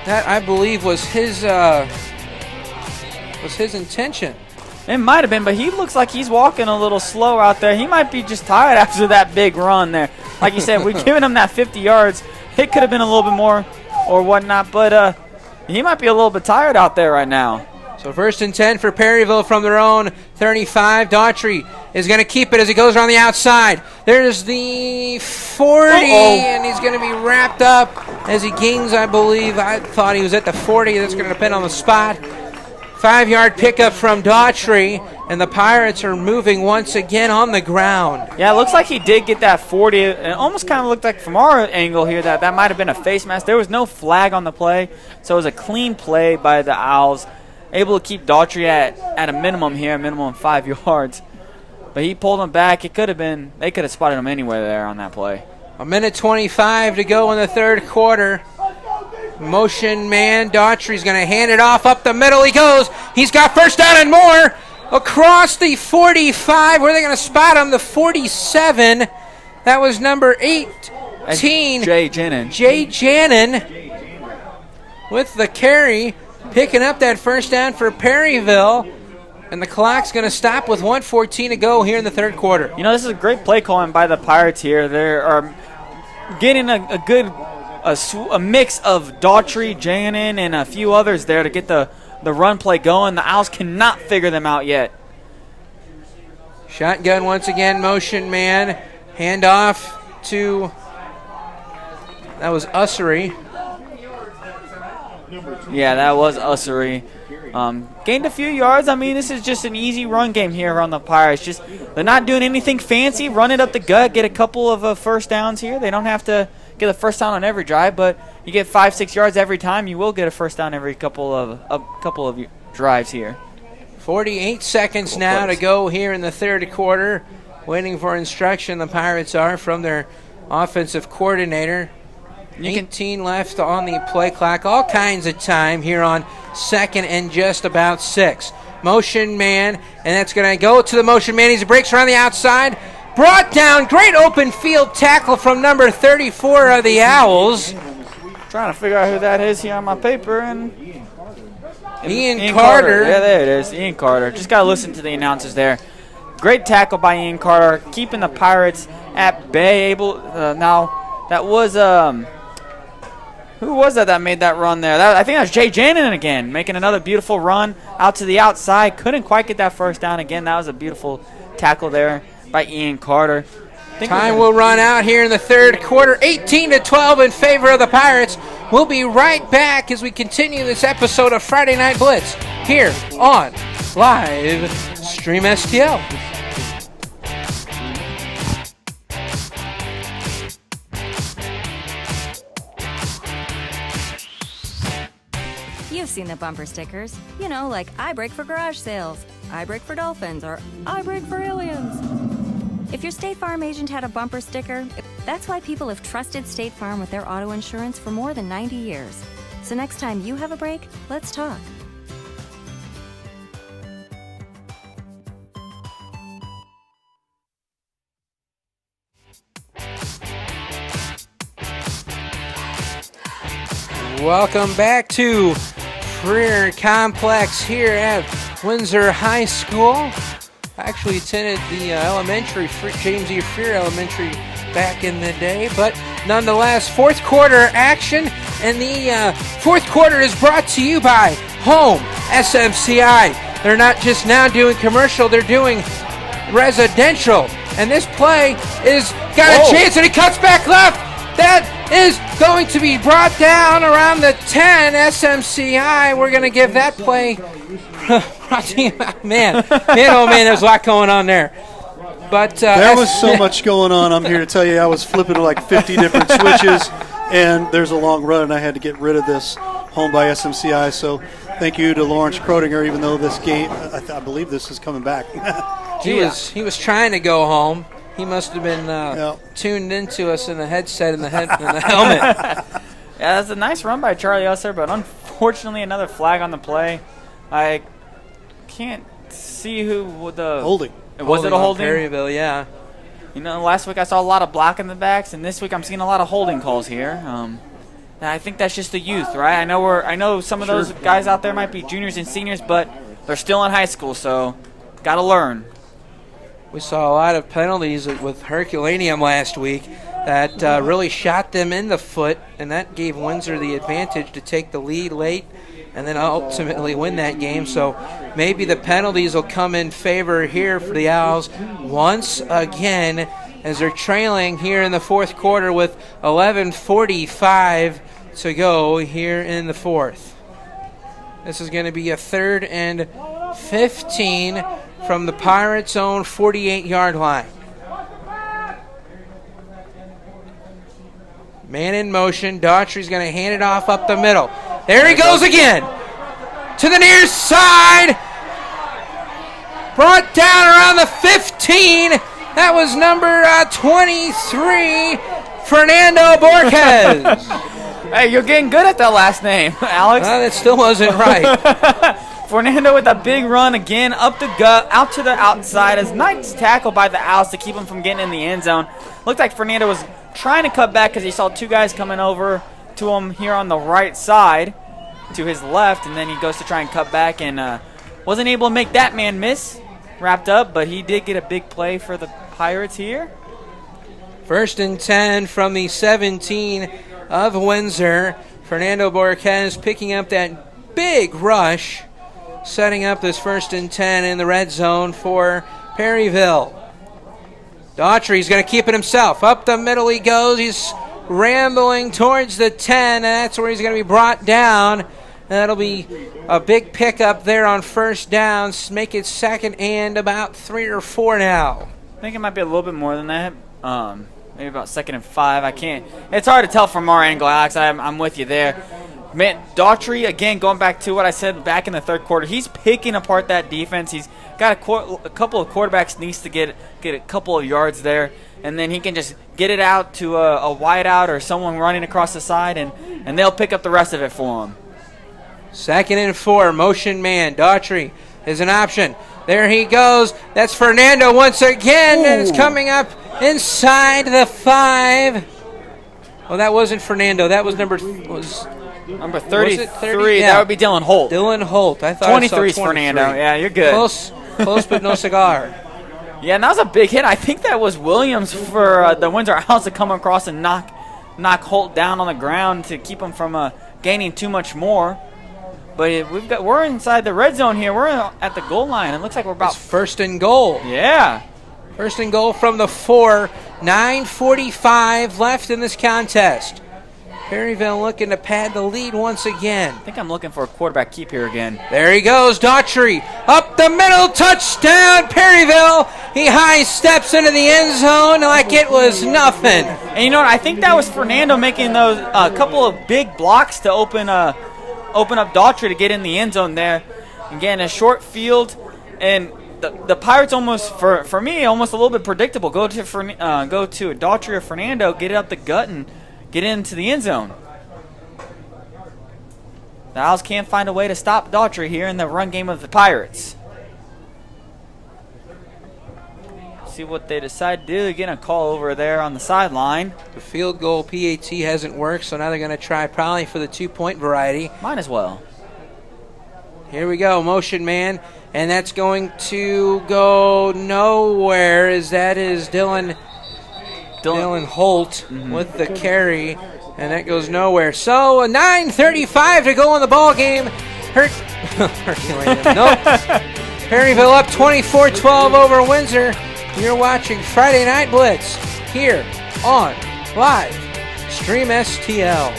That, I believe, was his intention. It might have been, but he looks like he's walking a little slow out there. He might be just tired after that big run there. Like you said, we've given him that 50 yards. It could have been a little bit more or whatnot, but he might be a little bit tired out there right now. So 1st and 10 for Perryville from their own 35. Daughtry is going to keep it as he goes around the outside. There's the 40, and he's going to be wrapped up as he gains, I believe. I thought he was at the 40. That's going to depend on the spot. 5-yard pickup from Daughtry, and the Pirates are moving once again on the ground. Yeah, it looks like he did get that 40. It almost kind of looked like from our angle here that might have been a face mask. There was no flag on the play, so it was a clean play by the Owls. Able to keep Daughtry at a minimum here, a minimum of 5 yards. But he pulled him back. It could have been, they could have spotted him anywhere there on that play. 1:25 to go in the third quarter. Motion man, Daughtry's going to hand it off up the middle. He goes. He's got first down and more across the 45. Where are they going to spot him? The 47. That was number 18. Jay Jannon. Jay Jannon with the carry, picking up that first down for Perryville. And the clock's going to stop with 1:14 to go here in the third quarter. You know, this is a great play calling by the Pirates here. They are getting a good mix of Daughtry, Jannon, and a few others there to get the run play going. The Owls cannot figure them out yet. Shotgun once again, motion man. Handoff to, that was Ussery. Yeah, that was Ussery. Gained a few yards. I mean, this is just an easy run game here on the Pirates. Just they're not doing anything fancy. Run it up the gut, get a couple of first downs here. They don't have to get a first down on every drive, but you get 5-6 yards every time. You will get a first down every couple of drives here. 48 seconds now to go here in the third quarter. Waiting for instruction, the Pirates are, from their offensive coordinator. 18 left on the play clock. All kinds of time here on 2nd and just about 6. Motion man, and that's going to go to the motion man. He breaks around the outside. Brought down. Great open field tackle from number 34 of the Owls. Trying to figure out who that is here on my paper. And Ian Carter. Yeah, there it is. Ian Carter. Just got to listen to the announcers there. Great tackle by Ian Carter, keeping the Pirates at bay. Now, that was who was that made that run there? I think that was Jay Jannon again, making another beautiful run out to the outside. Couldn't quite get that first down again. That was a beautiful tackle there by Ian Carter. Time will run out here in the third quarter. 18-12 in favor of the Pirates. We'll be right back as we continue this episode of Friday Night Blitz here on Live Stream STL. You've seen the bumper stickers. You know, like I brake for garage sales, I brake for dolphins, or I brake for aliens. If your State Farm agent had a bumper sticker, that's why people have trusted State Farm with their auto insurance for more than 90 years. So next time you have a brake, let's talk. Welcome back to Freer Complex here at Windsor High School. I actually attended the James E. Freer Elementary back in the day, but nonetheless, fourth quarter action, and the fourth quarter is brought to you by Home SMCI. They're not just now doing commercial, they're doing residential, and this play is got a chance, and he cuts back left. That is going to be brought down around the 10 SMCI. We're going to give that play brought to you. Man, oh man, there's a lot going on there. But there was so much going on. I'm here to tell you I was flipping to like 50 different switches, and there's a long run, and I had to get rid of this home by SMCI. So thank you to Lawrence Krotinger, even though this game, I believe this is coming back. He was trying to go home. He must have been tuned into us in the headset in the helmet. Yeah, that's a nice run by Charlie Usser, but unfortunately another flag on the play. I can't see who the holding. Was it a holding? Perryville, yeah. You know, last week I saw a lot of block in the backs, and this week I'm seeing a lot of holding calls here. And I think that's just the youth, right? I know some of those guys out there might be juniors and seniors, but they're still in high school, so got to learn. We saw a lot of penalties with Herculaneum last week that really shot them in the foot, and that gave Windsor the advantage to take the lead late and then ultimately win that game. So maybe the penalties will come in favor here for the Owls once again as they're trailing here in the fourth quarter with 11:45 to go here in the fourth. This is going to be a 3rd and 15 from the Pirates' own 48-yard line. Man in motion. Daughtry's going to hand it off up the middle. There he goes again. To the near side. Brought down around the 15. That was number 23, Fernando Borges. Hey, you're getting good at that last name, Alex. That still wasn't right. Fernando with a big run again, up the gut, out to the outside. A nice tackle by the Owls to keep him from getting in the end zone. Looked like Fernando was trying to cut back because he saw two guys coming over to him here on the right side to his left, and then he goes to try and cut back and wasn't able to make that man miss. Wrapped up, but he did get a big play for the Pirates here. 1st and 10 from the 17 of Windsor. Fernando Borges picking up that big rush, setting up this 1st and 10 in the red zone for Perryville. Daughtry's going to keep it himself. Up the middle he goes. He's rambling towards the 10, and that's where he's going to be brought down. That'll be a big pickup there on 1st down. Make it 2nd and about 3 or 4 now. I think it might be a little bit more than that. Maybe about 2nd and 5. I can't. It's hard to tell from our angle, Alex. I'm with you there. Man, Daughtry, again, going back to what I said back in the 3rd quarter, he's picking apart that defense. He's got a couple of quarterbacks needs to get a couple of yards there, and then he can just get it out to a wide out or someone running across the side, and they'll pick up the rest of it for him. 2nd and 4, motion man. Daughtry is an option. There he goes. That's Fernando once again, and it's coming up inside the 5. Well, that wasn't Fernando. That was number 33. Yeah. That would be Dylan Holt. Dylan Holt. I thought 23 is Fernando. Yeah, you're good. Close but no cigar. Yeah, and that was a big hit. I think that was Williams for the Windsor Owls to come across and knock Holt down on the ground to keep him from gaining too much more. But we're inside the red zone here. We're at the goal line. It looks like we're about 1st and goal. Yeah. 1st and goal from the 4. 9:45 left in this contest. Perryville looking to pad the lead once again. I think I'm looking for a quarterback keep here again. There he goes, Daughtry. Up the middle, touchdown, Perryville. He high steps into the end zone like it was nothing. And you know what? I think that was Fernando making those couple of big blocks to open up Daughtry to get in the end zone there. Again, a short field, and the Pirates almost, for me, almost a little bit predictable. Go to Daughtry or Fernando, get it up the gut, and get into the end zone. The Owls can't find a way to stop Daughtry here in the run game of the Pirates. See what they decide to do. Again, a call over there on the sideline. The field goal PAT hasn't worked, so now they're going to try probably for the 2-point variety. Might as well. Here we go, motion man, and that's going to go nowhere, as that is Dylan Holt with the carry, and that goes nowhere. So a 9:35 to go in the ball game. Herculaneum. Nope. Perryville up 24-12 over Windsor. You're watching Friday Night Blitz here on Live Stream STL.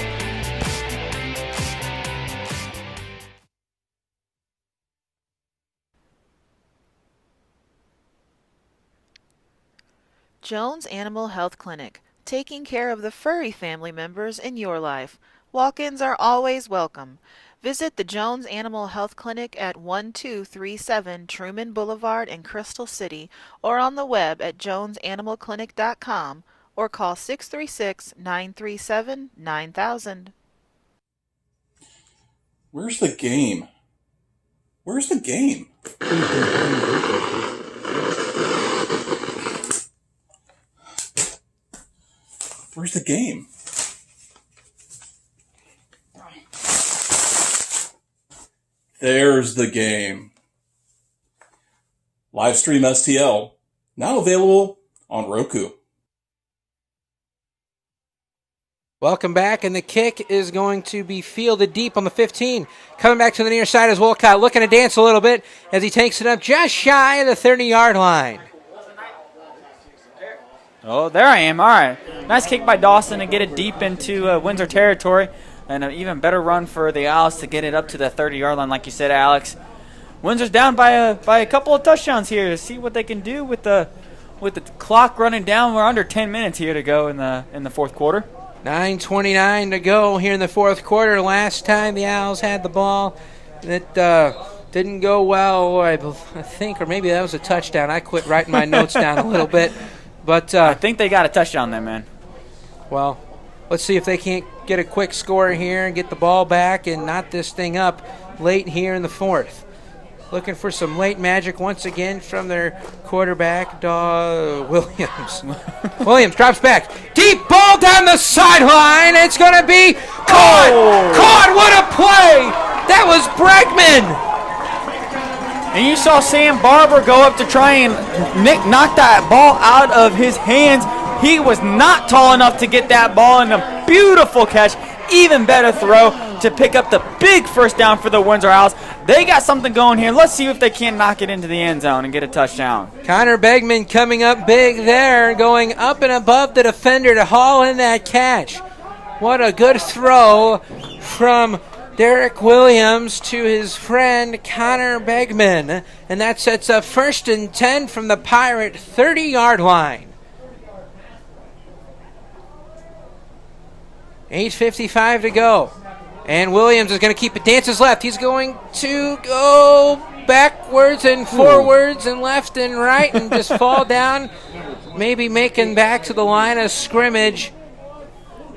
Jones Animal Health Clinic, taking care of the furry family members in your life. Walk-ins are always welcome. Visit the Jones Animal Health Clinic at 1237 Truman Boulevard in Crystal City or on the web at jonesanimalclinic.com or call 636-937-9000. Where's the game? Where's the game? Where's the game? There's the game. Livestream STL, now available on Roku. Welcome back, and the kick is going to be fielded deep on the 15. Coming back to the near side is Wolcott, looking to dance a little bit as he takes it up just shy of the 30-yard line. Oh, there I am. All right. Nice kick by Dawson to get it deep into Windsor territory. And an even better run for the Owls to get it up to the 30-yard line, like you said, Alex. Windsor's down by a couple of touchdowns here. See what they can do with the clock running down. We're under 10 minutes here to go in the fourth quarter. 9:29 to go here in the fourth quarter. Last time the Owls had the ball, that didn't go well, I think, or maybe that was a touchdown. I quit writing my notes down a little bit. But I think they got a touchdown there, man. Well, let's see if they can't get a quick score here and get the ball back and knot this thing up late here in the fourth. Looking for some late magic once again from their quarterback, Williams. Williams drops back. Deep ball down the sideline. It's going to be caught. Oh. Caught. What a play. That was Bregman. And you saw Sam Barber go up to try and knock that ball out of his hands. He was not tall enough to get that ball, and a beautiful catch, even better throw to pick up the big first down for the Windsor Owls. They got something going here. Let's see if they can knock it into the end zone and get a touchdown. Connor Begman coming up big there, going up and above the defender to haul in that catch. What a good throw from Derek Williams to his friend Connor Begman. And that sets up 1st and 10 from the Pirate 30-yard line. 8:55 to go. And Williams is going to keep it. Dances left. He's going to go backwards and forwards and left and right and just fall down, maybe making back to the line of scrimmage.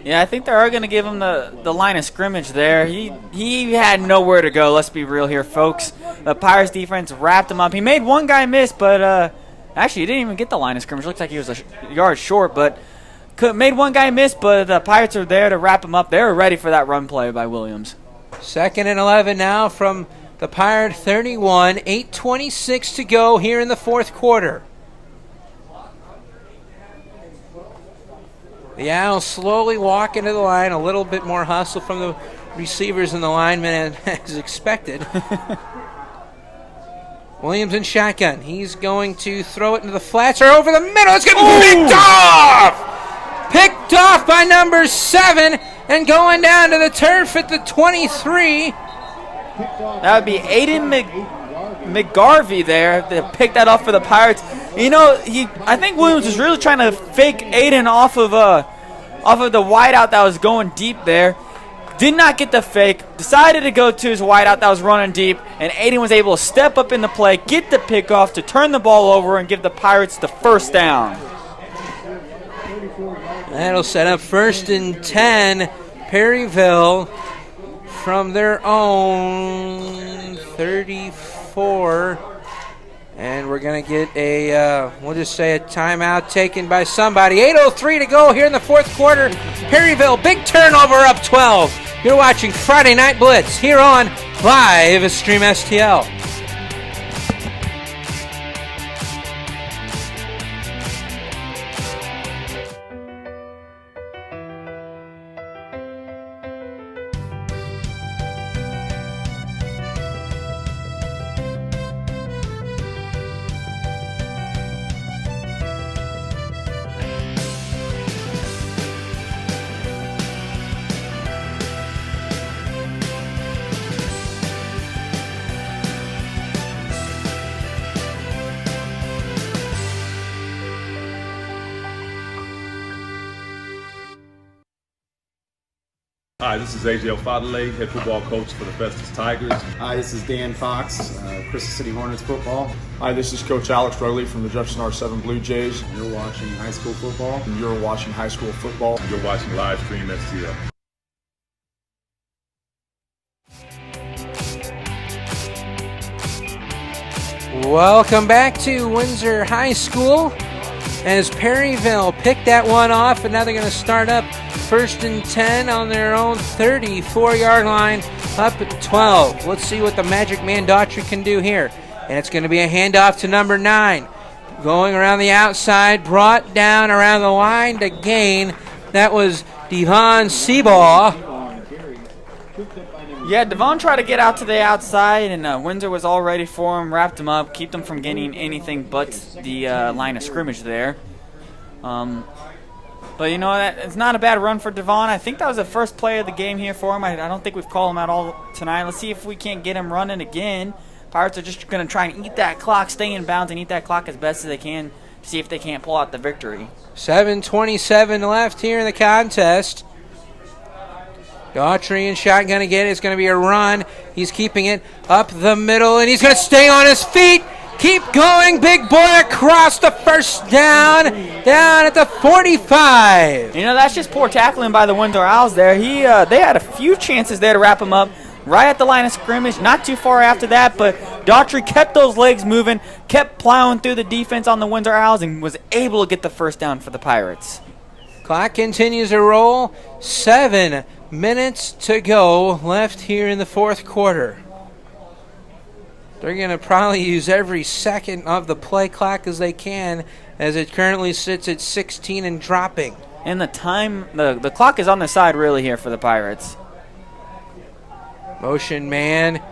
Yeah, I think they are going to give him the line of scrimmage there. He had nowhere to go. Let's be real here, folks. The Pirates defense wrapped him up. He made one guy miss, but actually he didn't even get the line of scrimmage. Looks like he was a yard short, but made one guy miss, but the Pirates are there to wrap him up. They're ready for that run play by Williams. 2nd and 11 now from the Pirate 31. 8:26 to go here in the fourth quarter. The Owls slowly walk into the line. A little bit more hustle from the receivers and the linemen as expected. Williams in shotgun. He's going to throw it into the flats or over the middle. It's going to be picked off! Picked off by number 7 and going down to the turf at the 23. That would be Aiden McGarvey there that picked that off for the Pirates. You know, I think Williams was really trying to fake Aiden off of the wideout that was going deep there. Did not get the fake. Decided to go to his wideout that was running deep, and Aiden was able to step up in the play, get the pickoff to turn the ball over and give the Pirates the first down. That'll set up 1st and 10. Perryville from their own 34. And we're going to get we'll just say a timeout taken by somebody. 8:03 to go here in the fourth quarter. Perryville, big turnover, up 12. You're watching Friday Night Blitz here on Live Stream STL. Hi, this is AJ Fadele, head football coach for the Festus Tigers. Hi, this is Dan Fox, Crystal City Hornets football. Hi, this is Coach Alex Rowley from the Jefferson R7 Blue Jays. You're watching high school football. And you're watching high school football. You're watching live stream STL. Welcome back to Windsor High School as Perryville picked that one off, and now they're going to start up 1st and 10 on their own 34-yard line, up at 12. Let's see what the Magic Man Daughtry can do here. And it's going to be a handoff to number 9. Going around the outside, brought down around the line to gain. That was Devon Seabaugh. Yeah, Devon tried to get out to the outside, and Windsor was all ready for him, wrapped him up, keep them from getting anything but the line of scrimmage there. But you know, it's not a bad run for Devon. I think that was the first play of the game here for him. I don't think we've called him at all tonight. Let's see if we can't get him running again. Pirates are just going to try and eat that clock, stay in bounds, and eat that clock as best as they can to see if they can't pull out the victory. 7:27 left here in the contest. Daughtry in shotgun again. It's going to be a run. He's keeping it up the middle, and he's going to stay on his feet. Keep going, big boy, across the first down at the 45. You know, that's just poor tackling by the Windsor Owls there. They had a few chances there to wrap him up right at the line of scrimmage, not too far after that, but Daughtry kept those legs moving, kept plowing through the defense on the Windsor Owls, and was able to get the first down for the Pirates. Clock continues to roll. 7 minutes to go left here in the fourth quarter. They're going to probably use every second of the play clock as they can, as it currently sits at 16 and dropping. And the clock is on the side really here for the Pirates. Motion man,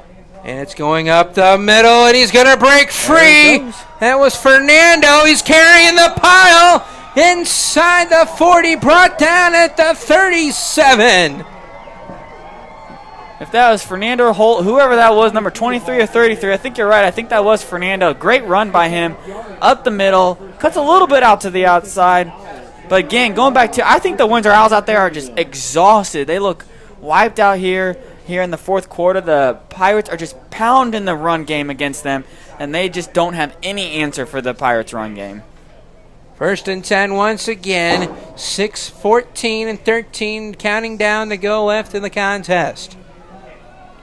and it's going up the middle, and he's going to break free. That was Fernando. He's carrying the pile inside the 40, brought down at the 37. If that was Fernando Holt, whoever that was, number 23 or 33, I think you're right. I think that was Fernando. Great run by him up the middle. Cuts a little bit out to the outside. But again, going back to, I think the Windsor Owls out there are just exhausted. They look wiped out here in the fourth quarter. The Pirates are just pounding the run game against them, and they just don't have any answer for the Pirates run game. 1st and 10 once again. 6:14 and 13 counting down to go left in the contest.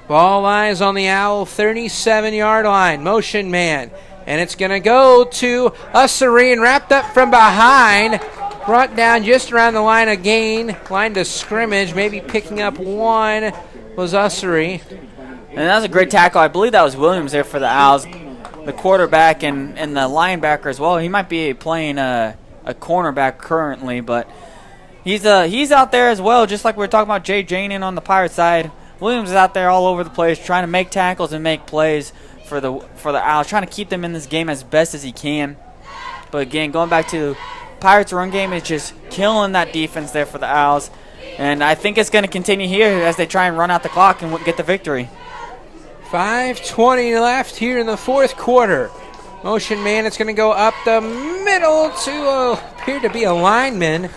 Ball lies on the Owl 37-yard line. Motion man. And it's going to go to Ussery and wrapped up from behind. Brought down just around the line of gain. Line to scrimmage. Maybe picking up one was Ussery. And that was a great tackle. I believe that was Williams there for the Owls. The quarterback and the linebacker as well. He might be playing a cornerback currently, but he's out there as well, just like we were talking about Jay Janin on the Pirate side. Williams is out there all over the place trying to make tackles and make plays for the Owls, trying to keep them in this game as best as he can. But again, going back to Pirates' run game is just killing that defense there for the Owls. And I think it's going to continue here as they try and run out the clock and get the victory. 5:20 left here in the fourth quarter. Motion man, it's going to go up the middle to appear to be a lineman.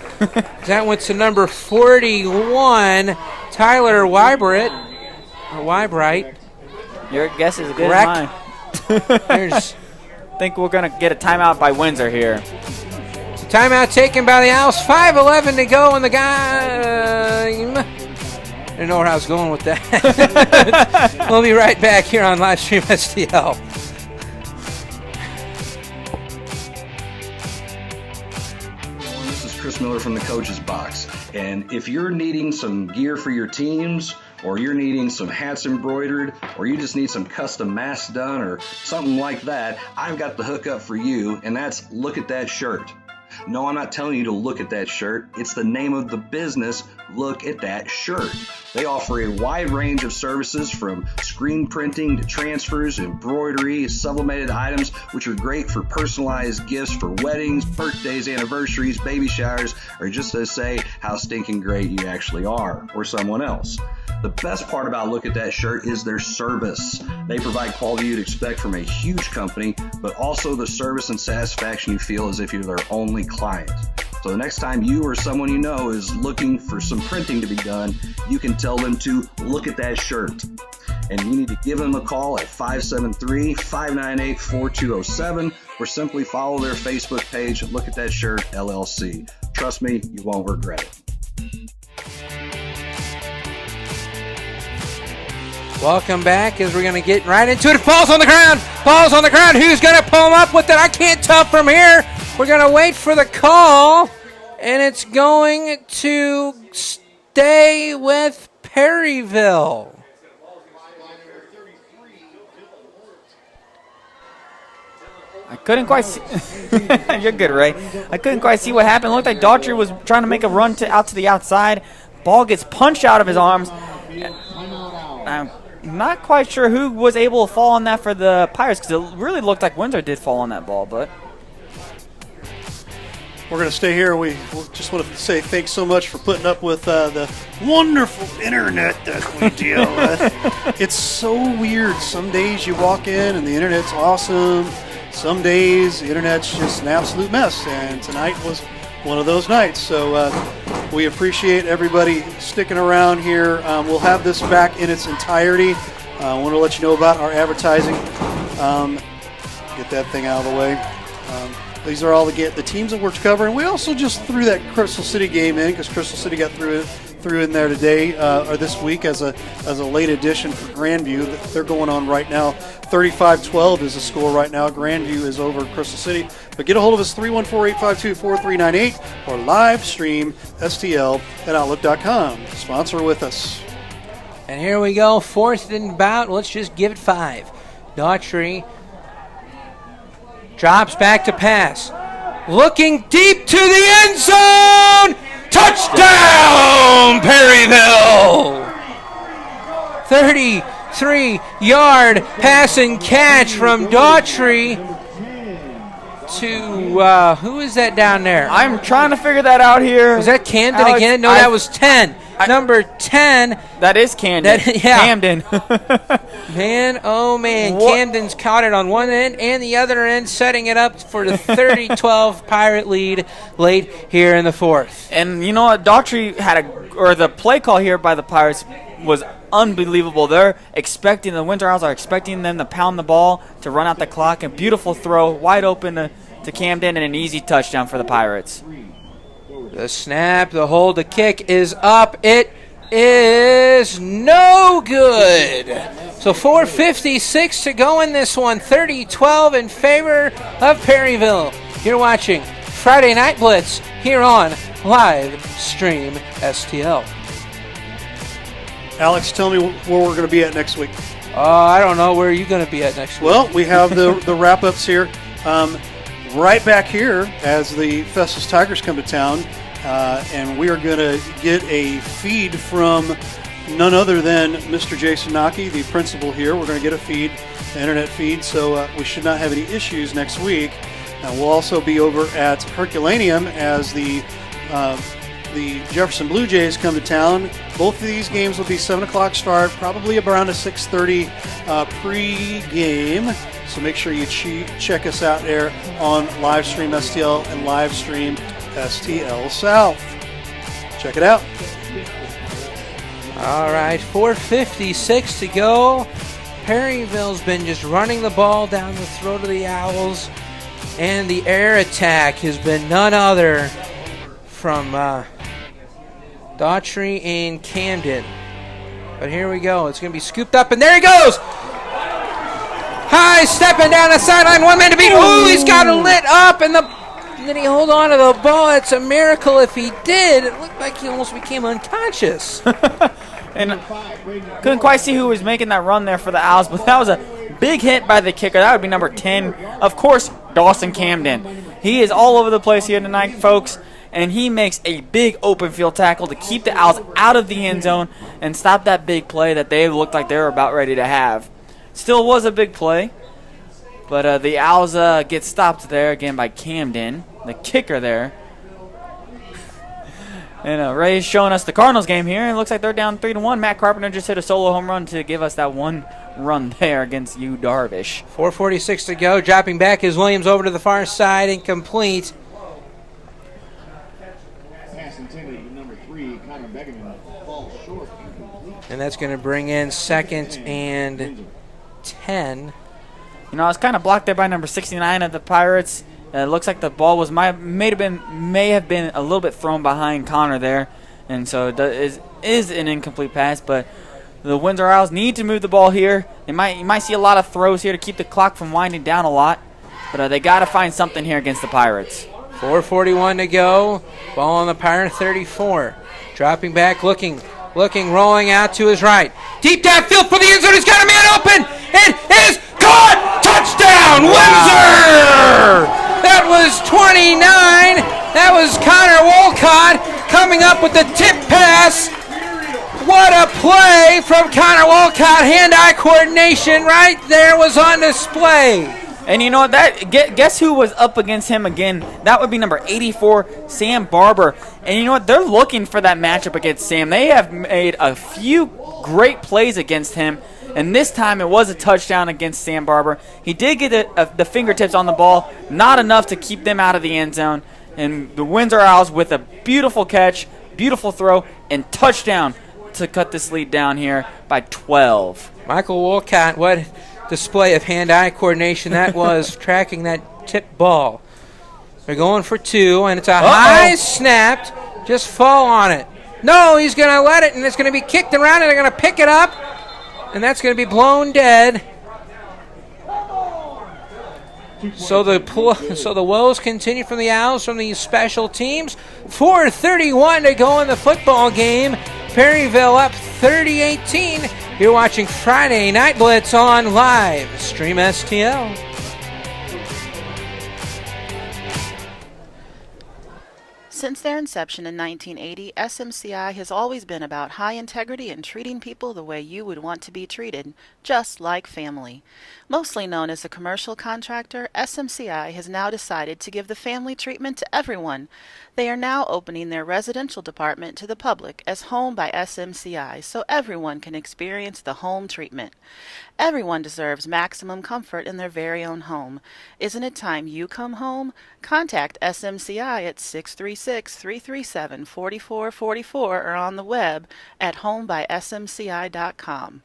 That went to number 41, Tyler Wybright. Your guess is as good as mine. I think we're going to get a timeout by Windsor here. Timeout taken by the Owls. 5:11 to go in the game. I didn't know where I was going with that. We'll be right back here on Livestream STL. This is Chris Miller from the Coach's Box. And if you're needing some gear for your teams, or you're needing some hats embroidered, or you just need some custom masks done or something like that, I've got the hookup for you, and that's Look at That Shirt. No, I'm not telling you to look at that shirt. It's the name of the business, Look at That Shirt. They offer a wide range of services from screen printing to transfers, embroidery, sublimated items, which are great for personalized gifts for weddings, birthdays, anniversaries, baby showers, or just to say how stinking great you actually are, or someone else. The best part about Look at That Shirt is their service. They provide quality you'd expect from a huge company, but also the service and satisfaction you feel as if you're their only client. So the next time you or someone you know is looking for some printing to be done, you can tell them to look at that shirt. And you need to give them a call at 573-598-4207 or simply follow their Facebook page, Look at That Shirt LLC. Trust me, you won't regret it. Welcome back as we're going to get right into it. Ball's on the ground. Ball's on the ground. Who's going to pull him up with it? I can't tell from here. We're going to wait for the call, and it's going to stay with Perryville. I couldn't quite see. You're good, Ray. I couldn't quite see what happened. It looked like Daughtry was trying to make a run out to the outside. Ball gets punched out of his arms. I'm not quite sure who was able to fall on that for the Pirates, because it really looked like Windsor did fall on that ball, but we're going to stay here. We just want to say thanks so much for putting up with the wonderful internet that we deal with. It's so weird. Some days you walk in and the internet's awesome. Some days the internet's just an absolute mess, and tonight was one of those nights. So we appreciate everybody sticking around here. We'll have this back in its entirety. I want to let you know about our advertising. Get that thing out of the way. These are all the teams that we're covering. We also just threw that Crystal City game in because Crystal City got threw in there today or this week as a late addition for Grandview. They're going on right now. 35-12 is the score right now. Grandview is over Crystal City. But get a hold of us, 314-852-4398, or live stream STL at Outlook.com. Sponsor with us. And here we go, fourth and about. Let's just give it 5. Daughtry drops back to pass. Looking deep to the end zone. Touchdown, Perryville! 33-yard pass and catch from Daughtry to, who is that down there? I'm trying to figure that out here. Was that Camden again? No, that was 10. Number 10. That is Camden. Camden. Man, oh man. What? Camden's caught it on one end and the other end, setting it up for the 30-12 Pirate lead late here in the fourth. And you know what? Daughtry the play call here by the Pirates was unbelievable. They're expecting, the Windsor Owls are expecting them to pound the ball, to run out the clock. A beautiful throw, wide open to Camden, and an easy touchdown for the Pirates. The snap, the hold, the kick is up. It is no good. So 4:56 to go in this one. 30-12 in favor of Perryville. You're watching Friday Night Blitz here on Live Stream STL. Alex, tell me where we're going to be at next week. I don't know. Where are you going to be at next week? Well, we have the wrap-ups here. Right back here as the Festus Tigers come to town, and we are going to get a feed from none other than Mr. Jason Nockey, the principal here. We're going to get a feed, an internet feed, so we should not have any issues next week. We'll also be over at Herculaneum as the Jefferson Blue Jays come to town. Both of these games will be 7 o'clock start, probably around a 6:30 pre-game. So make sure you check us out there on Livestream STL and Livestream STL South. Check it out. All right, 4:56 to go. Perryville's been just running the ball down the throat of the Owls, and the air attack has been none other from Daughtry and Camden. But here we go. It's going to be scooped up, and there he goes! High stepping down the sideline, one man to beat. Ooh, he's got it lit up, and did he hold on to the ball? It's a miracle if he did. It looked like he almost became unconscious. And couldn't quite see who was making that run there for the Owls, but that was a big hit by the kicker. That would be number 10. Of course, Dawson Camden. He is all over the place here tonight, folks, and he makes a big open field tackle to keep the Owls out of the end zone and stop that big play that they looked like they were about ready to have. Still was a big play, but the Owls get stopped there again by Camden, the kicker there. And Ray's showing us the Cardinals game here, and it looks like they're down 3-1. Matt Carpenter just hit a solo home run to give us that one run there against Yu Darvish. 4:46 to go. Dropping back is Williams over to the far side, incomplete. And that's going to bring in 2nd and 10. You know, I was kind of blocked there by number 69 of the Pirates. It looks like the ball was may have been a little bit thrown behind Connor there, and so it is an incomplete pass. But the Windsor Owls need to move the ball here. You might see a lot of throws here to keep the clock from winding down a lot, but they got to find something here against the Pirates. 4:41 to go. Ball on the Pirate 34. Dropping back, looking, rolling out to his right. Deep downfield for the end zone. He's got a man open. It is caught. Touchdown, Windsor! That was 29. That was Connor Wolcott coming up with the tip pass. What a play from Connor Wolcott. Hand-eye coordination right there was on display. And you know what? Guess who was up against him again? That would be number 84, Sam Barber. And you know what? They're looking for that matchup against Sam. They have made a few great plays against him, and this time it was a touchdown against Sam Barber. He did get the fingertips on the ball, not enough to keep them out of the end zone. And the Windsor Owls with a beautiful catch, beautiful throw, and touchdown to cut this lead down here by 12. Michael Wolcott, what display of hand-eye coordination that was, tracking that tip ball. They're going for 2, and it's a high snap. Just fall on it. No, he's going to let it, and it's going to be kicked around, and they're going to pick it up, and that's going to be blown dead. So the woes continue from the Owls from these special teams. 4:31 to go in the football game. Perryville up 30-18. You're watching Friday Night Blitz on Live Stream STL. Since their inception in 1980, SMCI has always been about high integrity and treating people the way you would want to be treated, just like family. Mostly known as a commercial contractor, SMCI has now decided to give the family treatment to everyone. They are now opening their residential department to the public as Home by SMCI so everyone can experience the home treatment. Everyone deserves maximum comfort in their very own home. Isn't it time you come home? Contact SMCI at 636-337-4444 or on the web at homebysmci.com.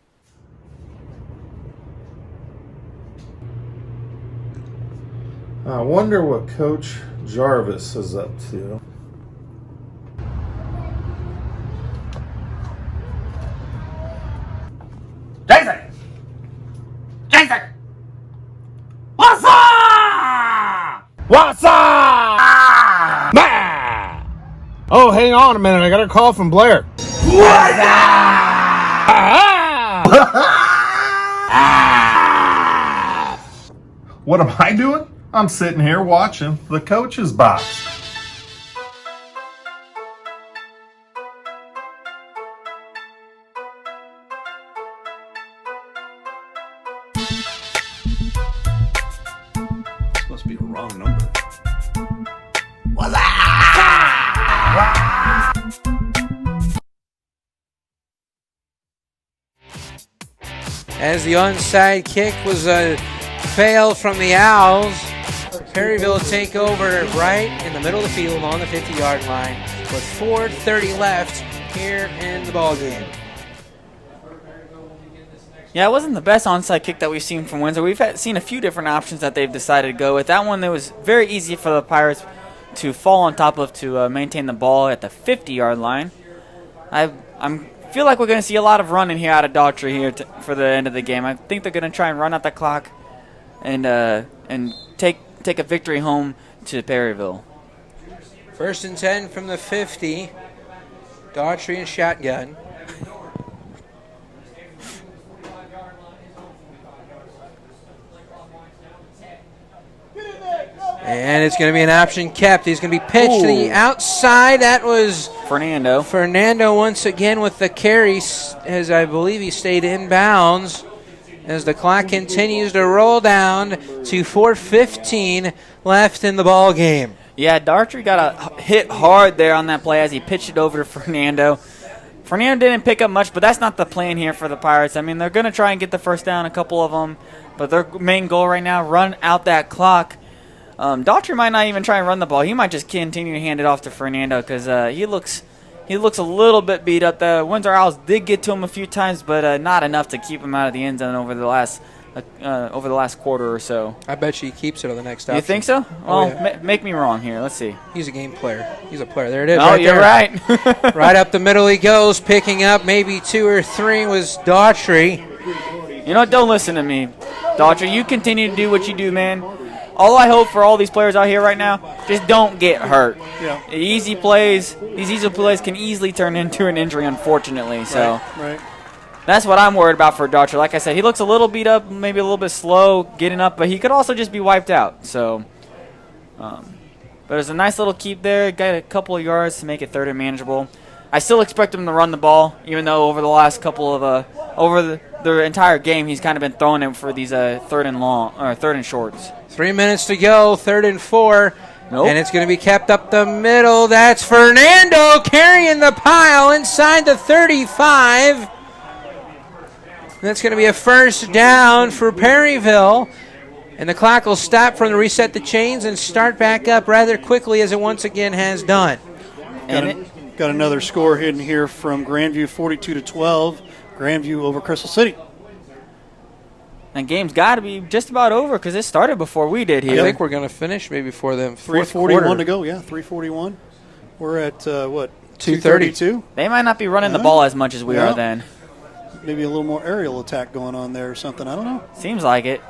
I wonder what Coach Jarvis is up to. Jason! What's up? What's up? Oh, hang on a minute. I got a call from Blair. What's What am I doing? I'm sitting here watching the coach's box. This must be a wrong number. As the onside kick was a fail from the Owls, Perryville take over right in the middle of the field on the 50-yard line with 4:30 left here in the ballgame. Yeah, it wasn't the best onside kick that we've seen from Windsor. We've seen a few different options that they've decided to go with. That one, it was very easy for the Pirates to fall on top of to maintain the ball at the 50-yard line. I feel like we're going to see a lot of running here out of Daughtry here for the end of the game. I think they're going to try and run out the clock and take a victory home to Perryville. 1st and 10 from the 50. Daughtry and shotgun. And it's going to be an option kept. He's going to be pitched to the outside. That was Fernando. Fernando once again with the carry, as I believe he stayed inbounds. As the clock continues to roll down to 4:15 left in the ball game. Yeah, Daughtry got hit hard there on that play as he pitched it over to Fernando. Fernando didn't pick up much, but that's not the plan here for the Pirates. I mean, they're going to try and get the first down, a couple of them, but their main goal right now, run out that clock. Daughtry might not even try and run the ball. He might just continue to hand it off to Fernando because he looks he looks a little bit beat up. The Windsor Owls did get to him a few times, but not enough to keep him out of the end zone over the last quarter or so. I bet you he keeps it on the next option. You think so? Well, make me wrong here. Let's see. He's a game player. He's a player. There it is. Oh, right you're there. right. Right up the middle he goes, picking up maybe 2 or 3 was Daughtry. You know what? Don't listen to me, Daughtry. You continue to do what you do, man. All I hope for all these players out here right now, just don't get hurt. Yeah. These easy plays can easily turn into an injury, unfortunately. So Right. that's what I'm worried about for Daughtry. Like I said, he looks a little beat up, maybe a little bit slow getting up, but he could also just be wiped out. So, but there's a nice little keep there. Got a couple of yards to make it third and manageable. I still expect him to run the ball, even though over the last couple of over the entire game, he's kind of been throwing it for these third and shorts. 3 minutes to go, 3rd and 4. Nope. And it's going to be kept up the middle. That's Fernando carrying the pile inside the 35. That's going to be a first down for Perryville. And the clock will stop from the reset the chains and start back up rather quickly as it once again has done. Got another score hidden here from Grandview, 42-12. Grandview over Crystal City. And game's got to be just about over because it started before we did here. I think we're going to finish maybe before them. 3:41 to go. Yeah, 3:41. We're at what? 2:32. They might not be running the ball as much as we are then. Maybe a little more aerial attack going on there or something. I don't know. Seems like it.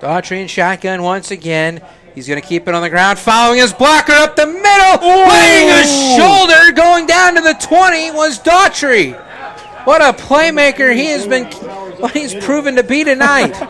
Daughtry in shotgun once again. He's going to keep it on the ground, following his blocker up the middle, laying a shoulder, going down to the 20 was Daughtry. What a playmaker he has been, what he's proven to be tonight.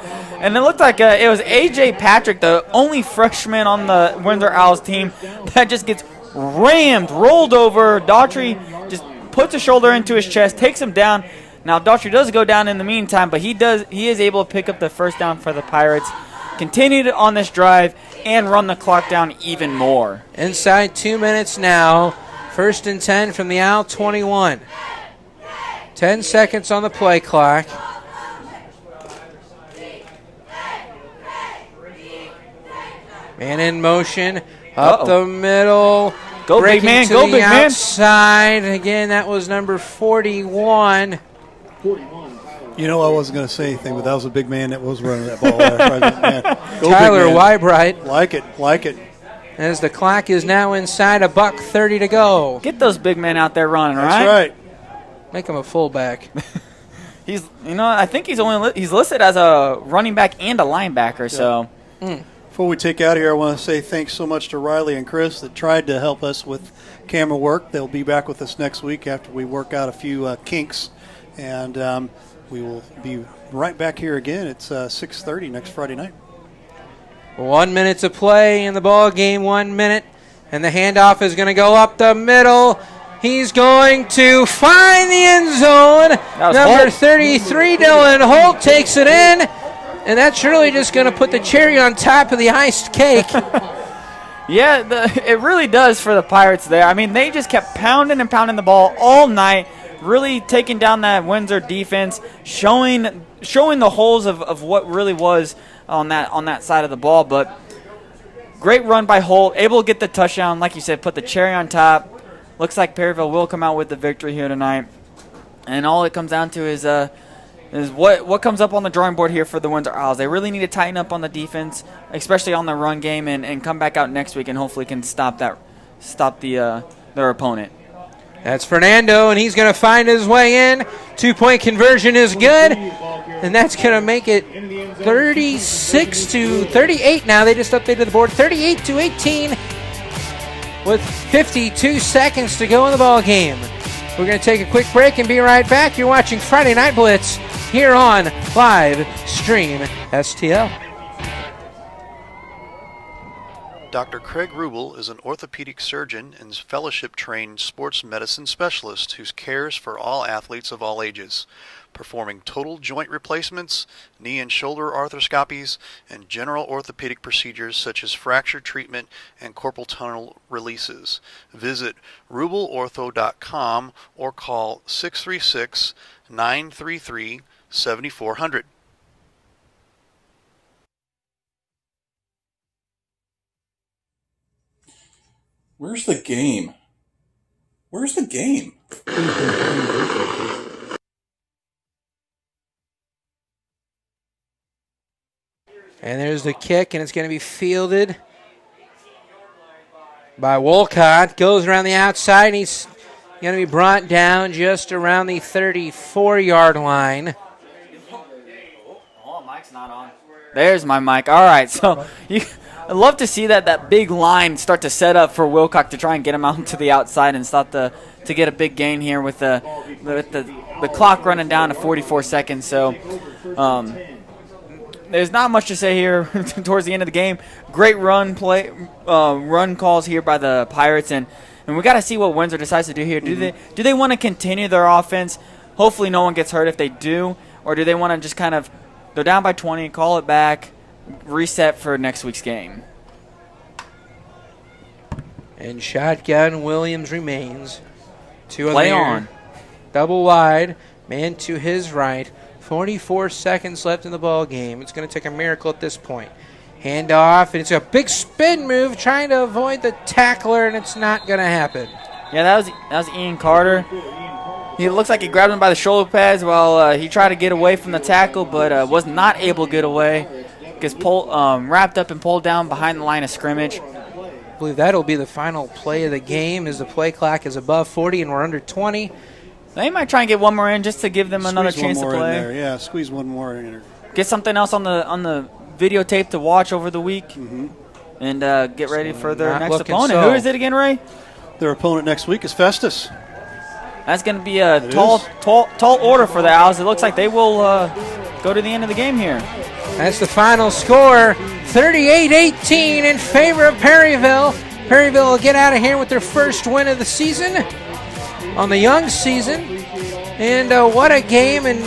And it looked like it was A.J. Patrick, the only freshman on the Windsor Owls team, that just gets rolled over. Daughtry just puts a shoulder into his chest, takes him down. Now Daughtry does go down in the meantime, but he is able to pick up the first down for the Pirates, continued on this drive, and run the clock down even more. Inside 2 minutes now. 1st and 10 from the Owl 21. 10 seconds on the play clock. Man in motion. Up the middle. Go big man, go big man. Outside. Again, that was number 41. You know, I wasn't going to say anything, but that was a big man that was running that ball. Man. Go Tyler big man. Wybright. Like it. As the clock is now inside $1:30 to go. Get those big men out there running, That's right? Make him a fullback. I think he's listed as a running back and a linebacker. So, Before we take out here, I want to say thanks so much to Riley and Chris that tried to help us with camera work. They'll be back with us next week after we work out a few kinks, and we will be right back here again. It's 6:30 next Friday night. 1 minute to play in the ball game. 1 minute, and the handoff is going to go up the middle. He's going to find the end zone. Number Holt. 33, Dylan Holt, takes it in. And that's really just going to put the cherry on top of the iced cake. yeah, it really does for the Pirates there. I mean, they just kept pounding and pounding the ball all night, really taking down that Windsor defense, showing the holes of what really was on that side of the ball. But great run by Holt, able to get the touchdown, like you said, put the cherry on top. Looks like Perryville will come out with the victory here tonight. And all it comes down to is what comes up on the drawing board here for the Windsor Owls. They really need to tighten up on the defense, especially on the run game, and come back out next week and hopefully can stop their opponent. That's Fernando, and he's going to find his way in. 2-point conversion is good, and that's going to make it 36-38 now. They just updated the board, 38-18 with 52 seconds to go in the ball game. We're going to take a quick break and be right back. You're watching Friday Night Blitz here on Live Stream STL. Dr. Craig Rubel is an orthopedic surgeon and fellowship-trained sports medicine specialist who cares for all athletes of all ages, performing total joint replacements, knee and shoulder arthroscopies, and general orthopedic procedures such as fracture treatment and carpal tunnel releases. Visit rubelortho.com or call 636-933-7400. Where's the game? Where's the game? And there's the kick, and it's going to be fielded by Wolcott. Goes around the outside, and he's going to be brought down just around the 34-yard line. Oh, mic's not on. There's my mic. All right, so I'd love to see that big line start to set up for Wilcock to try and get him out to the outside and start to get a big gain here with the clock running down to 44 seconds. So there's not much to say here towards the end of the game. Great run calls here by the Pirates, and we got to see what Windsor decides to do here. Do they want to continue their offense? Hopefully no one gets hurt if they do, or do they want to just kind of go down by 20, call it back, reset for next week's game? And shotgun Williams remains. Play on. Double wide, man to his right. 44 seconds left in the ball game. It's going to take a miracle at this point. Hand off, and it's a big spin move trying to avoid the tackler, and it's not going to happen. Yeah, that was Ian Carter. He looks like he grabbed him by the shoulder pads while he tried to get away from the tackle, but was not able to get away. Gets wrapped up and pulled down behind the line of scrimmage. I believe that'll be the final play of the game as the play clock is above 40 and we're under 20. They might try and get one more in just to give them another chance to play. In there. Yeah, squeeze one more in there. Get something else on the videotape to watch over the week, and get ready for their next opponent. Who is it again, Ray? Their opponent next week is Festus. That's going to be a tall order for the Owls. It looks like they will go to the end of the game here. That's the final score, 38-18 in favor of Perryville. Perryville will get out of here with their first win of the season on the young season. And what a game, and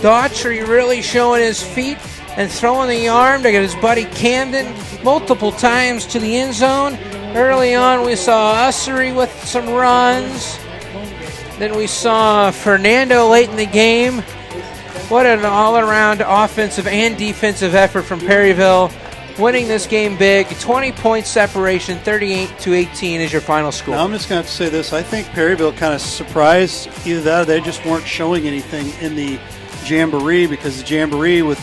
Daughtry really showing his feet and throwing the arm to get his buddy Camden multiple times to the end zone. Early on we saw Ussery with some runs. Then we saw Fernando late in the game. What an all-around offensive and defensive effort from Perryville. Winning this game big, 20-point separation, 38-18 is your final score. Now I'm just going to have to say this. I think Perryville kind of surprised either that or they just weren't showing anything in the Jamboree, because the Jamboree we're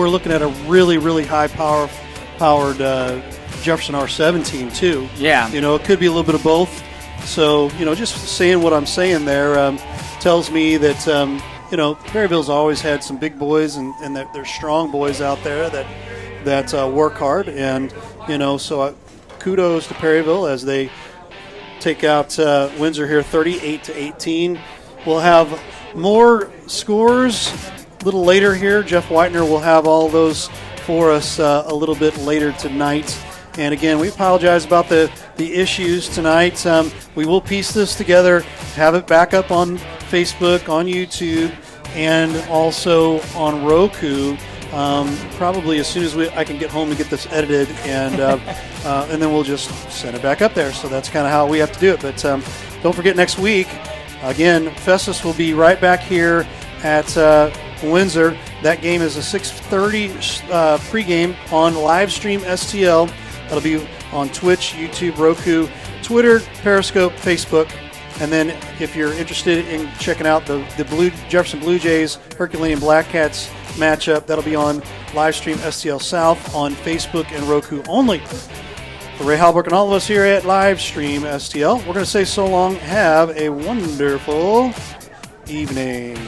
looking at a really, really high-powered Jefferson R7 team too. Yeah. It could be a little bit of both. So, just saying what I'm saying there tells me that, Perryville's always had some big boys and that there's strong boys out there that work hard. And, so kudos to Perryville as they take out Windsor here 38-18. We'll have more scores a little later here. Jeff Whitener will have all those for us a little bit later tonight. And again, we apologize about the issues tonight. We will piece this together, have it back up on Facebook, on YouTube, and also on Roku. Probably as soon as I can get home and get this edited, and then we'll just send it back up there. So that's kind of how we have to do it. But don't forget, next week, again, Festus will be right back here at Windsor. That game is a 6:30 pregame on Livestream STL. That'll be on Twitch, YouTube, Roku, Twitter, Periscope, Facebook. And then if you're interested in checking out the Jefferson Blue Jays, Herculean Black Cats matchup, that'll be on Livestream STL South on Facebook and Roku only. For Ray Halbrook and all of us here at Livestream STL, we're going to say so long. Have a wonderful evening.